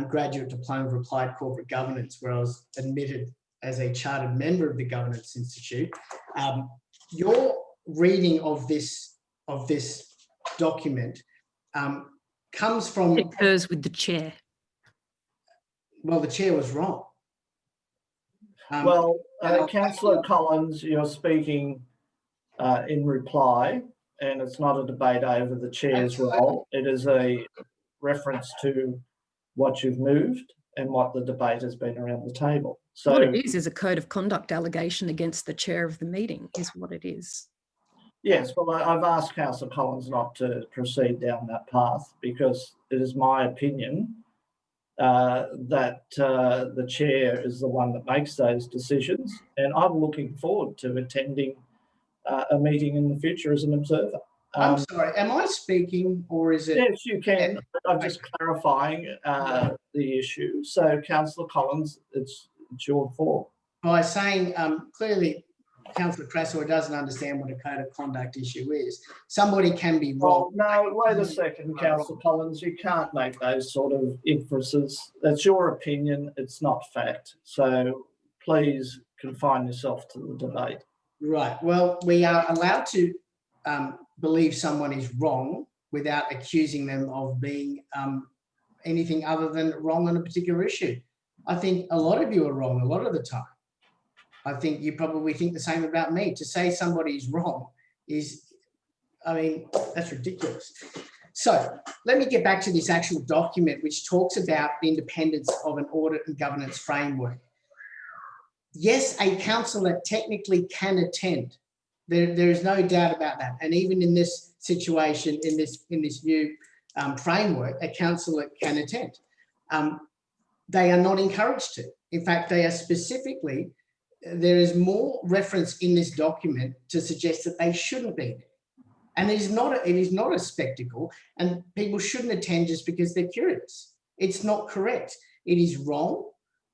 graduate diploma of applied corporate governance, where I was admitted as a chartered member of the Governance Institute. Your reading of this document comes from... It occurs with the chair. Well, the chair was wrong. Councillor Collins, you're speaking in reply, and it's not a debate over the chair's role. It is a reference to what you've moved and what the debate has been around the table. So what it is a code of conduct allegation against the chair of the meeting is what it is. Yes, well, I've asked Councillor Collins not to proceed down that path because it is my opinion that the chair is the one that makes those decisions, and I'm looking forward to attending a meeting in the future as an observer. I'm sorry, am I speaking or is it? Yes, you can. I'm just clarifying the issue. So, Councillor Collins, it's your fault. By saying clearly, Councillor Crassoy doesn't understand what a code of conduct issue is. Somebody can be wrong. Well, no, wait a second, Councillor Collins. You can't make those sort of inferences. That's your opinion. It's not fact. So please confine yourself to the debate. Right. Well, we are allowed to believe someone is wrong without accusing them of being anything other than wrong on a particular issue. I think a lot of you are wrong a lot of the time. I think you probably think the same about me. To say somebody's wrong is, I mean, that's ridiculous. So let me get back to this actual document, which talks about the independence of an audit and governance framework. Yes, a councillor technically can attend. There is no doubt about that. And even in this situation, in this new framework, a councillor can attend. They are not encouraged to. In fact, they are specifically, there is more reference in this document to suggest that they shouldn't be there. And it is not a spectacle, and people shouldn't attend just because they're curious. It's not correct. It is wrong.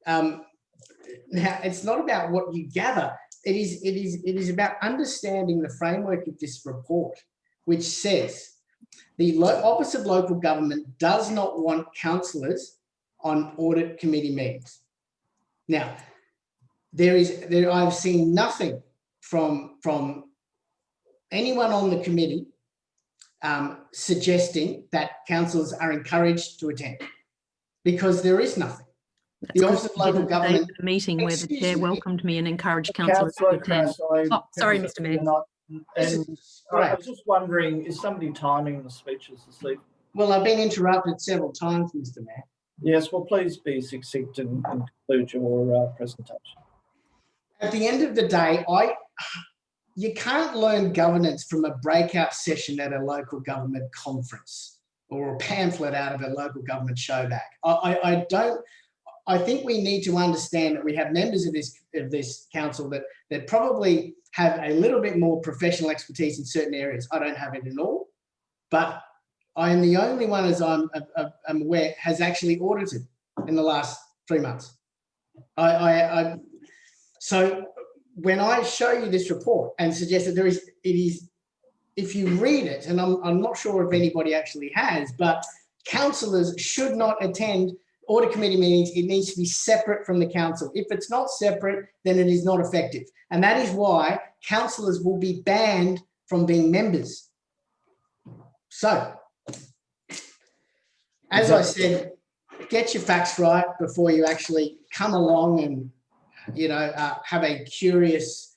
Now, it's not about what you gather. It is about understanding the framework of this report, which says the Office of Local Government does not want councillors on audit committee meetings. Now, I've seen nothing from anyone on the committee suggesting that councillors are encouraged to attend, because there is nothing. That's The because Office of we Local didn't stay Government. for the meeting where the Excuse chair me. welcomed me and encouraged councillors to Councillor attend. Crasso, Oh, sorry, Mr. Mayor. This And is I great. was just wondering, is somebody timing the speeches this evening? Well, I've been interrupted several times, Mr. Mayor. Yes, well, please be succinct and conclude your presentation. At the end of the day, you can't learn governance from a breakout session at a local government conference or a pamphlet out of a local government showback. I think we need to understand that we have members of this council that probably have a little bit more professional expertise in certain areas. I don't have it in all, but I am the only one, as I'm aware, has actually audited in the last 3 months. So when I show you this report and suggest that it is, if you read it, and I'm not sure if anybody actually has, but councillors should not attend audit committee meetings. It needs to be separate from the council. If it's not separate, then it is not effective. And that is why councillors will be banned from being members. So, as I said, get your facts right before you actually come along and, have a curious,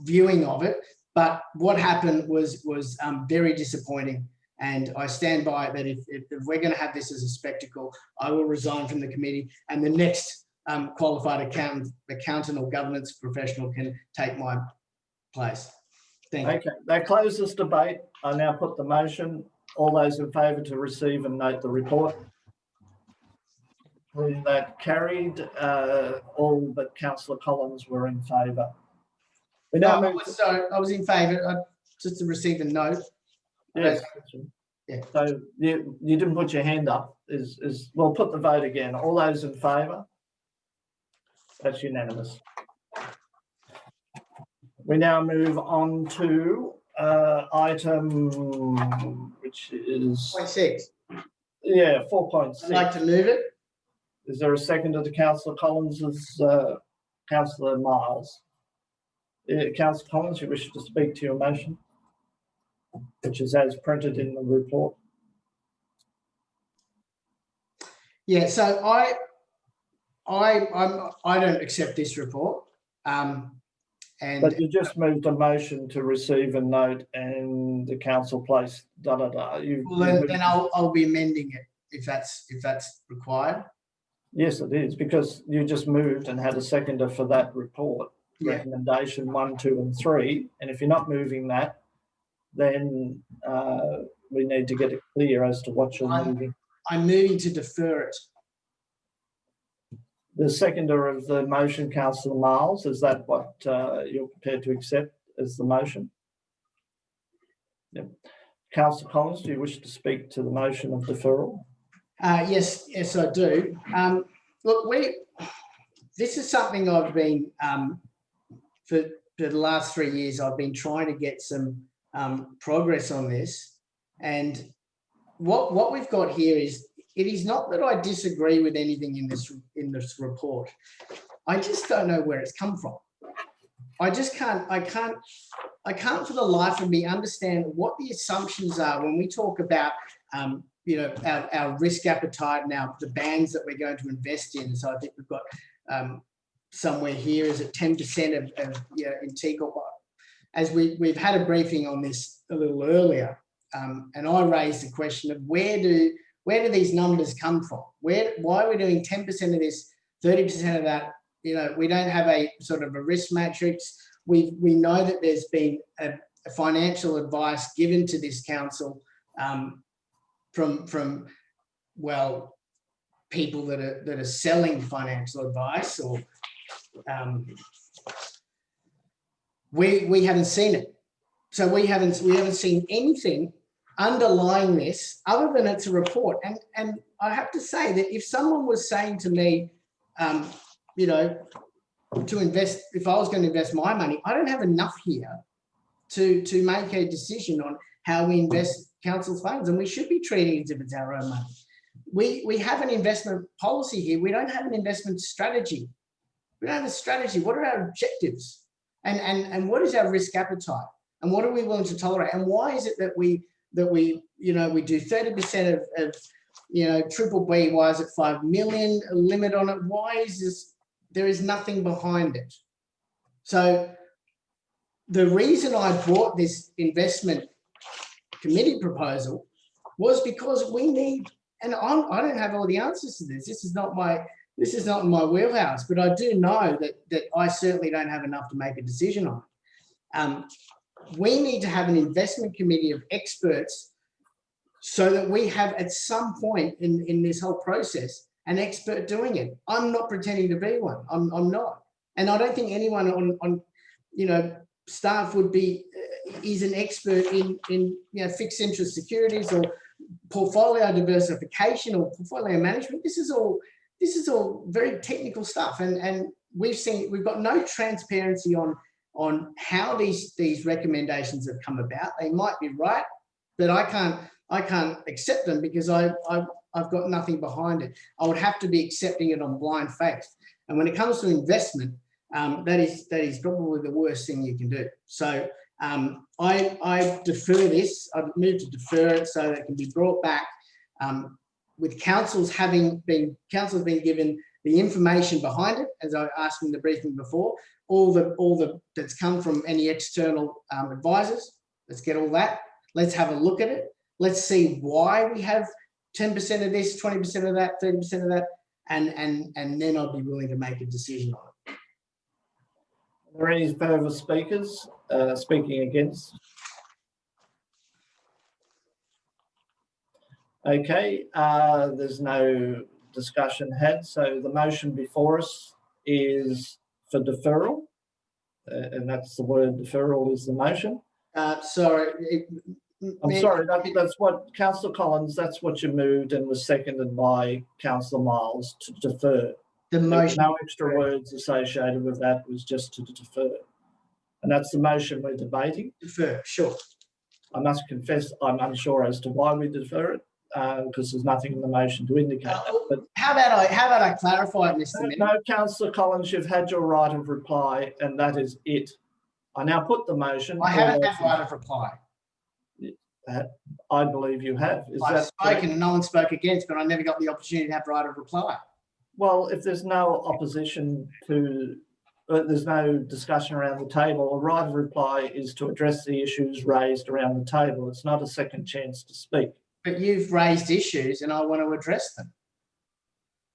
viewing of it. But what happened was very disappointing. And I stand by it that if we're going to have this as a spectacle, I will resign from the committee, and the next qualified accountant or governance professional can take my place. Thank you. Okay, that closes debate. I now put the motion. All those in favour to receive and note the report. With that carried, all but Councillor Collins were in favour. We now move to, I was in favour, just to receive a note. yes. Yeah. So you didn't put your hand up. We'll put the vote again. All those in favour? That's unanimous. We now move on to item, which is 0.6. Yeah, 4.6. I'd like to move it. Is there a second to Councillor Collins's Councillor Miles? Councillor Collins, you wish to speak to your motion, which is as printed in the report? Yeah, so I don't accept this report. But you just moved a motion to receive and note, and the council place Well, then I'll be amending it if that's required. Yes, it is, because you just moved and had a seconder for that report, recommendation 1, 2, and 3. And if you're not moving that, then we need to get it clear as to what you're moving. I'm moving to defer it. The seconder of the motion, Councillor Miles, is that what you're prepared to accept as the motion? Yep. Councillor Collins, do you wish to speak to the motion of deferral? Yes, I do. Look, this is something I've been, for the last 3 years, I've been trying to get some progress on this. And what we've got here is, it is not that I disagree with anything in this report. I just don't know where it's come from. I can't for the life of me understand what the assumptions are when we talk about our risk appetite now, the bands that we're going to invest in. So I think we've got somewhere here is at 10% of in T Corp. As we've had a briefing on this a little earlier, and I raised the question of where do these numbers come from? Why are we doing 10% of this, 30% of that? We don't have a sort of a risk matrix. We know that there's been a financial advice given to this council from people that are selling financial advice, or we haven't seen it. So we haven't seen anything underlying this other than it's a report. And I have to say that if someone was saying to me, to invest, if I was going to invest my money, I don't have enough here to make a decision on how we invest council's funds, and we should be treating it as if it's our own money. we have an investment policy here. We don't have an investment strategy. We don't have a strategy. What are our objectives? And what is our risk appetite? And what are we willing to tolerate? And why is it that we we do 30% of triple B? Why is it 5 million limit on it? Why is this? There is nothing behind it. So the reason I brought this investment committee proposal was because we need, and I don't have all the answers to this. This is not in my wheelhouse, but I do know that I certainly don't have enough to make a decision on. We need to have an investment committee of experts so that we have at some point in this whole process an expert doing it. I'm not pretending to be one. I'm not, and I don't think anyone on staff would be is an expert in fixed interest securities or portfolio diversification or portfolio management. This is all very technical stuff, and we've got no transparency on how these recommendations have come about. They might be right, but I can't accept them because I've got nothing behind it. I would have to be accepting it on blind faith. And when it comes to investment, that is probably the worst thing you can do. So I defer this. I've moved to defer it so that it can be brought back with councils being given the information behind it, as I asked in the briefing before, all the that's come from any external advisors. Let's get all that. Let's have a look at it. Let's see why we have 10% of this, 20% of that, 30% of that, and then I'll be willing to make a decision on it. Are there any further speakers speaking against? Okay, there's no discussion had, so the motion before us is for deferral, and that's the word deferral is the motion. Sorry. I'm sorry, that's what, Councillor Collins, that's what you moved and was seconded by Councillor Miles to defer. The motion. No extra words associated with that, was just to defer. And that's the motion we're debating. Defer, sure. I must confess I'm unsure as to why we defer it, because there's nothing in the motion to indicate that. But how about I clarify it, Mr. Mayor? No, Councillor Collins, you've had your right of reply, and that is it. I now put the motion. I haven't had right of reply. I believe you have. I've spoken, no one spoke against, but I never got the opportunity to have right of reply. Well, if there's no opposition to, there's no discussion around the table, a right of reply is to address the issues raised around the table. It's not a second chance to speak. But you've raised issues and I want to address them.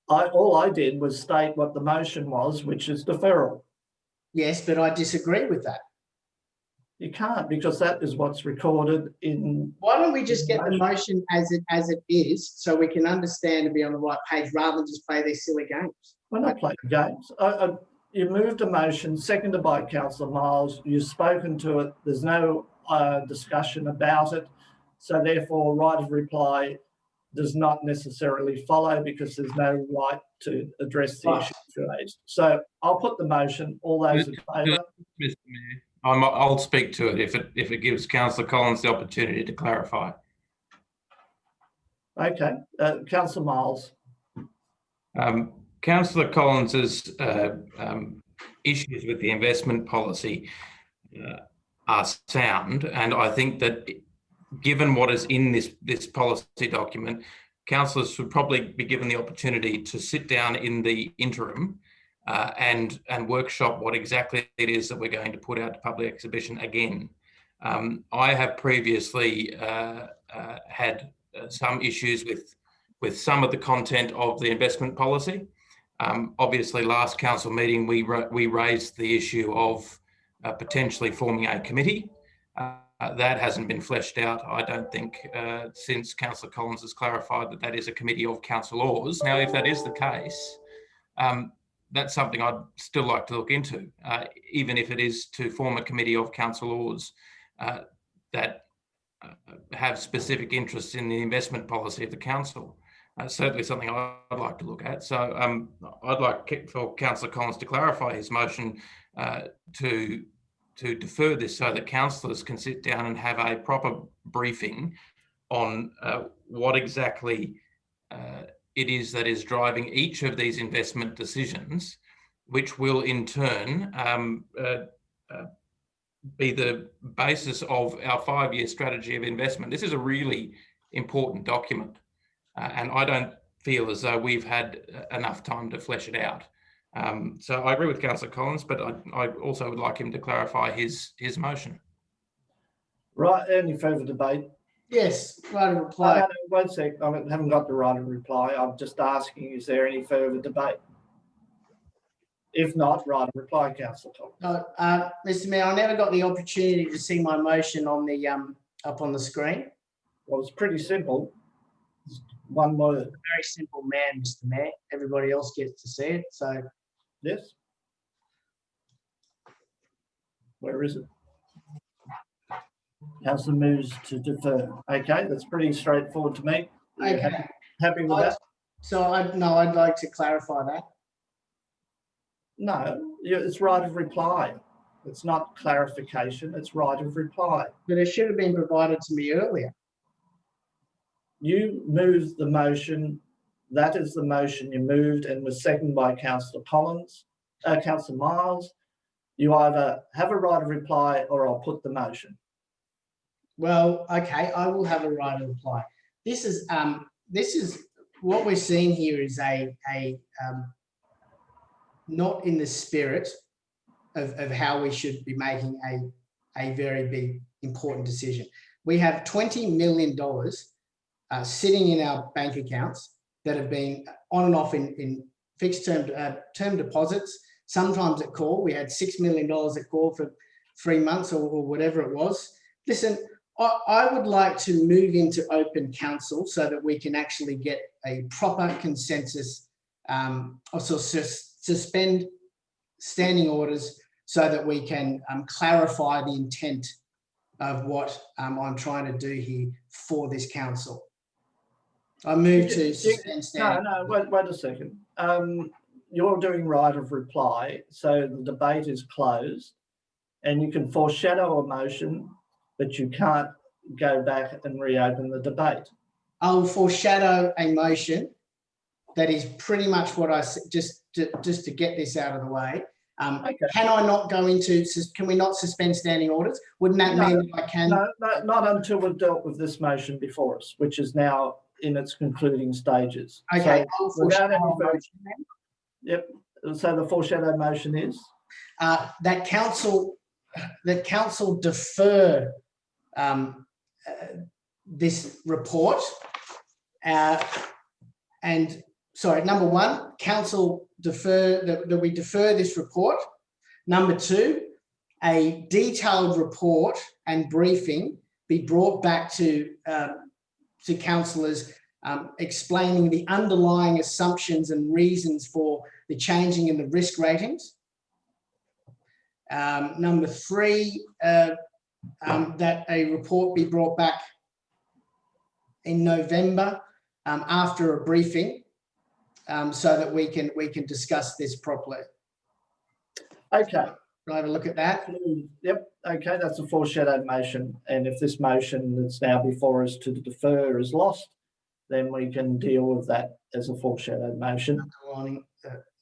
All I did was state what the motion was, which is deferral. Yes, but I disagree with that. You can't, because that is what's recorded in. Why don't we just get the motion as it is, so we can understand and be on the right page, rather than just play these silly games? We're not playing games. You moved a motion, seconded by Councillor Miles. You've spoken to it. There's no discussion about it. So therefore, right of reply does not necessarily follow, because there's no right to address the issues raised. So I'll put the motion. All those in favour? Mr. Mayor, I'll speak to it if it gives Councillor Collins the opportunity to clarify. Okay, Councillor Miles. Councillor Collins's issues with the investment policy are sound, and I think that given what is in this policy document, councillors should probably be given the opportunity to sit down in the interim and workshop what exactly it is that we're going to put out to public exhibition again. I have previously had some issues with some of the content of the investment policy. Obviously, last council meeting, we raised the issue of potentially forming a committee. That hasn't been fleshed out, I don't think, since Councillor Collins has clarified that that is a committee of councillors. Now, if that is the case, that's something I'd still like to look into, even if it is to form a committee of councillors that have specific interests in the investment policy of the council. Certainly something I'd like to look at. So I'd like for Councillor Collins to clarify his motion to defer this so that councillors can sit down and have a proper briefing on what exactly it is that is driving each of these investment decisions, which will in turn be the basis of our 5-year strategy of investment. This is a really important document, and I don't feel as though we've had enough time to flesh it out. So I agree with Councillor Collins, but I also would like him to clarify his motion. Right, any further debate? Yes, right of reply. No, 1 sec, I haven't got the right of reply. I'm just asking, is there any further debate? If not, right of reply, Councillor Collins. No, Mr. Mayor, I never got the opportunity to see my motion on the up on the screen. Well, it's pretty simple. It's one word. Very simple man, Mr. Mayor. Everybody else gets to see it. So Yes. Where is it? Councillor moves to defer. Okay, that's pretty straightforward to me. okay. Happy with that? So I'd like to clarify that. No, it's right of reply. It's not clarification, it's right of reply. But it should have been provided to me earlier. You moved the motion. That is the motion you moved and was seconded by Councillor Collins, Councillor Miles. You either have a right of reply or I'll put the motion. Well, okay, I will have a right of reply. This is what we're seeing here is a not in the spirit of how we should be making a very big important decision. We have $20 million sitting in our bank accounts that have been on and off in fixed term deposits. Sometimes at call, we had $6 million at call for 3 months or whatever it was. Listen, I would like to move into open council so that we can actually get a proper consensus, also suspend standing orders so that we can clarify the intent of what I'm trying to do here for this council. I move to suspend standing. No, wait a second. You're doing right of reply, so the debate is closed and you can foreshadow a motion, but you can't go back and reopen the debate. I'll foreshadow a motion that is pretty much what I said, just to get this out of the way. Okay. Can I not go into, can we not suspend standing orders? Wouldn't that mean that I can? No, not until we've dealt with this motion before us, which is now in its concluding stages. Okay. So without any further, yep. So the foreshadow motion is? That council defer this report. And sorry, number one, council defer that we defer this report. Number two, a detailed report and briefing be brought back to councillors explaining the underlying assumptions and reasons for the changing in the risk ratings. Number three, that a report be brought back in November after a briefing, so that we can discuss this properly. Okay. Can I have a look at that? Yep. Okay, that's a foreshadowed motion. And if this motion that's now before us to defer is lost, then we can deal with that as a foreshadowed motion. Underlining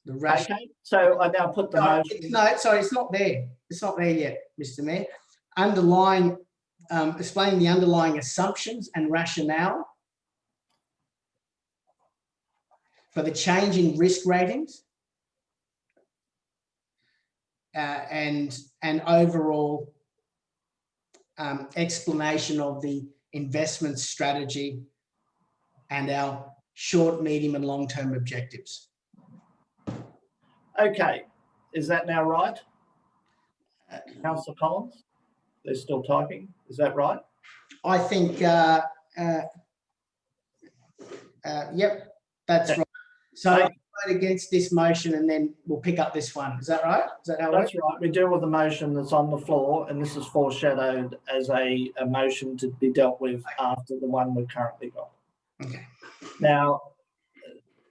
the rationale. Okay, so I now put the motion. No, sorry, it's not there. It's not there yet, Mr. Mayor. Underlying, explaining the underlying assumptions and rationale for the change in risk ratings and overall explanation of the investment strategy and our short, medium and long-term objectives. Okay, is that now right? Councillor Collins, they're still typing. Is that right? I think, yep, that's right. So I'll vote against this motion and then we'll pick up this one. Is that right? Is that how it works? That's right. We deal with the motion that's on the floor and this is foreshadowed as a motion to be dealt with after the one we've currently got. Okay. Now,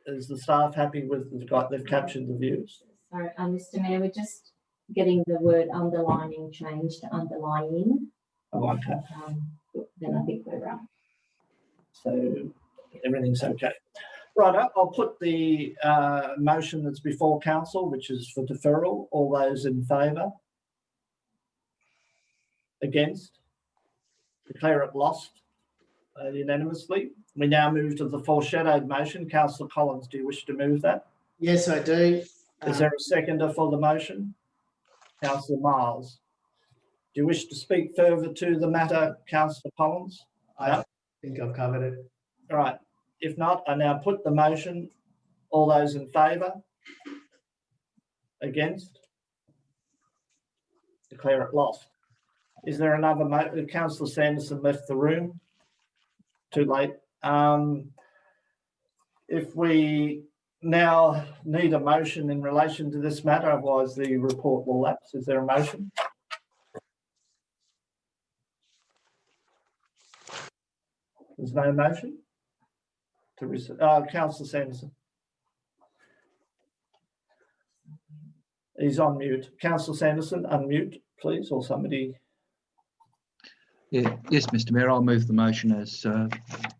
is the staff happy with they've captured the views? Sorry, Mr. Mayor, we're just getting the word underlining changed to underlying. Oh, okay. Then I think we're right. So Everything's okay. Right, I'll put the motion that's before council, which is for deferral. All those in favour? Against? Declare it lost unanimously. We now move to the foreshadowed motion. Councillor Collins, do you wish to move that? Yes, I do. Is there a seconder for the motion? Councillor Miles. Do you wish to speak further to the matter, Councillor Collins? I think I've covered it. All right. If not, I now put the motion. All those in favour? Against? Declare it lost. Is there another motion? Councillor Sanderson left the room. Too late. If we now need a motion in relation to this matter, otherwise the report will lapse. Is there a motion? There's no motion? Councillor Sanderson. He's on mute. Councillor Sanderson, unmute, please, or somebody. Yeah, yes, Mr. Mayor, I'll move the motion as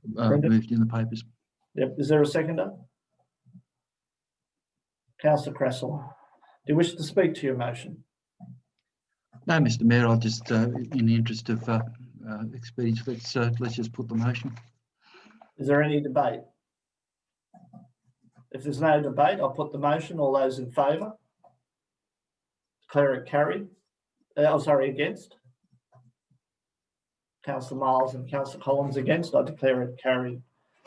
moved in the papers. Yep. Is there a seconder? Councillor Crassel, do you wish to speak to your motion? No, Mr. Mayor, I'll just, in the interest of expedience, let's just put the motion. Is there any debate? If there's no debate, I'll put the motion. All those in favour? Declare it carried. Against? Councillor Miles and Councillor Collins against. I declare it carried.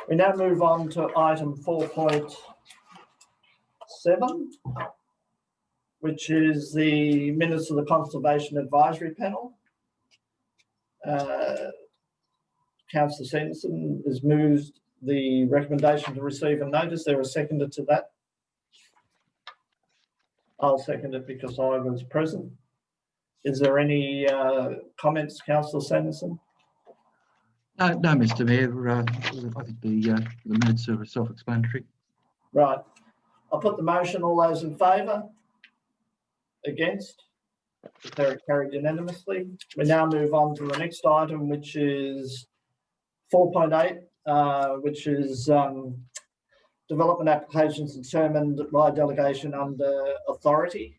We now move on to item 4.7, which is the minutes of the Conservation Advisory Panel. Councillor Sanderson has moved the recommendation to receive and notice. There a seconder to that? I'll second it because I was present. Is there any comments, Councillor Sanderson? No, Mr. Mayor. I think the minutes are self-explanatory. Right. I'll put the motion. All those in favour? Against? Declare it carried unanimously. We now move on to the next item, which is 4.8, which is development applications determined by delegation under authority.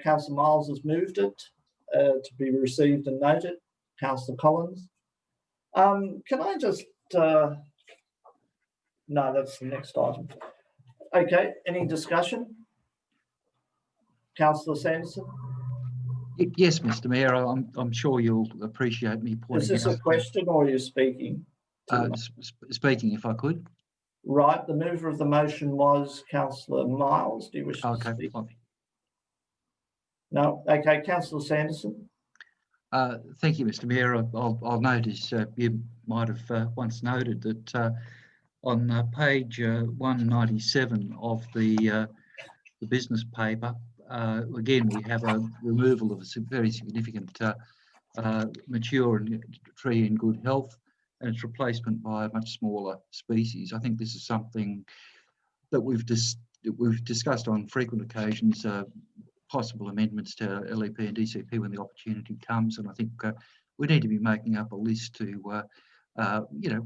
Councillor Miles has moved it to be received and noted. Councillor Collins. Can I just, no, that's the next item. Okay, any discussion? Councillor Sanderson? Yes, Mr. Mayor, I'm sure you'll appreciate me pointing out. Is this a question or are you speaking? Speaking, if I could. Right, the mover of the motion was Councillor Miles. Do you wish to speak? No? Okay, Councillor Sanderson. Thank you, Mr. Mayor. I'll notice you might have once noted that on page 197 of the business paper, again, we have a removal of a very significant mature tree in good health, and its replacement by a much smaller species. I think this is something that we've discussed on frequent occasions, possible amendments to LEP and DCP when the opportunity comes, and I think we need to be making up a list to,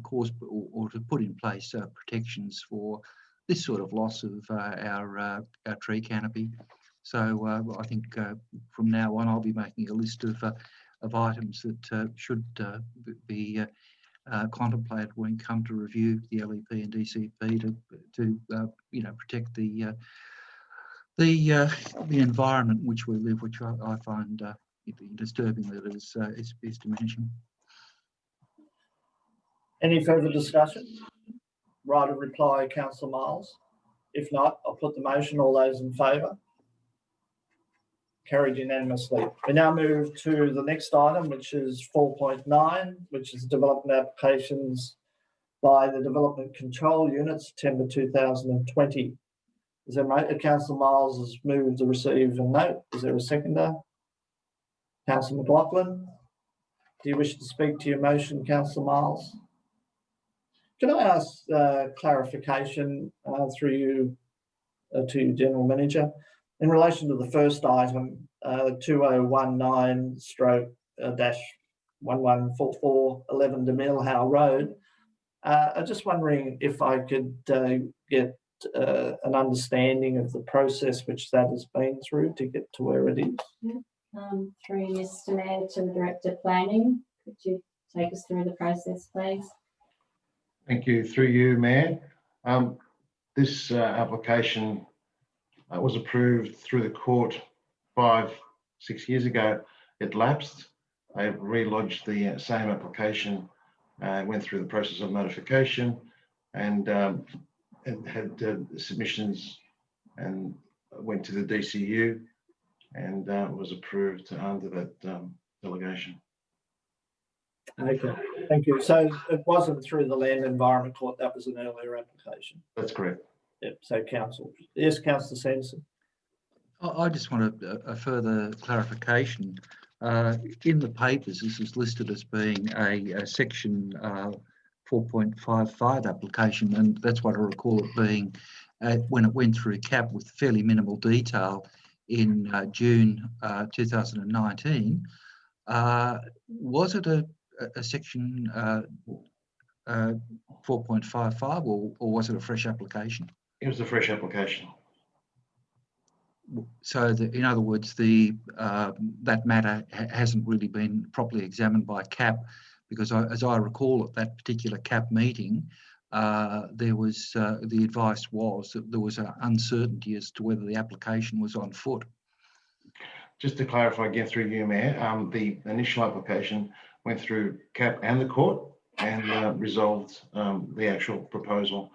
cause or to put in place protections for this sort of loss of our tree canopy. So I think from now on, I'll be making a list of items that should be contemplated when we come to review the LEP and DCP to protect the environment in which we live, which I find disturbing that is diminishing. Any further discussion? Right of reply, Councillor Miles. If not, I'll put the motion. All those in favour? Carried unanimously. We now move to the next item, which is 4.9, which is development applications by the Development Control Unit, September 2020. Is there Councillor Miles has moved to receive and note. Is there a seconder? Councillor McLaughlin, do you wish to speak to your motion, Councillor Miles? Can I ask clarification through you to your General Manager? In relation to the first item, 2019/1144 11 DeMille Howe Road, I'm just wondering if I could get an understanding of the process which that has been through to get to where it is. Through Mr. Mayor to the Director of Planning, could you take us through the process, please? Thank you. Through you, Mayor. This application was approved through the court 5-6 years ago. It lapsed. I relodged the same application, went through the process of notification, and had submissions, and went to the DCU, and was approved under that delegation. Okay, thank you. So it wasn't through the Land Environment Court, that was an earlier application. That's correct. Yep, so Council. Yes, Councillor Sanderson. I just want a further clarification. In the papers, this is listed as being a section 4.55 application, and that's what I recall it being when it went through CAP with fairly minimal detail in June 2019. Was it a section 4.55 or was it a fresh application? It was a fresh application. So, in other words, that matter hasn't really been properly examined by CAP, because as I recall at that particular CAP meeting, there was the advice was that there was an uncertainty as to whether the application was on foot. Just to clarify again through you, Mayor, the initial application went through CAP and the court and resolved the actual proposal.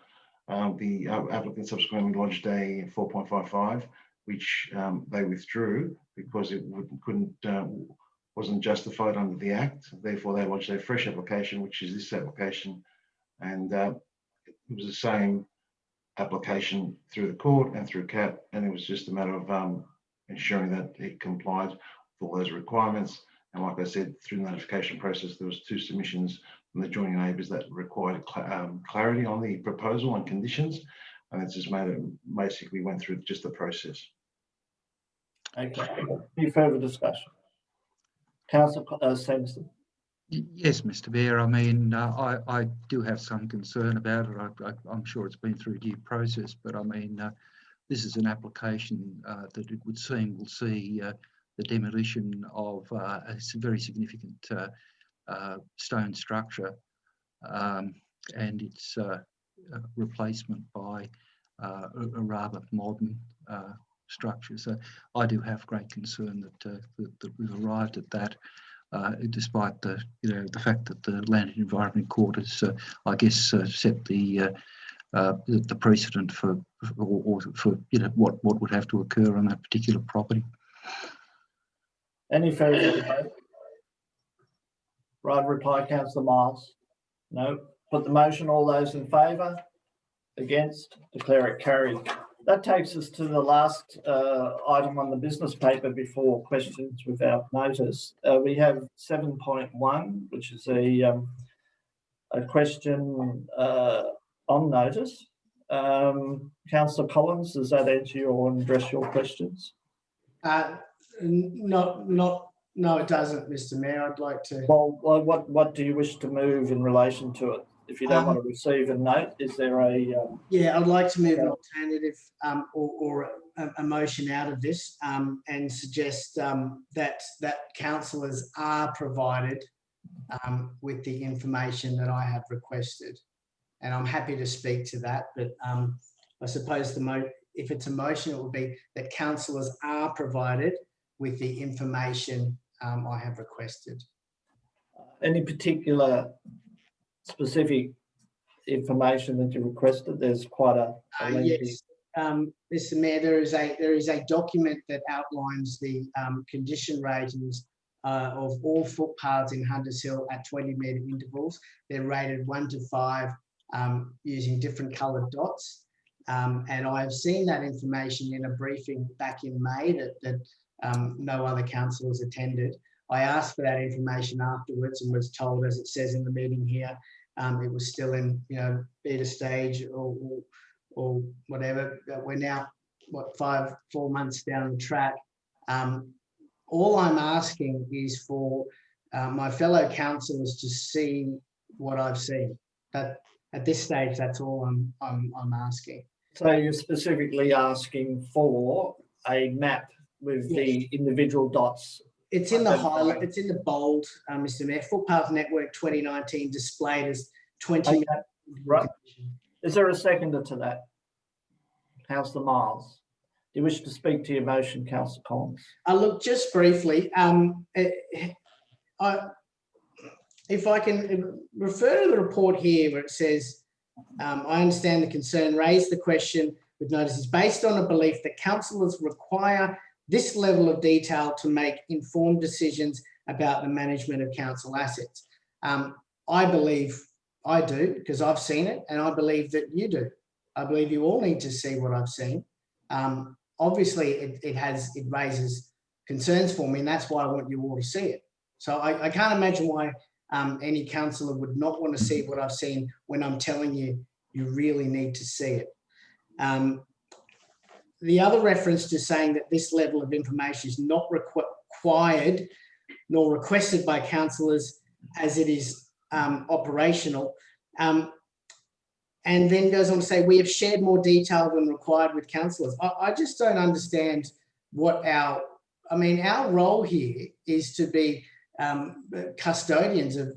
The applicant subsequently lodged a 4.55, which they withdrew because it wasn't justified under the Act. Therefore, they lodged a fresh application, which is this application, and it was the same application through the court and through CAP, and it was just a matter of ensuring that it complied with all those requirements. And like I said, through the notification process, there was 2 submissions from the joining neighbours that required clarity on the proposal and conditions, and it's just made it basically went through just the process. Okay. Any further discussion? Councillor Sanderson. Yes, Mr. Mayor. I mean, I do have some concern about it. I'm sure it's been through due process, but I mean, this is an application that it would seem will see the demolition of a very significant stone structure and its replacement by a rather modern structure. So I do have great concern that we've arrived at that, despite the fact that the Land and Environment Court has, I guess, set the precedent for what would have to occur on that particular property. Any further debate? Right reply, Councillor Miles. No. Put the motion. All those in favour? Against? Declare it carried. That takes us to the last item on the business paper before questions without notice. We have 7.1, which is a question on notice. Councillor Collins, does that answer your and address your questions? No, it doesn't, Mr. Mayor. I'd like to. Well, what do you wish to move in relation to it? If you don't want to receive a note, is there a? Yeah, I'd like to move an alternative or a motion out of this and suggest that councillors are provided with the information that I have requested, and I'm happy to speak to that. But I suppose if it's a motion, it would be that councillors are provided with the information I have requested. Any particular specific information that you requested? There's quite a lengthy... Yes, Mr. Mayor, there is a document that outlines the condition ratings of all footpaths in Hunters Hill at 20-metre intervals. They're rated 1 to 5 using different coloured dots. And I've seen that information in a briefing back in May that no other councillors attended. I asked for that information afterwards and was told, as it says in the meeting here, it was still in beta stage or whatever. We're now, 4 months down the track. All I'm asking is for my fellow councillors to see what I've seen. At this stage, that's all I'm asking. So you're specifically asking for a map with the individual dots. It's in the highlight. It's in the bold, Mr. Mayor. Footpath Network 2019 displayed as 20. Okay. Right. Is there a seconder to that? Councillor Miles. Do you wish to speak to your motion, Councillor Collins? Look, just briefly, if I can refer to the report here where it says, I understand the concern, raise the question with notices based on a belief that councillors require this level of detail to make informed decisions about the management of council assets. I believe I do, because I've seen it, and I believe that you do. I believe you all need to see what I've seen. Obviously, it raises concerns for me, and that's why I want you all to see it. So I can't imagine why any councillor would not want to see what I've seen when I'm telling you, you really need to see it. The other reference to saying that this level of information is not required nor requested by councillors as it is operational, and then goes on to say, we have shared more detail than required with councillors. I just don't understand what our role here is to be custodians of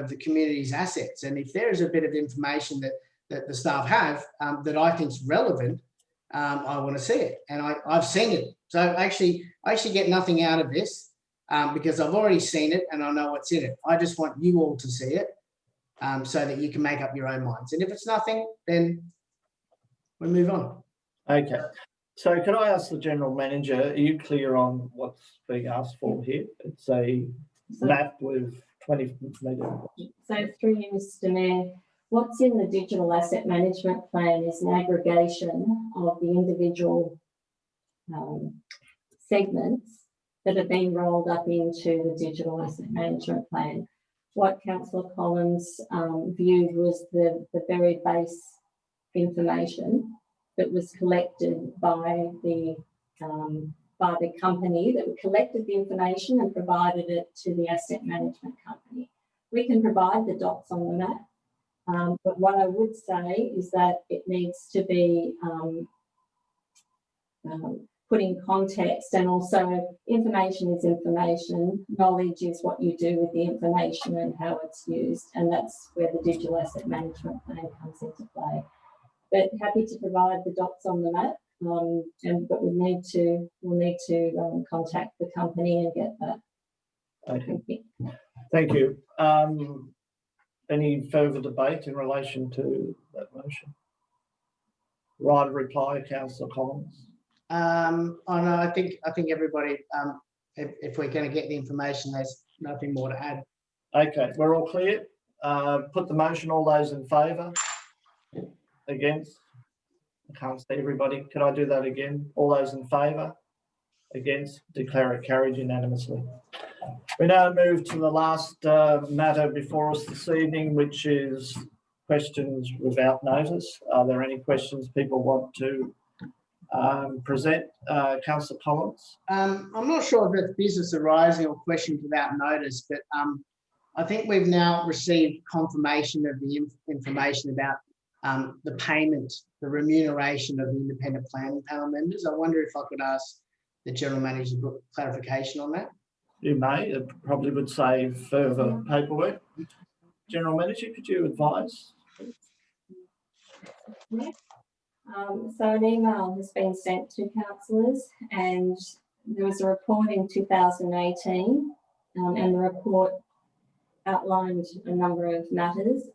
the community's assets. And if there is a bit of information that the staff have that I think is relevant, I want to see it. And I've seen it. So I actually get nothing out of this because I've already seen it and I know what's in it. I just want you all to see it so that you can make up your own minds. And if it's nothing, then we move on. Okay. So can I ask the General Manager, are you clear on what's being asked for here? It's a map with 20 metre. So through you, Mr. Mayor, what's in the digital asset management plan is an aggregation of the individual segments that have been rolled up into the digital asset management plan. What Councillor Collins viewed was the very base information that was collected by the company that collected the information and provided it to the asset management company. We can provide the dots on the map, but what I would say is that it needs to be put in context, and also information is information, knowledge is what you do with the information and how it's used, and that's where the digital asset management plan comes into play. But happy to provide the dots on the map, but we'll need to contact the company and get that. Okay. Thank you. Any further debate in relation to that motion? Right of reply, Councillor Collins. No, I think everybody, if we're going to get the information, there's nothing more to add. Okay, we're all clear. Put the motion. All those in favour? Against? I can't see everybody. Can I do that again? All those in favour? Against? Declare it carried unanimously. We now move to the last matter before us this evening, which is questions without notice. Are there any questions people want to present? Councillor Collins. I'm not sure if it's business arising or questions without notice, but I think we've now received confirmation of the information about the payment, the remuneration of the independent planning panel members. I wonder if I could ask the General Manager for clarification on that. You may. It probably would save further paperwork. General Manager, could you advise? Yes. So an email has been sent to councillors, and there was a report in 2018, and the report outlined a number of matters.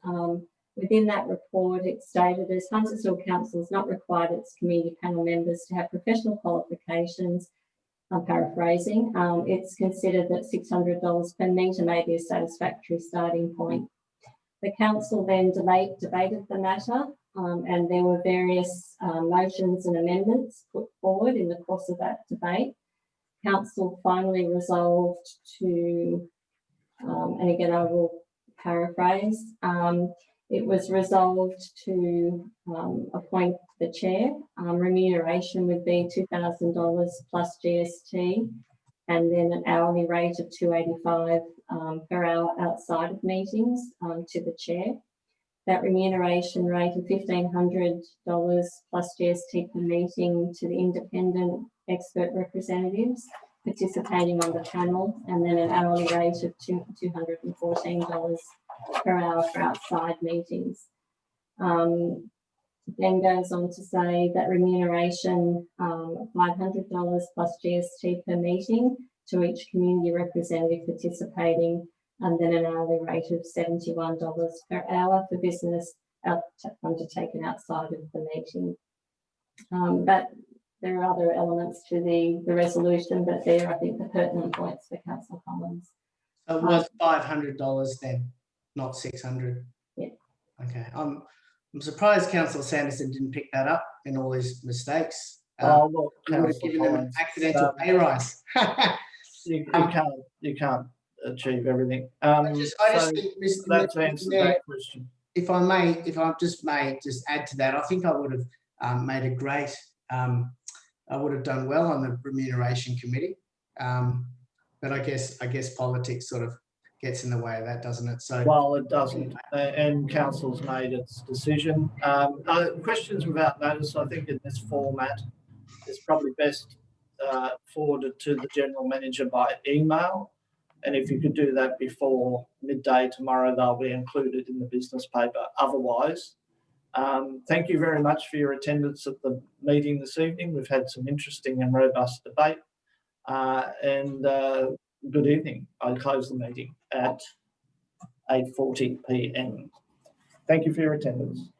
Within that report, it stated as Hunters Hill Council is not required its community panel members to have professional qualifications. I'm paraphrasing. It's considered that $600 per metre may be a satisfactory starting point. The council then debated the matter, and there were various motions and amendments put forward in the course of that debate. Council finally resolved to, and again I will paraphrase, it was resolved to appoint the chair. Remuneration would be $2,000 plus GST, and then an hourly rate of $2.85 per hour outside of meetings to the chair. that remuneration rate of $1,500 plus GST per meeting to the independent expert representatives participating on the panel, and then an hourly rate of $214 per hour for outside meetings. Then goes on to say that remuneration $500 plus GST per meeting to each community representative participating, and then an hourly rate of $71 per hour for business undertaken outside of the meeting. But there are other elements to the resolution, but they're, I think, the pertinent points for Councillor Collins. So it was $500 then, not 600. Yeah. Okay. I'm surprised Councillor Sanderson didn't pick that up in all his mistakes. Oh, look, I would have given them an accidental pay rise. you can't achieve everything. I just think, Mr. That's answered that question. If I may just add to that, I think I would have made a great, I would have done well on the remuneration committee. But I guess politics sort of gets in the way of that, doesn't it? So well, it doesn't, and council's made its decision. Questions without notice, I think, in this format is probably best forwarded to the general manager by email. And if you could do that before midday tomorrow, they'll be included in the business paper. Otherwise, thank you very much for your attendance at the meeting this evening. We've had some interesting and robust debate. And good evening. I close the meeting at 8:40 p.m. Thank you for your attendance.